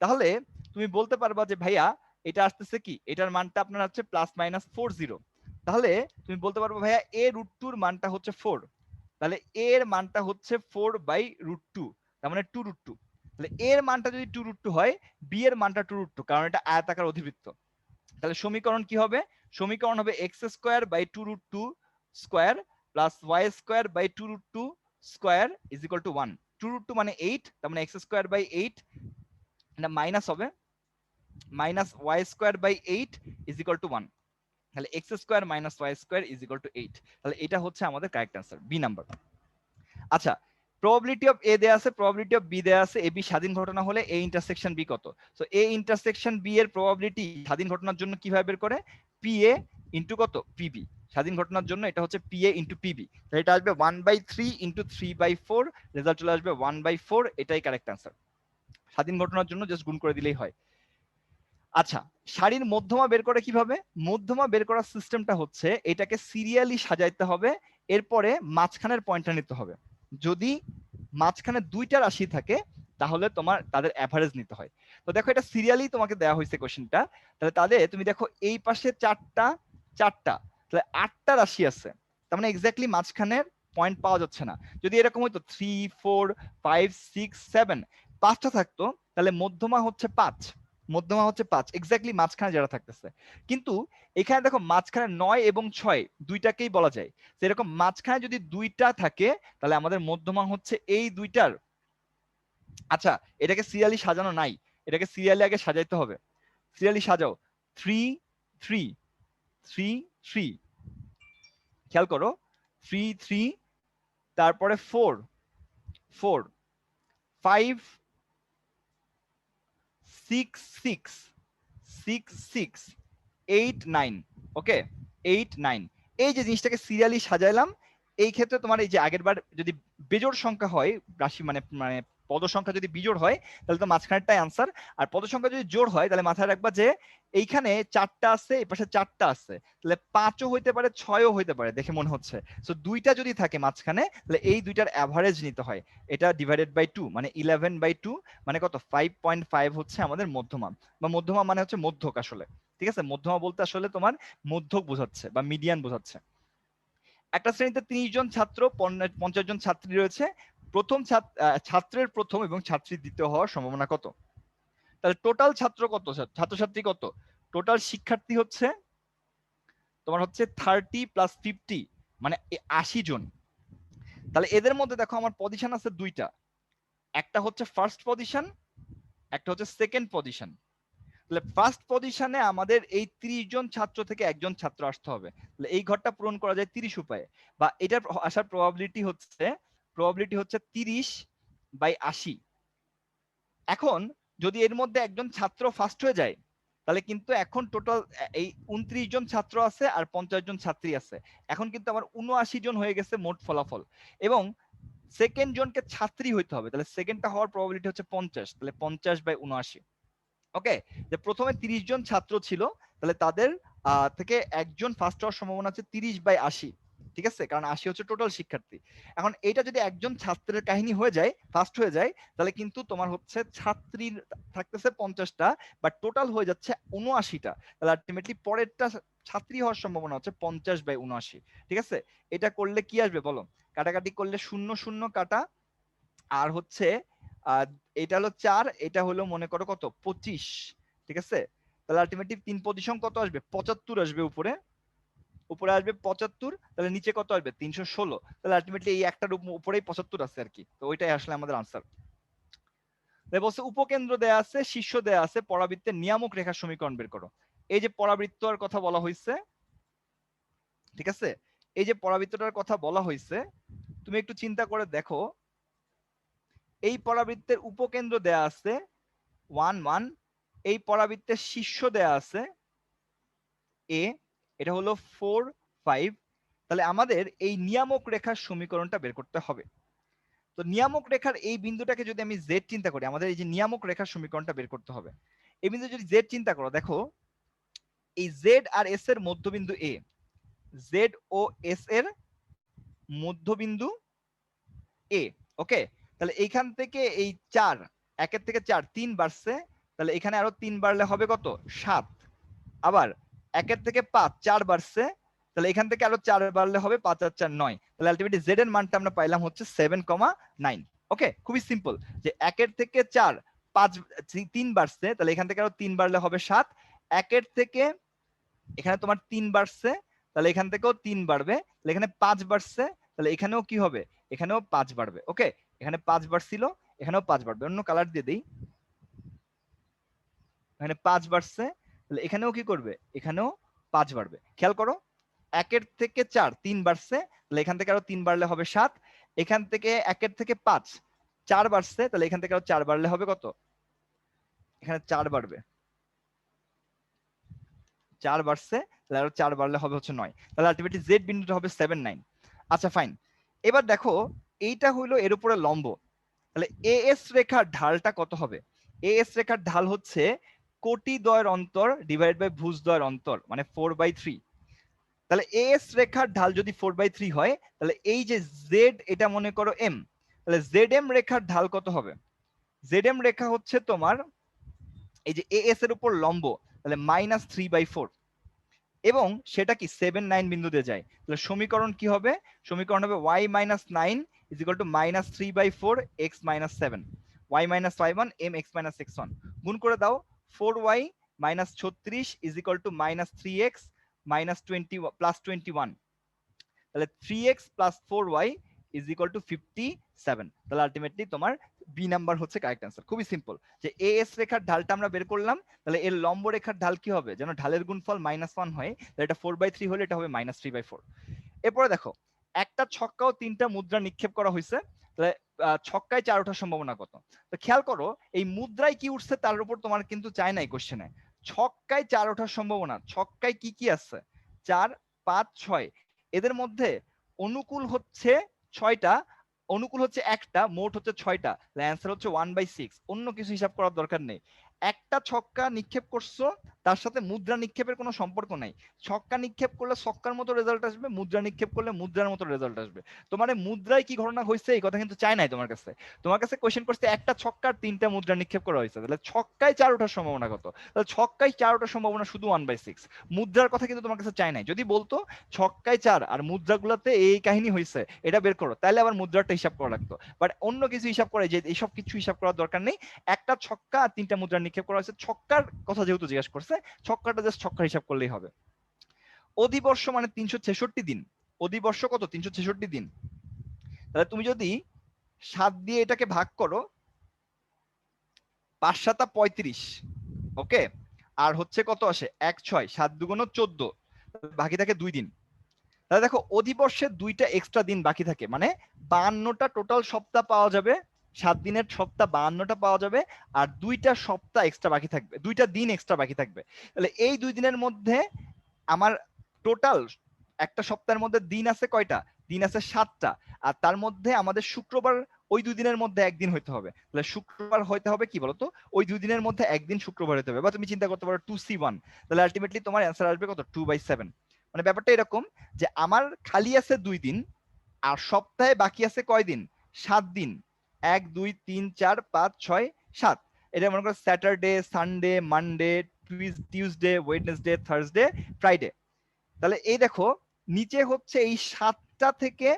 তাহলে তুমি বলতে পারবা যে ভাইয়া এটা আসতেছে কি, এটার মানটা আপনার হচ্ছে প্লাস মাইনাস 40। তাহলে তুমি বলতে পারবো ভাইয়া এ √2 এর মানটা হচ্ছে 4, তাহলে এ এর মানটা হচ্ছে 4 বাই √2, তার মানে 2√2। তাহলে এর মানটা যদি 2√2 হয়, বি এর মানটা 2√2, কারণ এটা আয়তাকার অধিবৃত্ত। তাহলে সমীকরণ কি হবে, সমীকরণ হবে x square by 2√2 square plus y square by 2√2 square is equal to 1। 2√2 মানে 8, তার মানে এক্স স্কোয়ার বাই 8, এটা মাইনাস হবে minus y square by 8 is equal to 1। তাহলে x square minus y square is equal to 8। তাহলে এটা হচ্ছে আমাদের কারেক্ট আনসার, বি নাম্বার। আচ্ছা, প্রবাবিলিটি অফ এ দেয়া আছে, প্রবাবিলিটি অফ বি দেয়া আছে, এ বি স্বাধীন ঘটনা হলে এ ইন্টারসেকশন বি কত। সো এ ইন্টারসেকশন বি এর প্রবাবিলিটি স্বাধীন ঘটনার জন্য কিভাবে বের করে, পি এ ইন্টু কত, পিবি। স্বাধীন ঘটনার জন্য এটা হচ্ছে পি এ ইন্টু পিবি। তাহলে এটা আসবে 1/3 ইন্টু 3/4, রেজাল্ট চলে আসবে 1/4, এটাই কারেক্ট আনসার। স্বাধীন ঘটনার জন্য জাস্ট গুণ করে দিলেই হয়। আচ্ছা, সারির মধ্যমা বের করে কিভাবে, মধ্যমা বের করার সিস্টেমটা হচ্ছে এটাকে সিরিয়ালি সাজাইতে হবে, এরপরে মাঝখানের পয়েন্টটা নিতে হবে। যদি মাঝখানে দুইটা রাশি থাকে, তাহলে তোমার তাদের অ্যাভারেজ নিতে হয়। তো দেখো এটা সিরিয়ালি তোমাকে দেওয়া হয়েছে কোশ্চেনটা, তাহলে তাদের তুমি দেখো এই পাশে 4টা 4টা, তাহলে 8টা রাশি আছে, তার মানে এক্স্যাক্টলি মাঝখানের পয়েন্ট পাওয়া যাচ্ছে না। যদি এরকম হইতো 3 4 5 6 7 5টা থাকতো, তাহলে মধ্যমা হচ্ছে 5, মধ্যমা হচ্ছে 5 এক্স্যাক্টলি মাঝখানে যারা থাকতেছে। কিন্তু এখানে দেখো মাঝখানে 9 এবং 6 দুইটাকেই বলা যায়, এরকম মাঝখানে যদি দুইটা থাকে, তাহলে আমাদের মধ্যমা হচ্ছে এই দুইটার। আচ্ছা, এটাকে সিরিয়ালি সাজানো নাই, এটাকে সিরিয়ালি আগে সাজাইতে হবে। সিরিয়ালি সাজাও 3 3 3 3, খেয়াল করো 3 3, তারপরে 4 4, 5 6 6 6 6, 8 9, ওকে 8 9। এই যে জিনিসটাকে সিরিয়ালি সাজাইলাম, এই ক্ষেত্রে তোমার এই যে আগের বার যদি বেজোড় সংখ্যা হয়, রাশি মানে মানে পদ সংখ্যা যদি বিজোড় হয় তাহলে তো মাঝখানেরটাই আনসার, আর পদ সংখ্যা যদি জোড় হয় তাহলে মাথায় রাখবা যে এইখানে 4টা আছে, এই পাশে 4টা আছে, তাহলে 5ও হইতে পারে 6ও হইতে পারে দেখে মনে হচ্ছে। সো দুইটা যদি থাকে মাঝখানে তাহলে এই দুইটার অ্যাভারেজ নিতে হয়, এটা ডিভাইডেড বাই 2 মানে 11/2 মানে কত 5.5 হচ্ছে আমাদের মধ্যমা, বা মধ্যমা মানে হচ্ছে মধ্যক আসলে, ঠিক আছে। মধ্যমা বলতে আসলে তোমার মধ্যক বোঝাচ্ছে বা মিডিয়ান বোঝাচ্ছে। একটা শ্রেণীতে 30 জন ছাত্র 50 জন ছাত্রী রয়েছে, প্রথম ছাত্রের প্রথম এবং ছাত্রীর দ্বিতীয় হওয়ার সম্ভাবনা কত? তাহলে টোটাল ছাত্র কত, ছাত্রছাত্রী কত? টোটাল শিক্ষার্থী হচ্ছে তোমার হচ্ছে 30 + 50 মানে 80 জন। তাহলে এদের মধ্যে দেখো আমার পজিশন আছে দুইটা, একটা হচ্ছে ফার্স্ট পজিশন, একটা হচ্ছে সেকেন্ড পজিশন। তাহলে ফার্স্ট পজিশনে আমাদের এই 30 জন ছাত্র থেকে একজন ছাত্র আসতে হবে, তাহলে এই ঘরটা পূরণ করা যায় 30 উপায়ে, বা এটার আসার প্রবাবিলিটি হচ্ছে 30/80। এখন যদি এর মধ্যে একজন ছাত্র ফার্স্ট হয়ে যায় তাহলে কিন্তু এখন টোটাল এই 29 জন ছাত্র আছে আর 50 জন ছাত্রী আছে, এখন কিন্তু আমার 79 জন হয়ে গেছে মোট ফলাফল। এবং সেকেন্ড জনকে ছাত্রী হইতে হবে, তাহলে সেকেন্ডটা হওয়ার প্রবাবিলিটি হচ্ছে 50, তাহলে 50/79। ওকে, যে প্রথমে 30 জন ছাত্র ছিল, তাহলে তাদের থেকে একজন ফার্স্ট হওয়ার সম্ভাবনা আছে 30/80, ঠিক আছে, কারণ 80 হচ্ছে টোটাল শিক্ষার্থী। এখন এটা যদি একজন ছাত্রের কাহিনী হয়ে যায়, ফার্স্ট হয়ে যায়, তাহলে কিন্তু তোমার হচ্ছে ছাত্রীর থাকতেছে 50টা, বাট টোটাল হয়ে যাচ্ছে 79টা, তাহলে আলটিমেটলি পরেরটা ছাত্রী হওয়ার সম্ভাবনা হচ্ছে 50/79, ঠিক আছে। এটা করলে কি আসবে বলো, কাটাকাটি করলে 0 0 কাটা, আর হচ্ছে এটা হলো 4, এটা হলো মনে করো কত 25, ঠিক আছে। তাহলে আলটিমেটলি 3 পজিশন কত আসবে 75 আসবে, উপরে আসবে 75, তাহলে নিচে কত আসবে 316, তাহলে আলটিমেটলি এই একটার উপরেই 75 আছে আর কি, তো ওইটাই আসলে আমাদের আনসার। বলছে উপকেন্দ্র দেয়া আছে, শীর্ষ দেয়া আছে, পরাবৃত্তের নিয়ামক রেখার সমীকরণ বের করো। এই যে পরাবৃত্তর কথা বলা হয়েছে, ঠিক আছে, এই যে পরাবৃত্তটার কথা বলা হয়েছে, তুমি একটু চিন্তা করে দেখো, এই পরাবৃত্তের উপকেন্দ্র দেয়া আছে 1 1, এই পরাবৃত্তের শীর্ষ দেয়া আছে এ, এটা হলো 4 5, তাহলে আমাদের এই নিয়ামক রেখার সমীকরণটা বের করতে হবে। তো নিয়ামক রেখার এই বিন্দুটাকে যদি আমি জেড চিন্তা করি, আমাদের এই যে নিয়ামক রেখার সমীকরণটা বের করতে হবে। এই বিন্দু যদি জেড চিন্তা করো, দেখো এই জেড আর এস এর মধ্যবিন্দু এ, জেড ও এস এর মধ্যবিন্দু এ, ওকে। তাহলে এইখান থেকে এই 4, 1 থেকে 4 3 বাড়ছে, তাহলে এখানে আরো 3 বাড়লে হবে কত 7, আবার 1 থেকে 5 4 বাড়ছে, তাহলে এখান থেকে আরো 4 বাড়লে হবে 5 আর 4 9, তাহলে আলটিমেটলি জেড এর মানটা আমরা পাইলাম হচ্ছে 7,9। ওকে, খুবই সিম্পল, যে 1 থেকে 4 5 3 বাড়ছে, তাহলে এখান থেকে আরো 3 বাড়লে হবে 7, 1 থেকে এখানে তোমার 3 বাড়ছে, তাহলে এখান থেকেও 3 বাড়বে, তাহলে এখানে 5 বাড়ছে, তাহলে এখানেও কি হবে, এখানেও 5 বাড়বে। ওকে, এখানে 5 বাড়ছিল, এখানেও 5 বাড়বে, অন্য কালার দিয়ে দেই, এখানে 5 বাড়ছে, তাহলে এখানেও কি করবে, এখানেও 5 বাড়বে। খেয়াল করো 1 থেকে 4 3 বাড়ছে, তাহলে এখান থেকে আরো 3 বাড়লে হবে 7, এখান থেকে 1 থেকে 5 4 বাড়ছে, তাহলে এখান থেকে আরো 4 বাড়লে হবে কত, এখানে 4 বাড়বে, 4 বাড়ছে, তাহলে আরো 4 বাড়লে হবে হচ্ছে 9, তাহলে আলটিমেটলি জেড বিন্দুটা হবে 7 9। আচ্ছা ফাইন, এবার দেখো এইটা হইলো এর উপরে লম্ব, তাহলে এএস রেখার ঢালটা কত হবে? এএস রেখার ঢাল হচ্ছে কোটি দ্বয়ের অন্তর ডিভাইড বাই ভুজ দ্বয়ের অন্তর, মানে 4/3। তাহলে এএস রেখার ঢাল যদি 4/3 হয়, তাহলে এই যে জেড এটা মনে করো এম, তাহলে জেড এম রেখার ঢাল কত হবে? জেড এম রেখা হচ্ছে তোমার এই যে এএস এর উপর লম্ব, তাহলে -3/4, এবং সেটা কি 7 9 বিন্দুতে যায়, তাহলে সমীকরণ কি হবে? সমীকরণ হবে y - 9 -3/4 x - 7, y - y1 m x - x1, গুণ করে দাও 4y - 36 -3x - 20 +21, তাহলে 3x + 4y 57, তাহলে আলটিমেটলি তোমার বি নাম্বার হচ্ছে কারেক্ট অ্যান্সার। খুবই সিম্পল, যে এএস রেখার ঢালটা আমরা বের করলাম, তাহলে এর লম্ব রেখার ঢাল কি হবে, যেন ঢালের গুণফল -1 হয়, তাহলে এটা 4/3 হলে এটা হবে -3/4। এরপরে দেখো একটা ছক্কা ও 3টা মুদ্রা নিক্ষেপ করা হয়েছে, তাহলে ছক্কায় 4 ওঠার সম্ভাবনা কত? তো খেয়াল করো এই মুদ্রায় কি উঠছে তার উপর তোমার কিন্তু চাই নাই কোশ্চেনে। ছক্কায় 4 ওঠার সম্ভাবনা, ছক্কায় কি কি আছে, 4, 5, 6, এদের মধ্যে অনুকূল হচ্ছে 6টা, অনুকূল হচ্ছে একটা, মোট হচ্ছে 6টা, অ্যান্সার হচ্ছে 1/6। অন্য কিছু হিসাব করার দরকার নেই। একটা ছক্কা নিক্ষেপ করছো, তার সাথে মুদ্রা নিক্ষেপের কোনো সম্পর্ক নাই। ছক্কা নিক্ষেপ করলে ছক্কার মতো রেজাল্ট আসবে, মুদ্রা নিক্ষেপ করলে মুদ্রার মতো রেজাল্ট আসবে। তোমার মুদ্রায় কি ঘটনা হয়েছে এই কথা কিন্তু চাই নাই তোমার কাছে। তোমার কাছে কোশ্চেন করছে একটা ছক্কার 3টা মুদ্রা নিক্ষেপ করা হয়েছে, তাহলে ছক্কায় 4 ওঠার সম্ভাবনা কত? তাহলে ছক্কায় 4 ওঠার সম্ভাবনা শুধু 1/6। মুদ্রার কথা কিন্তু তোমার কাছে চাই নাই। যদি বলতো ছক্কায় 4 আর মুদ্রাগুলোতে এই কাহিনী হয়েছে, এটা বের করো, তাহলে আবার মুদ্রাটা হিসাব করা লাগতো। বাট অন্য কিছু হিসাব করে যে এইসব কিছু হিসাব করার দরকার নেই। একটা ছক্কা আর 3টা মুদ্রা নিক্ষেপ করা হয়েছে, ছক্কার কথা যেহেতু জিজ্ঞাসা করছে, ছক্কাটা জাস্ট ছক্কার হিসাব করলেই হবে। অধিবর্ষ মানে 366 দিন। অধিবর্ষ কত? 366 দিন। তাহলে তুমি যদি 7 দিয়ে এটাকে ভাগ করো, 5 7 35, ওকে, আর হচ্ছে কত আসে 1 6, 7 2 14, বাকি থাকে 2 দিন। তাহলে দেখো অধিবর্ষে 2টা এক্সট্রা দিন বাকি থাকে, মানে 52টা টোটাল সপ্তাহ পাওয়া যাবে। 7 দিনের সপ্তাহ 52টা পাওয়া যাবে, আর 2টা সপ্তাহ এক্সট্রা বাকি থাকবে, 2টা দিন এক্সট্রা বাকি থাকবে। তাহলে এই 2 দিনের মধ্যে আমার টোটাল একটা সপ্তাহের মধ্যে দিন আছে কয়টা? দিন আছে 7টা। আর তার মধ্যে আমাদের শুক্রবার ওই 2 দিনের মধ্যে একদিন হইতে হবে। তাহলে শুক্রবার হইতে হবে কি বলতো, ওই 2 দিনের মধ্যে একদিন শুক্রবার হইতে হবে। বা তুমি চিন্তা করতে পারো 2C1, তাহলে আলটিমেটলি তোমার অ্যান্সার আসবে কত? 2/7। মানে ব্যাপারটা এরকম যে আমার খালি আছে 2 দিন, আর সপ্তাহে বাকি আছে কয় দিন? 7 দিন। 1 2 3 4 5 6 7। এটা মনে করো Saturday, Sunday, Monday, Tuesday, Wednesday, Thursday, Friday. তাহলে এই দেখো নিচে হচ্ছে এই 7টা থেকে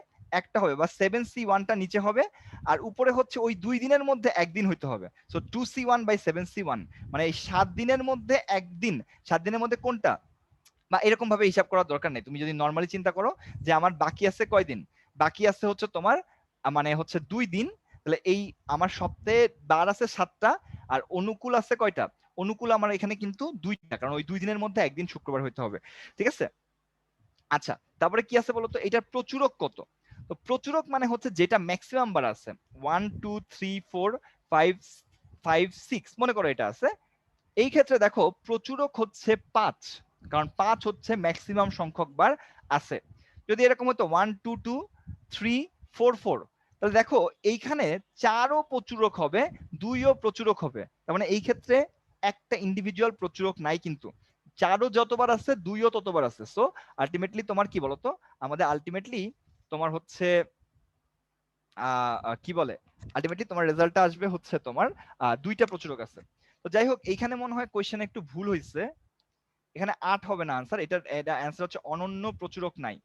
একটা হবে, বা 7C1টা নিচে হবে, আর উপরে হচ্ছে ওই 2 দিনের মধ্যে একদিন হইতে হবে। সো 2C1/7C1, মানে এই 7 দিনের মধ্যে একদিন। 7 দিনের মধ্যে কোনটা? বা এরকম ভাবে হিসাব করার দরকার নেই। তুমি যদি নর্মালি চিন্তা করো যে আমার বাকি আছে কয়দিন, বাকি আছে হচ্ছে তোমার মানে হচ্ছে 2 দিন। তাহলে এই আমার সপ্তাহে বার আছে 7টা, আর অনুকূল আছে কয়টা? অনুকূল আমার এখানে কিন্তু 2টা, কারণ ওই 2 দিনের মধ্যে একদিন শুক্রবার হইতে হবে। ঠিক আছে? আচ্ছা, তারপরে কি আছে বলতো, এটার প্রচুরক কত? তো প্রচুরক মানে হচ্ছে যেটা ম্যাক্সিমাম বার আছে, 1 2 3 4 5 5 6, মনে করো এটা আছে। এই ক্ষেত্রে দেখো প্রচুরক হচ্ছে 5, কারণ 5 হচ্ছে ম্যাক্সিমাম সংখ্যক বার আছে। যদি এরকম হতো 1 2 2 3 4 4, তাহলে দেখো এইখানে 4ও প্রচুরক হবে, 2ও প্রচুরক হবে। তার মানে এই ক্ষেত্রে একটা ইন্ডিভিজুয়াল প্রচুরক নাই, কিন্তু 4ও যতবার আছে 2ও ততবার আছে। সো আলটিমেটলি তোমার কি বলতো, আমাদের আলটিমেটলি তোমার হচ্ছে কি বলে, আলটিমেটলি তোমার রেজাল্টটা আসবে হচ্ছে তোমার 2টা প্রচুরক আছে। তো যাই হোক, এইখানে মনে হয় কোয়েশ্চেনে একটু ভুল হয়েছে, এখানে 8 হবে না আনসার, এটা অ্যান্সার হচ্ছে অনন্য প্রচুরক নাই।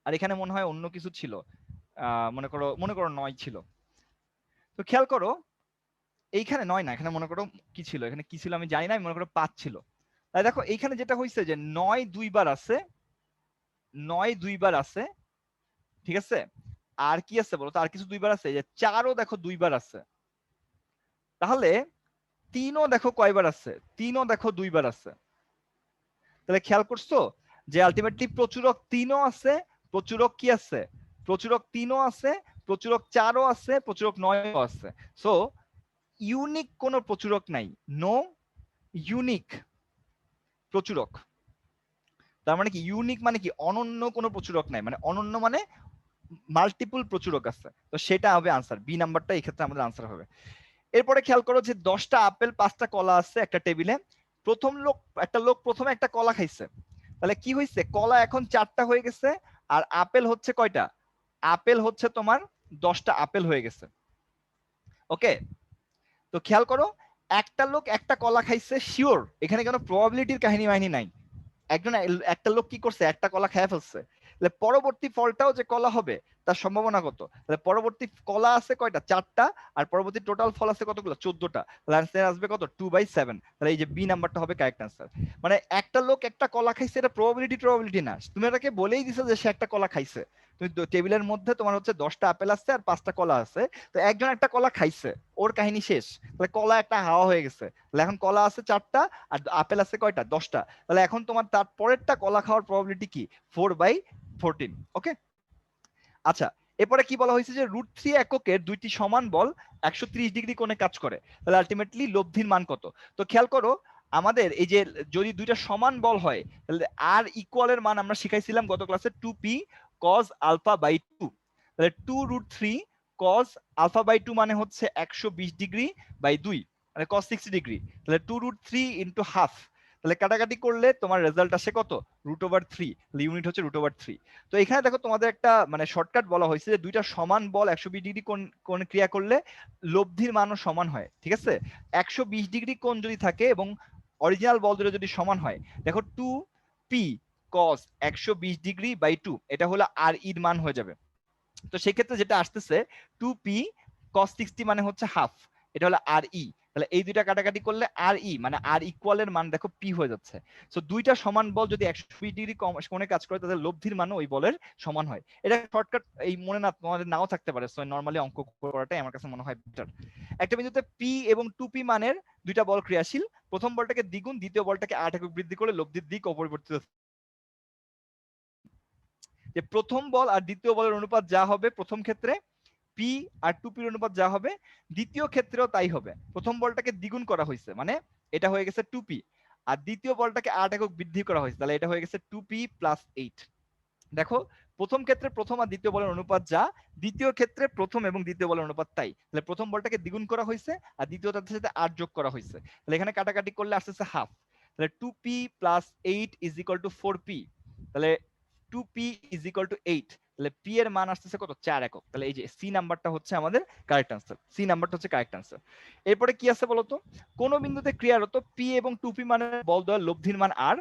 আর এখানে মনে হয় অন্য কিছু ছিল, মনে করো 9 ছিল। তো খেয়াল করো এইখানে 9 না, এখানে মনে করো কি ছিল, এখানে কি ছিল আমি জানি না, আমি মনে করো 5 ছিল। তাই দেখো এইখানে যেটা হয়েছে যে 9 2বার আছে, 9 2বার আছে, ঠিক আছে। আর কি আছে বলো তো, আর কিছু 2বার আছে, যে 4ও দেখো 2বার আছে। তাহলে 3ও দেখো কয়বার আছে, 3ও দেখো 2বার আছে। তাহলে খেয়াল করছো যে আলটিমেটলি প্রচুরক 3ও আছে, প্রচুরক কি আছে, প্রচুরক 3ও আছে, প্রচুরক 4ও আছে, প্রচুরক 9ও আছে। সো ইউনিক কোনো প্রচুরক নাই, নো ইউনিক প্রচুরক। তার মানে কি ইউনিক মানে কি, অনন্য কোনো প্রচুরক নাই, মানে অনন্য মানে মাল্টিপল প্রচুরক আছে। তো সেটা হবে আনসার, বি নাম্বারটা এই ক্ষেত্রে আমাদের আনসার হবে। এরপরে খেয়াল করো যে 10টা আপেল 5টা কলা আছে একটা টেবিলে। একটা লোক প্রথমে একটা কলা খাইছে, তাহলে কি হয়েছে, কলা এখন 4টা হয়ে গেছে, আর আপেল হচ্ছে কয়টা, আপেল হচ্ছে তোমার 10টা আপেল হয়ে গেছে। ওকে, তো খেয়াল করো একটা লোক একটা কলা খাইছে শিওর, এখানে কোনো প্রবাবিলিটির কাহিনী মাহিনী নাই। একটা লোক কি করছে, একটা কলা খেয়ে ফেলছে, পরবর্তী ফলটাও যে কলা হবে তার সম্ভাবনা কত? তাহলে পরবর্তী কলা আছে কয়টা? 4টা, আর পরবর্তী টোটাল ফল আছে কতগুলো? 14টা। তাহলে আনসার আসবে কত? 2/7। তাহলে এই যে বি নাম্বারটা হবে কারেক্ট আনসার। মানে একটা লোক একটা কলা খাইছে, এটা প্রবাবিলিটি না, তুমি এটাকে বলেই দিছো যে সে একটা কলা খাইছে। তুমি টেবিলের মধ্যে তোমার হচ্ছে 10টা আপেল আছে আর 5টা কলা আছে, তো একজন একটা কলা খাইছে, ওর কাহিনী শেষ। তাহলে কলা একটা হাওয়া হয়ে গেছে। তাহলে এখন কলা আছে 4টা আর আপেল আছে কয়টা? 10টা। তাহলে এখন তোমার তার পরেরটা কলা খাওয়ার প্রবাবিলিটি কি? 4/14। ওকে, আচ্ছা। এরপরে কি বলা হয়েছে যে √3 এককের দুইটি সমান বল 130 ডিগ্রি কোণে কাজ করে, তাহলে আলটিমেটলি লব্ধির মান কত? তো খেয়াল করো, আমাদের এই যে যদি দুইটা সমান বল হয়, তাহলে আর ইকুয়ালের মান আমরা শিখাইছিলাম গত ক্লাসে 2p cos α/2। তাহলে 2√3 cos α/2 মানে হচ্ছে 120 ডিগ্রি বাই 2, মানে cos 60 ডিগ্রি। তাহলে 2√3 ইন্টু হাফ, তাহলে কাটাকাটি করলে তোমার রেজাল্ট আসে কত? √3। ইউনিট হচ্ছে √3। তো এখানে দেখো তোমাদের একটা মানে শর্টকাট বলা হয়েছে যে দুইটা সমান বল 120 ডিগ্রি কোণ ক্রিয়া করলে লব্ধির মানও সমান হয়। ঠিক আছে, 120 ডিগ্রি কোণ যদি থাকে এবং অরিজিনাল বল দুটো যদি সমান হয়, দেখো 2p cos 120 ডিগ্রি বাই 2, এটা হলো আর এর মান হয়ে যাবে। তো সেক্ষেত্রে যেটা আসতেছে 2p cos 60 মানে হচ্ছে হাফ, এটা হলো আর ই। তাহলে এই দুইটা কাটাকাটি করলে আর ই মানে আর ইকুয়ালের মান দেখো পি হয়ে যাচ্ছে। সো দুইটা সমান বল যদি 120 ডিগ্রি কোণে কাজ করে, তাদের লব্ধির মানও ওই বলের সমান হয়। এটা শর্টকাট, এই মনে না তোমাদের নাও থাকতে পারে, সো নরমালি অঙ্ক করাটাই আমার কাছে মনে হয় বেটার। একটা বিন্দুতে পি এবং 2p মানের দুইটা বল ক্রিয়াশীল, প্রথম বলটাকে দ্বিগুণ, দ্বিতীয় বলটাকে 8 একক বৃদ্ধি করে লব্ধির দিক অপরিবর্তিত। যে প্রথম বল আর দ্বিতীয় বলের অনুপাত যা হবে প্রথম ক্ষেত্রে, পি আর 2p এর অনুপাত যা হবে দ্বিতীয় ক্ষেত্রেও তাই হবে। প্রথম বলটাকে দ্বিগুণ করা হয়েছে মানে এটা হয়ে গেছে 2p, আর দ্বিতীয় বলটাকে 8 একক বৃদ্ধি করা হয়েছে, তাহলে এটা হয়ে গেছে 2p + 8। দেখো প্রথম ক্ষেত্রে প্রথম আর দ্বিতীয় বলের অনুপাত যা, দ্বিতীয় ক্ষেত্রে প্রথম এবং দ্বিতীয় বলের অনুপাত তাই। তাহলে প্রথম বলটাকে দ্বিগুণ করা হয়েছে আর দ্বিতীয়টার সাথে 8 যোগ করা হয়েছে, তাহলে এখানে কাটাকাটি করলে আসছে হাফ। তাহলে 2p + 8 = 4p। তাহলে 2p = 8, তাহলে p এর মান আসছে কত? 4 একক। তাহলে এই যে সি নাম্বারটা হচ্ছে আমাদের কারেক্ট আনসার, সি নাম্বারটা হচ্ছে কারেক্ট আনসার। এরপরে কি আছে বলতো, কোন বিন্দুতে ক্রিয়ারত p এবং 2p মানের বল দ্বয়ের লব্ধির মান r,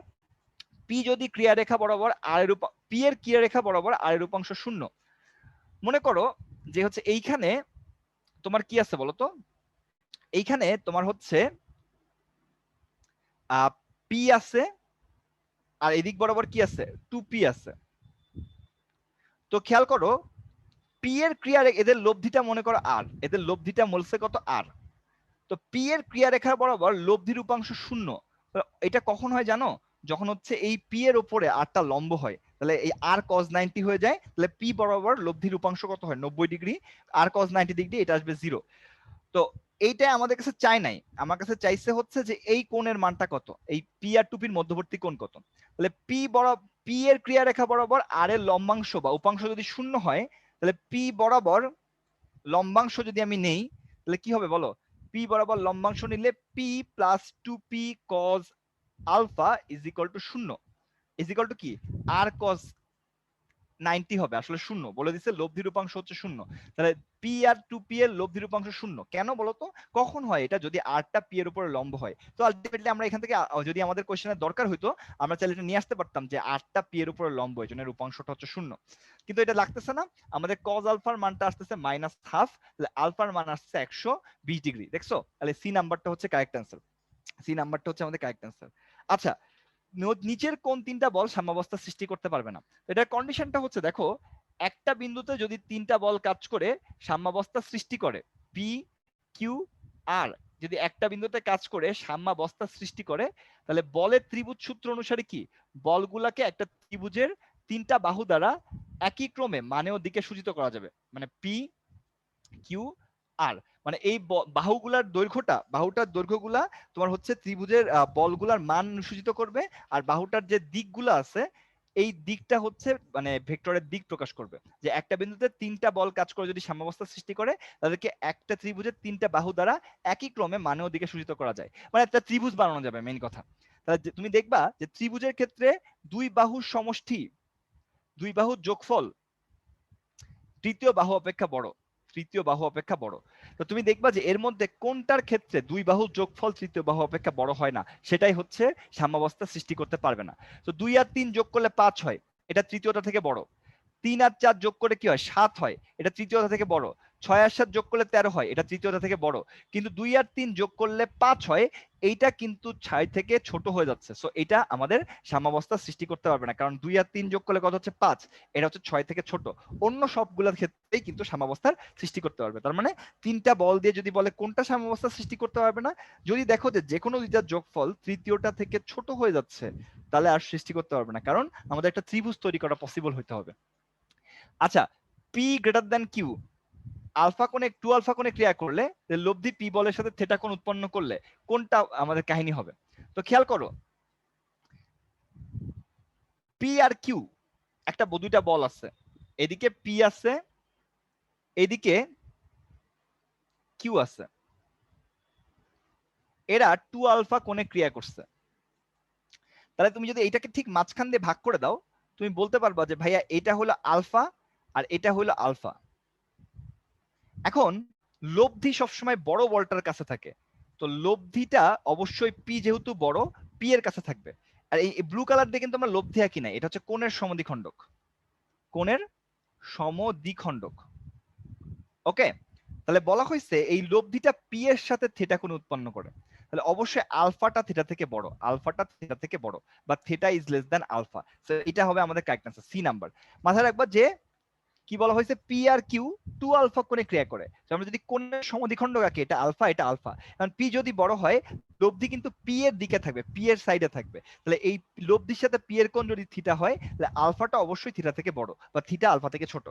পি যদি ক্রিয়ারেখা বরাবর আর এর পি এর ক্রিয়ারেখা বরাবর আর এর উপাংশ 0। মনে করো যে হচ্ছে এইখানে তোমার কি আছে বলতো, এইখানে তোমার হচ্ছে পি আছে আর এদিক বরাবর কি আছে? 2p আছে। তো খেয়াল করো পি এর ক্রিয়ারেখা, এদের লব্ধিটা মনে করো আর, এদের লব্ধিটা বলছে কত? আর। তো পি এর ক্রিয়ারেখা বরাবর লব্ধির উপাংশ 0। এটা কখন হয় জানো? যখন হচ্ছে এই পি এর উপরে আরটা লম্ব হয়, তাহলে এই আর cos 90 হয়ে যায়, তাহলে পি বরাবর লব্ধির উপাংশ কত হয়? 90 ডিগ্রি। আর cos 90 ডিগ্রি, এটা আসবে 0। তো এইটাই আমাদের কাছে চাই নাই, আমার কাছে চাইছে হচ্ছে যে এই কোণের মানটা কত, এই পি আর 2p এর মধ্যবর্তী কোণ কত। তাহলে পি এর ক্রিয়ারেখা বরাবর আর এর লম্বাংশ বা উপাংশ যদি 0 হয়, তাহলে পি বরাবর লম্বাংশ যদি আমি নেই, তাহলে কি হবে বলো? পি বরাবর লম্বাংশ নিলে পি + 2p cos α = 0 = কি? আর cos 90 হবে, আসলে 0 বলে দিছে, লব্ধির উপাংশ হচ্ছে 0। তাহলে পি আর 2p এর লব্ধির উপাংশ 0 কেন বলতো? কখন হয় এটা? যদি আরটা পি এর উপরে লম্ব হয়। তো আলটিমেটলি আমরা এখান থেকে যদি আমাদের কোশ্চেনের দরকার হইতো, আমরা চাইলে এটা নিয়ে আসতে পারতাম যে আরটা পি এর উপরে লম্ব, এই জন্য উপাংশটা হচ্ছে 0। কিন্তু এটা লাগতেছে না, আমাদের cos আলফার মানটা আসতেছে -1/2, তাহলে আলফার মান আসছে 120 ডিগ্রি। দেখছো? তাহলে সি নাম্বারটা হচ্ছে কারেক্ট অ্যান্সার, সি নাম্বারটা হচ্ছে আমাদের কারেক্ট অ্যান্সার। আচ্ছা, নিচের কোন তিনটা বল সাম্যাবস্থা সৃষ্টি করতে পারবে না? এটার কন্ডিশনটা হচ্ছে দেখো, একটা বিন্দুতে যদি তিনটা বল কাজ করে সাম্যাবস্থা সৃষ্টি করে, পি কিউ আর যদি একটা বিন্দুতে কাজ করে সাম্যাবস্থা সৃষ্টি করে, তাহলে বলের ত্রিভুজ সূত্র অনুসারে কি বলগুলাকে একটা ত্রিভুজের তিনটা বাহু দ্বারা একই ক্রমে মানে ও দিকে সূচিত করা যাবে। মানে পি কিউ আর, মানে এই বাহুগুলার দৈর্ঘ্যটা, বাহুটার দৈর্ঘ্যগুলা তোমার হচ্ছে ত্রিভুজের বলগুলার মান সূচিত করবে, আর বাহুটার যে দিকগুলো আছে এই দিকটা হচ্ছে মানে ভেক্টরের দিক প্রকাশ করবে। যে একটা বিন্দুতে তিনটা বল কাজ করে যদি সাম্যাবস্থা সৃষ্টি করে, তাদেরকে একটা ত্রিভুজের তিনটা বাহু দ্বারা একই ক্রমে মানে ও দিকে সূচিত করা যায়, মানে একটা ত্রিভুজ বানানো যাবে মেইন কথা। তাহলে তুমি দেখবা যে ত্রিভুজের ক্ষেত্রে দুই বাহুর সমষ্টি, দুই বাহুর যোগফল তৃতীয় বাহু অপেক্ষা বড়, তৃতীয় বাহু অপেক্ষা বড়। তো তুমি দেখবা যে এর মধ্যে কোনটার ক্ষেত্রে দুই বাহুর যোগফল তৃতীয় বাহু অপেক্ষা বড় হয় না, সেটাই হচ্ছে সাম্যাবস্থা সৃষ্টি করতে পারবে না। তো 2 আর 3 যোগ করলে 5 হয়, এটা তৃতীয়টা থেকে বড়। 3 আর 4 যোগ করে কি হয় 7 হয়, এটা তৃতীয়তা থেকে বড়। 6 আর 7 যোগ করলে 13 হয়, এটা তৃতীয়তা থেকে বড়। কিন্তু 2 আর 3 যোগ করলে 5 হয়, এইটা কিন্তু 6 থেকে ছোট হয়ে যাচ্ছে। সো এটা আমাদের সাম্যাবস্থা সৃষ্টি করতে পারবে না, কারণ 2 আর 3 যোগ করলে কত হচ্ছে 5, এটা হচ্ছে 6 থেকে ছোট। অন্য সবগুলোর ক্ষেত্রেই কিন্তু সাম্যাবস্থার সৃষ্টি করতে পারবে। তার মানে 3টা বল দিয়ে যদি বলে কোনটা সাম্যাবস্থা সৃষ্টি করতে পারবে না, যদি দেখো যে যেকোনো দুইটার যোগফল তৃতীয়টা থেকে ছোট হয়ে যাচ্ছে, তাহলে আর সৃষ্টি করতে পারবে না, কারণ আমাদের একটা ত্রিভুজ তৈরি করা পসিবল হতে হবে। আচ্ছা, p greater than q, alpha কোণে 2 আলফা কোণে ক্রিয়া করলে লব্ধি পি বলের সাথে থিটা কোণ উৎপন্ন করলে কোনটা আমাদের কাহিনী হবে? তো খেয়াল করো, পি আর কিউ একটা দুইটা বল আছে, এদিকে পি আছে, এদিকে কিউ আছে, এরা 2 আলফা কোণে ক্রিয়া করছে। তাহলে তুমি যদি এইটাকে ঠিক মাঝখান দিয়ে ভাগ করে দাও, তুমি বলতে পারবা যে ভাইয়া এটা হলো আলফা আর এটা হলো আলফা। এখন লব্ধি সবসময় বড় বলটার কাছে থাকে, তো লব্ধিটা অবশ্যই পি যেহেতু বড়, পি এর কাছে থাকবে। আর এই ব্লু কালার দিয়ে কিন্তু আমরা লব্ধি আঁকি নাই, এটা হচ্ছে কোণের সমদ্বিখণ্ডক, কোণের সমদ্বিখণ্ডক। ওকে, তাহলে বলা হয়েছে এই লব্ধিটা পি এর সাথে থিটা কোণ উৎপন্ন করে, তাহলে অবশ্যই আলফাটা থিটা থেকে বড়, আলফাটা থিটা থেকে বড়, বা theta is less than alpha. So এটা হবে আমাদের কারেক্ট আনসার, সি নাম্বার। মাথায় রাখবা যে কি বলা হয়েছে, পি আর কিউ 2 আলফা কোণে ক্রিয়া করে। আমরা যদি কোণের সমদ্বিখণ্ডক আঁকি, এটা আলফা এটা আলফা, কারণ পি যদি বড় হয় লব্ধি কিন্তু পি এর দিকে থাকবে, পি এর সাইডে থাকবে। তাহলে এই লব্ধির সাথে পি এর কোণ যদি থিটা হয়, তাহলে আলফাটা অবশ্যই থিটা থেকে বড়, বা থিটা আলফা থেকে ছোট।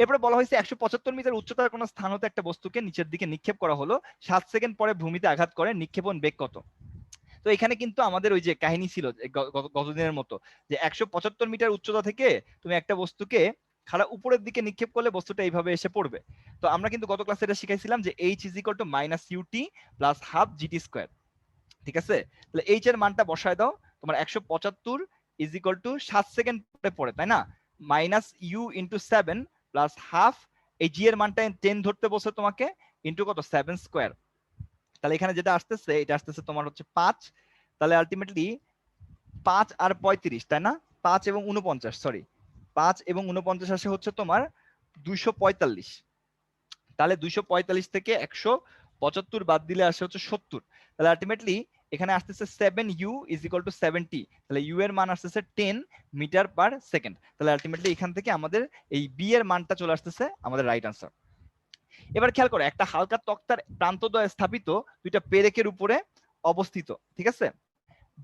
এরপরে বলা হয়েছে 175 মিটার উচ্চতার কোন স্থান হতে একটা বস্তুকে নিচের দিকে নিক্ষেপ করা হলো, 7 সেকেন্ড পরে ভূমিতে আঘাত করে, নিক্ষেপণ বেগ কত? তো এখানে কিন্তু আমাদের ওই যে কাহিনী ছিল গতদিনের মতো, যে 175 মিটার উচ্চতা থেকে তুমি একটা বস্তুকে খাড়া উপরের দিকে নিক্ষেপ করলে বস্তুটা এইভাবে এসে পড়বে। তো আমরা কিন্তু গত ক্লাসে এটা শিখাইছিলাম যে h is equal to minus u t plus half GT square. ঠিক আছে, তাহলে h এর মানটা বসায় দাও, তোমার 175 ইজ ইকুয়াল টু 7 সেকেন্ড পরে, তাই না, minus u into 7 plus half, এই জি এর মানটা 10 ধরতে বসে তোমাকে, ইন্টু কত 7 স্কোয়ার। তাহলে এখানে যেটা আসতেছে, এটা আসতেছে তোমার হচ্ছে 5। তাহলে আলটিমেটলি 5 আর 35, তাই না, 5 এবং 49, সরি 5 এবং 49 আসে হচ্ছে তোমার 245। তাহলে 245 থেকে 175 বাদ দিলে আসে হচ্ছে 70। তাহলে আলটিমেটলি এখানে আসতেছে 7u ইজ ইকুয়াল টু 70। তাহলে u এর মান আসতেছে 10 মিটার পার সেকেন্ড। তাহলে আলটিমেটলি এখান থেকে আমাদের এই বি এর মানটা চলে আসতেছে আমাদের রাইট আনসার। এবার খেয়াল করো, একটা হালকা তক্তার প্রান্তদ্বয় স্থাপিত দুইটা পেরেকের উপরে অবস্থিত, ঠিক আছে,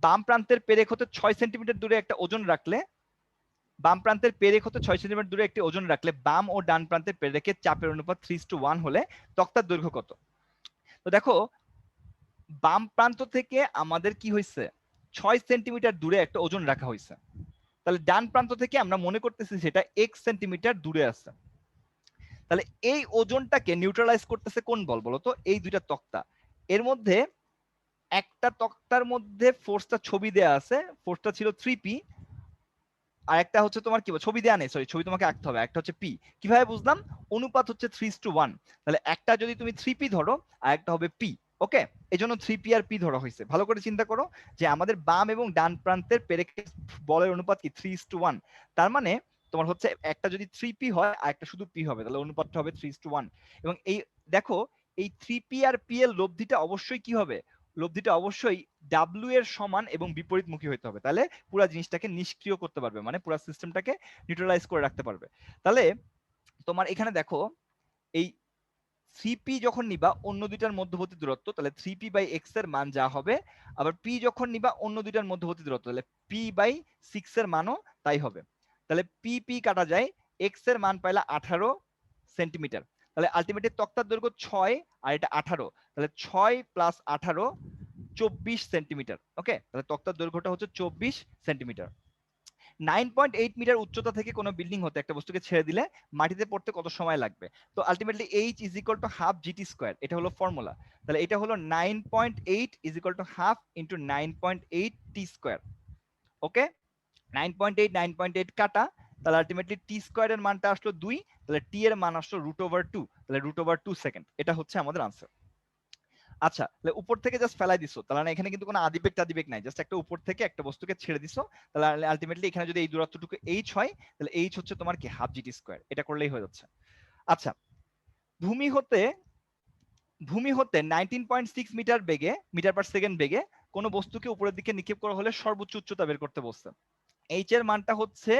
বাম প্রান্তের পেরেক হতে 6 সেন্টিমিটার দূরে একটা ওজন রাখলে, বাম প্রান্তের পেরেক হতে 6 সেন্টিমিটার দূরে একটি ওজন রাখলে বাম ও ডান প্রান্তের পেরেকের চাপের অনুপাত 3:1 হলে তক্তার দৈর্ঘ্য কত? তো দেখো, বাম প্রান্ত থেকে আমাদের কি হয়েছে, 6 সেন্টিমিটার দূরে একটা ওজন রাখা হয়েছে, তাহলে ডান প্রান্ত থেকে আমরা মনে করতেছি সেটা x সেন্টিমিটার দূরে আছে। তাহলে এই ওজনটাকে নিউট্রালাইজ করতেছে কোন বল বলো তো? এই দুইটা তক্তা, এর মধ্যে একটা তক্তার মধ্যে ফোর্সটা ছবি দেয়া আছে, ফোর্সটা ছিল 3p, আর একটা হচ্ছে তোমার কি ছবি দেয়া নেই, সরি ছবি তোমাকে আঁকতে হবে, একটা হচ্ছে পি। কিভাবে বুঝলাম? অনুপাত হচ্ছে 3:1, তাহলে একটা যদি তুমি 3p ধরো আর একটা হবে পি। ওকে, এই জন্য 3p আর p ধরা হয়েছে। ভালো করে চিন্তা করো যে আমাদের বাম এবং ডান প্রান্তের পেরেকের বলের অনুপাত কি 3:1, তার মানে তোমার হচ্ছে একটা যদি 3p হয় আর একটা শুধু p হবে, তাহলে অনুপাতটা হবে 3:1। এবং এই দেখো, এই 3p আর p এর লব্ধিটা অবশ্যই কি হবে, লব্ধিটা অবশ্যই ডাব্লিউ এর সমান এবং বিপরীতমুখী হতে হবে, তাহলে পুরো জিনিসটাকে নিষ্ক্রিয় করতে পারবে, মানে পুরো সিস্টেমটাকে নিউট্রালাইজ করে রাখতে পারবে। তাহলে তোমার এখানে দেখো, এই 3p যখন নিবা অন্য দুইটার মধ্যবর্তী দূরত্ব, তাহলে 3p বাই x এর মান যা হবে, আবার p যখন নিবা অন্য দুইটার মধ্যবর্তী দূরত্ব, তাহলে p বাই 6 এর মানও তাই হবে। তাহলে p কাটা যায়, x এর মান পাইলা 18 সেন্টিমিটার, তাহলে আলটিমেটলি তক্তার দৈর্ঘ্য 6 আর এটা 18, তাহলে 6 প্লাস 18 24 সেন্টিমিটার। ওকে, তাহলে তক্তার দৈর্ঘ্যটা হচ্ছে 24 সেন্টিমিটার। 9.8 মিটার উচ্চতা থেকে কোনো বিল্ডিং হতে একটা বস্তুকে ছেড়ে দিলে মাটিতে পড়তে কত সময় লাগবে? তো ultimately h is equal to half GT square, এটা হলো ফর্মুলা। তাহলে এটা হলো 9.8 is equal to half into 9.8 T square. Okay, 9.8 9.8 কাটা, তাহলে আলটিমেটলি টি স্কোয়ারের মানটা আসলো 2, তাহলে টি এর মান আসলো √2, তাহলে √2 সেকেন্ড। এটা হচ্ছে আমাদের আনসার। আচ্ছা, তাহলে উপর থেকে জাস্ট ফেলাই দিছো, তাহলে না এখানে কিন্তু কোনো আদিবেগ টাদিবেগ নাই, জাস্ট একটা উপর থেকে একটা বস্তুকে ছেড়ে দিছো, তাহলে আলটিমেটলি এখানে যদি এই দূরত্বটুকু h হয়, তাহলে h হচ্ছে তোমার কি হাফ জিটি স্কয়ার, এটা করলেই হয়ে যাচ্ছে। আচ্ছা, ভূমি হতে 19.6 মিটার বেগে, মিটার পার সেকেন্ড বেগে কোনো বস্তুকে উপরের দিকে নিক্ষেপ করা হলে সর্বোচ্চ উচ্চতা বের করতে বলছে। h এর মানটা হচ্ছে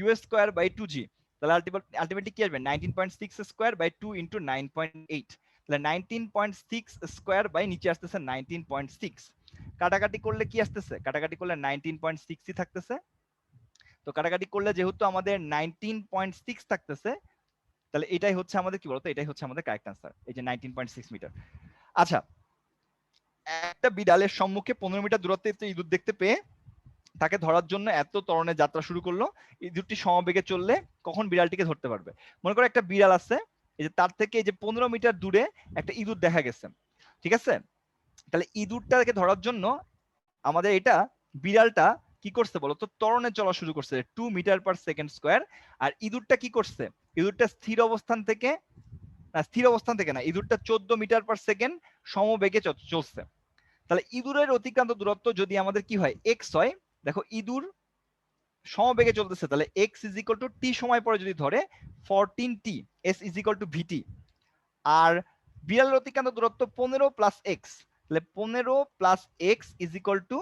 u স্কয়ার বাই 2g, তাহলে আলটিমেটলি কি আসবে 19.6 স্কয়ার বাই 2 ইনটু 9.8, তাহলে 19.6 স্কয়ার বাই নিচে আসতেছে 19.6, কাটাকাটি করলে কি আসতেছে, কাটাকাটি করলে 19.6 ই থাকতেছে। তো কাটাকাটি করলে যেহেতু আমাদের 19.6 থাকতেছে, তাহলে এটাই হচ্ছে আমাদের কি বলতো, এটাই হচ্ছে আমাদের কারেক্ট আনসার, এই যে 19.6 মিটার। আচ্ছা, একটা বিড়ালের সম্মুখে 15 মিটার দূরত্বে ইঁদুর দেখতে পেয়ে তাকে ধরার জন্য এত ত্বরণে যাত্রা শুরু করলো, ইঁদুরটি সমবেগে চললে কখন বিড়ালটিকে ধরতে পারবে? মনে করো একটা বিড়াল আছে, এই যে তার থেকে এই যে 15 মিটার দূরে একটা ইঁদুর দেখা গেছে, ঠিক আছে? তাহলে ইঁদুরটাকে ধরার জন্য আমাদের এটা বিড়ালটা কি করছে বলো তো, ত্বরণে চলা শুরু করছে 2 মিটার পার সেকেন্ড স্কয়ার। আর ইঁদুরটা কি করছে, ইঁদুরটা স্থির অবস্থান থেকে না, ইঁদুরটা 14 মিটার পার সেকেন্ড সমবেগে চলছে। তাহলে ইঁদুরের অতিক্রান্ত দূরত্ব যদি আমাদের কি হয়, এক্স হয়, দেখো ইঁদুর সমবেগে চলতেছে, তাহলে X is equal to T সময় পরে যদি ধরে 14t, S is equal to V T. আর বিড়ালের অতিক্রান্ত দূরত্ব 15 প্লাস এক্স, তাহলে 15 plus X is equal to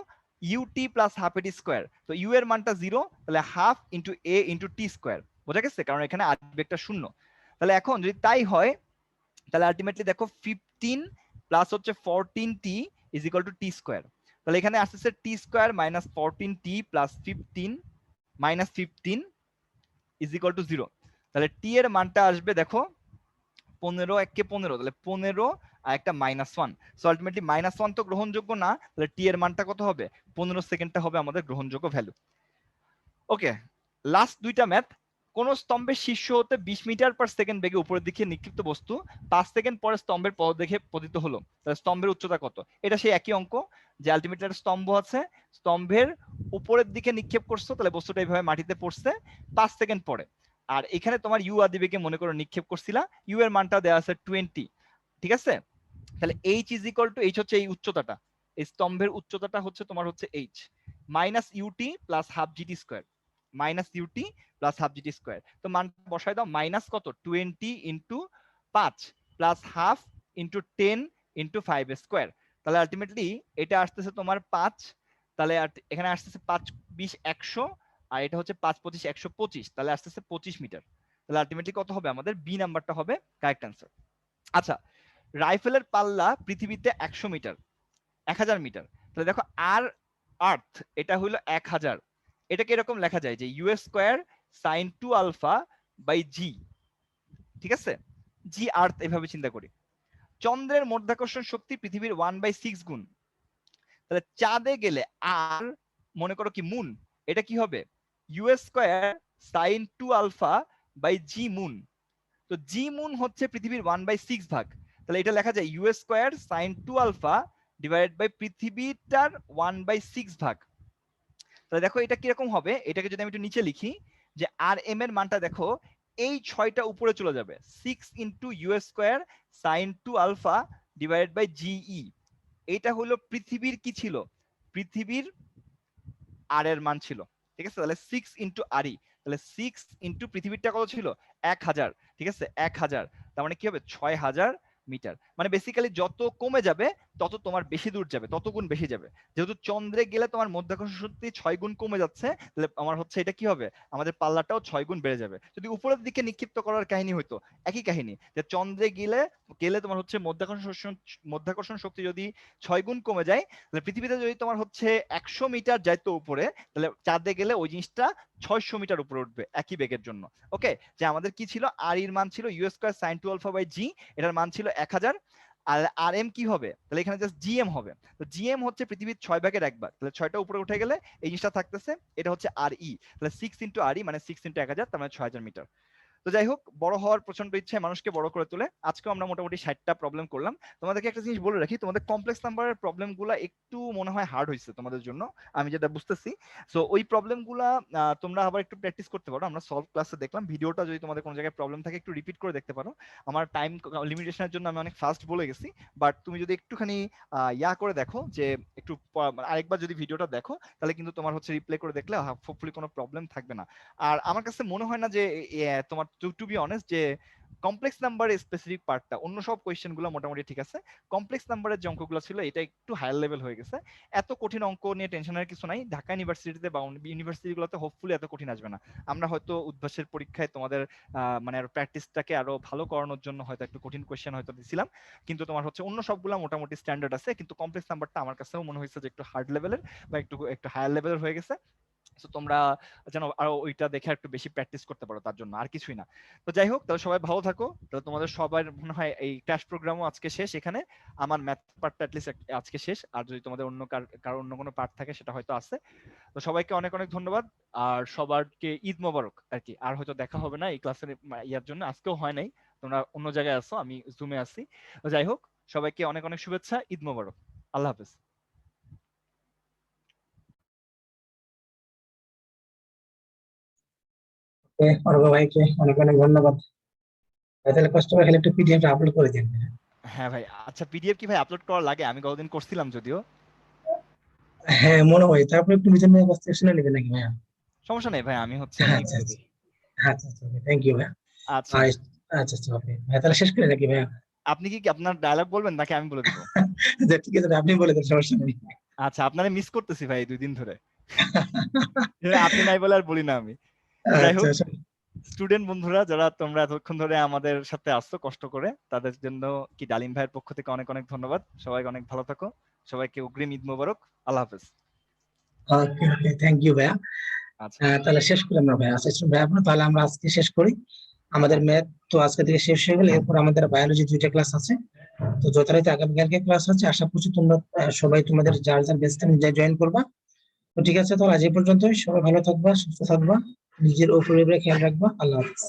U T plus half A T square. তো ইউ এর মানটা 0, তাহলে half into A into T square, বোঝা গেছে? কারণ এখানে আদিবেগটা শূন্য। তাহলে এখন যদি তাই হয়, তাহলে আলটিমেটলি দেখো 15 প্লাস হচ্ছে 14t is equal to T square. তাহলে এখানে আসতেছে T square minus 14t plus 15 minus 15 is equal to 0। তাহলে টি এর মানটা আসবে দেখো 15 একে 15, তাহলে 15 আর একটা -1। সো আলটিমেটলি -1 তো গ্রহণযোগ্য না, তাহলে টি এর মানটা কত হবে, 15 সেকেন্ডটা হবে আমাদের গ্রহণযোগ্য ভ্যালু। ওকে, লাস্ট দুইটা ম্যাথ। কোন স্তম্ভের শীর্ষ হতে 20 মিটার পার সেকেন্ড বেগে উপরের দিকে নিক্ষিপ্ত বস্তু 5 সেকেন্ড পরে স্তম্ভের পদ দেখে পতিত হলো, তাহলে স্তম্ভের উচ্চতা কত? এটা সেই একই অঙ্ক, যে আলটিমেটলি একটা স্তম্ভ আছে, স্তম্ভের উপরের দিকে নিক্ষেপ করছো, তাহলে বস্তুটা এইভাবে মাটিতে পড়ছে 5 সেকেন্ড পরে। আর এখানে তোমার ইউ আদিবেগে মনে করো নিক্ষেপ করছিলা, ইউ এর মানটা দেওয়া আছে 20, ঠিক আছে? তাহলে h is equal to, h হচ্ছে এই উচ্চতাটা, এই স্তম্ভের উচ্চতাটা হচ্ছে তোমার হচ্ছে h minus u t plus half GT square, minus u t plus half GT square. তো মান বসায় দাও, মাইনাস কত 20 into 5 plus half into 10 into 5 square. তাহলে আলটিমেটলি এটা আসতেছে তোমার 5, তাহলে এখানে আসতেছে 5 20 100, আর এটা হচ্ছে 5 25 125, তাহলে আসতেছে 25 মিটার। তাহলে আলটিমেটলি কত হবে আমাদের, বি নাম্বারটা হবে কারেক্ট অ্যান্সার। আচ্ছা, রাইফেলের পাল্লা পৃথিবীতে 100 মিটার, 1000 মিটার, তাহলে দেখো আর আর্থ এটা হলো 1000, এটাকে এরকম লেখা যায় যে you square sine 2 alpha by G, ঠিক আছে? জি আর্থ এভাবে চিন্তা করি। চন্দ্রের মধ্যাকর্ষণ শক্তি পৃথিবীর 1/6 গুণ, তাহলে চাঁদে গেলে আর মনে করো কি মুন, এটা কি হবে u square sine 2 alpha by g moon. তো জি মুন হচ্ছে পৃথিবীর 1/6 ভাগ, তাহলে এটা লেখা যায় U square sine 2 alpha divided by পৃথিবীটার 1/6 ভাগ। তাহলে দেখো এটা কিরকম হবে, এটাকে যদি আমি একটু নিচে লিখি, যে আর এম এর মানটা দেখো এই 6টা উপরে চলে যাবে, 6 into u square sine 2 alpha divided by g e. এটা হলো পৃথিবীর কি ছিল, পৃথিবীর আর এর মান ছিল, ঠিক আছে? তাহলে 6 ইন্টু আর ই, তাহলে 6 ইন্টু পৃথিবীরটা কত ছিল 1000, ঠিক আছে? 1000, তার মানে কি হবে 6000 মিটার। মানে বেসিক্যালি যত কমে যাবে তত তোমার বেশি দূর যাবে, তত গুণ বেশি যাবে। যেহেতু চন্দ্রে গেলে তোমার মধ্যাকর্ষণ শক্তি 6 গুণ কমে যাচ্ছে, তাহলে আমার হচ্ছে এটা কি হবে, আমাদের পাল্লাটাও 6 গুণ বেড়ে যাবে। যদি উপরের দিকে নিক্ষিপ্ত করার কাহিনী হইতো, একই কাহিনী, যে চন্দ্রে গেলে গেলে তোমার হচ্ছে মধ্যাকর্ষণ শক্তি যদি 6 গুণ কমে যায়, তাহলে পৃথিবীতে যদি তোমার হচ্ছে 100 মিটার যাইতো উপরে, তাহলে চাঁদে গেলে ওই জিনিসটা 600 মিটার উপরে উঠবে একই বেগের জন্য। ওকে, যে আমাদের কি ছিল, আর এর মান ছিল U square sine 2 alpha by G, এটার মান ছিল 1000। আর আর এম কি হবে, তাহলে এখানে জাস্ট জিএম হবে। তো জিএম হচ্ছে পৃথিবীর 6 ভাগের 1 ভাগ, তাহলে 6টা উপরে উঠে গেলে এই জিনিসটা থাকতেছে, এটা হচ্ছে আর ই, তাহলে 6 ইন্টু আর ই মানে 6 ইন্টু 1000, তার মানে 6000 মিটার। তো যাই হোক, বড় হওয়ার প্রচন্ড ইচ্ছে মানুষকে বড় করে তোলে। আজকেও আমরা মোটামুটি 60টা প্রবলেম করলাম। তোমাদেরকে একটা জিনিস বলে রাখি, তোমাদের কমপ্লেক্স নাম্বারের প্রবলেমগুলো একটু মনে হয় হার্ড হয়েছে তোমাদের জন্য, আমি যেটা বুঝতেছি। সো ওই প্রবলেমগুলা তোমরা আবার একটু প্র্যাকটিস করতে পারো। আমরা সলভ ক্লাসে দেখলাম, ভিডিওটা যদি তোমাদের কোনো জায়গায় প্রবলেম থাকে একটু রিপিট করে দেখতে পারো। আমার টাইম লিমিটেশনের জন্য আমি অনেক ফাস্ট বলে গেছি, বাট তুমি যদি একটুখানি করে দেখো, যে একটু আরেকবার যদি ভিডিওটা দেখো, তাহলে কিন্তু তোমার হচ্ছে রিপ্লে করে দেখলে হোপফুলি কোনো প্রবলেম থাকবে না। আর আমার কাছে মনে হয় না যে তোমার, টু বি অনেস্ট, যে কমপ্লেক্স নাম্বারের স্পেসিফিক পার্টটা, অন্য সব কোয়েশ্চেন গুলো মোটামুটি ঠিক আছে, কমপ্লেক্স নাম্বারের যে অঙ্কগুলো ছিল এটা একটু হায়ার লেভেল হয়ে গেছে। এত কঠিন অঙ্ক নিয়ে টেনশনের কিছু নাই। ঢাকা ইউনিভার্সিটিতে বা ইউনিভার্সিটি গুলোতে হোপফুলি এত কঠিন আসবে না। আমরা হয়তো উদ্ভাসের পরীক্ষায় তোমাদের মানে আরো প্র্যাকটিসটাকে আরো ভালো করানোর জন্য হয়তো একটু কঠিন কোয়েশ্চেন হয়তো দিছিলাম, কিন্তু তোমার হচ্ছে অন্য সবগুলো মোটামুটি স্ট্যান্ডার্ড আছে। কিন্তু কমপ্লেক্স নাম্বারটা আমার কাছেও মনে হয়েছে যে একটু হার্ড লেভেলের বা একটু হায়ার লেভেলের হয়ে গেছে। সো তোমরা যেন আরো ওইটা দেখে একটু বেশি প্র্যাকটিস করতে পারো, তার জন্য আর কিছুই না। তো যাই হোক, তাহলে সবাই ভালো থাকো। তাহলে তোমাদের সবার মনে হয় এই ক্র্যাশ প্রোগ্রামও আজকে শেষ এখানে। আমার ম্যাথ পার্টটা অ্যাটলিস্ট আজকে শেষ, আর যদি তোমাদের অন্য কারো অন্য কোনো পার্ট থাকে সেটা হয়তো আছে। তো সবাইকে অনেক অনেক ধন্যবাদ, আর সবারকে ঈদ মোবারক আর কি। আর হয়তো দেখা হবে না এই ক্লাসের ইয়ার জন্য, আজকেও হয় নাই, তোমরা অন্য জায়গায় আছো, আমি জুমে আছি। তো যাই হোক, সবাইকে অনেক অনেক শুভেচ্ছা, ঈদ মোবারক, আল্লাহ হাফেজ।
অর্ঘ্য ভাইকে অনেক অনেক ধন্যবাদ। তাহলে কষ্ট করে খালি একটু পিডিএফ আপলোড করে দিন।
হ্যাঁ ভাই, আচ্ছা পিডিএফ কি ভাই আপলোড করা লাগে? আমি গতদিন করছিলাম যদিও।
হ্যাঁ মনে হয়, তারপরে একটু নিজের মেয়ের কাছ থেকে শুনে নেবেন নাকি ভাইয়া?
সমস্যা নেই ভাই, আমি হচ্ছে এমনি
আচ্ছা
বলে
আচ্ছা
দিই।
আচ্ছা আচ্ছা, থ্যাংক ইউ ভাইয়া।
আচ্ছা
আর
ভাই,
আচ্ছা আচ্ছা, ওকে ভাইয়া, তাহলে শেষ করে নাকি ভাইয়া?
আপনি কি আপনার ডায়লগ বলবেন নাকি আমি বলে দিব?
আচ্ছা, ঠিক আছে, আপনি বলে দেন, সমস্যা নেই।
আচ্ছা, আপনারে মিস করতেছি ভাই 2 দিন ধরে। আপনি নাই বলে আর বলি না আমি। যাই
আচ্ছা
হোক,
আচ্ছা।
স্টুডেন্ট বন্ধুরা যারা তোমরা এতক্ষণ ধরে আমাদের সাথে আসছো কষ্ট করে, তাদের জন্য কি ডালিম ভাইয়ের পক্ষ থেকে অনেক অনেক ধন্যবাদ। সবাই অনেক ভালো থাকো, সবাইকে অগ্রিম ঈদ মোবারক, আল্লাহ হাফেজ।
ওকে ওকে, থ্যাংক ইউ ভাইয়া।
আচ্ছা
তাহলে শেষ করি আমরা ভাইয়া, আচ্ছা ভাইয়া, তাহলে আমরা আজকে শেষ করি। আমাদের ম্যাথ তো আজকে থেকে শেষ হয়ে গেলে, এরপর আমাদের বায়োলজি 2টা ক্লাস আছে। তো যথারীতি আগামীকালকে ক্লাস আছে, আশা করছি তোমরা সবাই তোমাদের যার যার বেস্ট টাইম জয়েন করবা। তো ঠিক আছে, তাহলে আজ এই পর্যন্তই। সবাই ভালো থাকবা, সুস্থ থাকবা, নিজের ও পরিবারের খেয়াল রাখবা। আল্লাহ হাফিজ।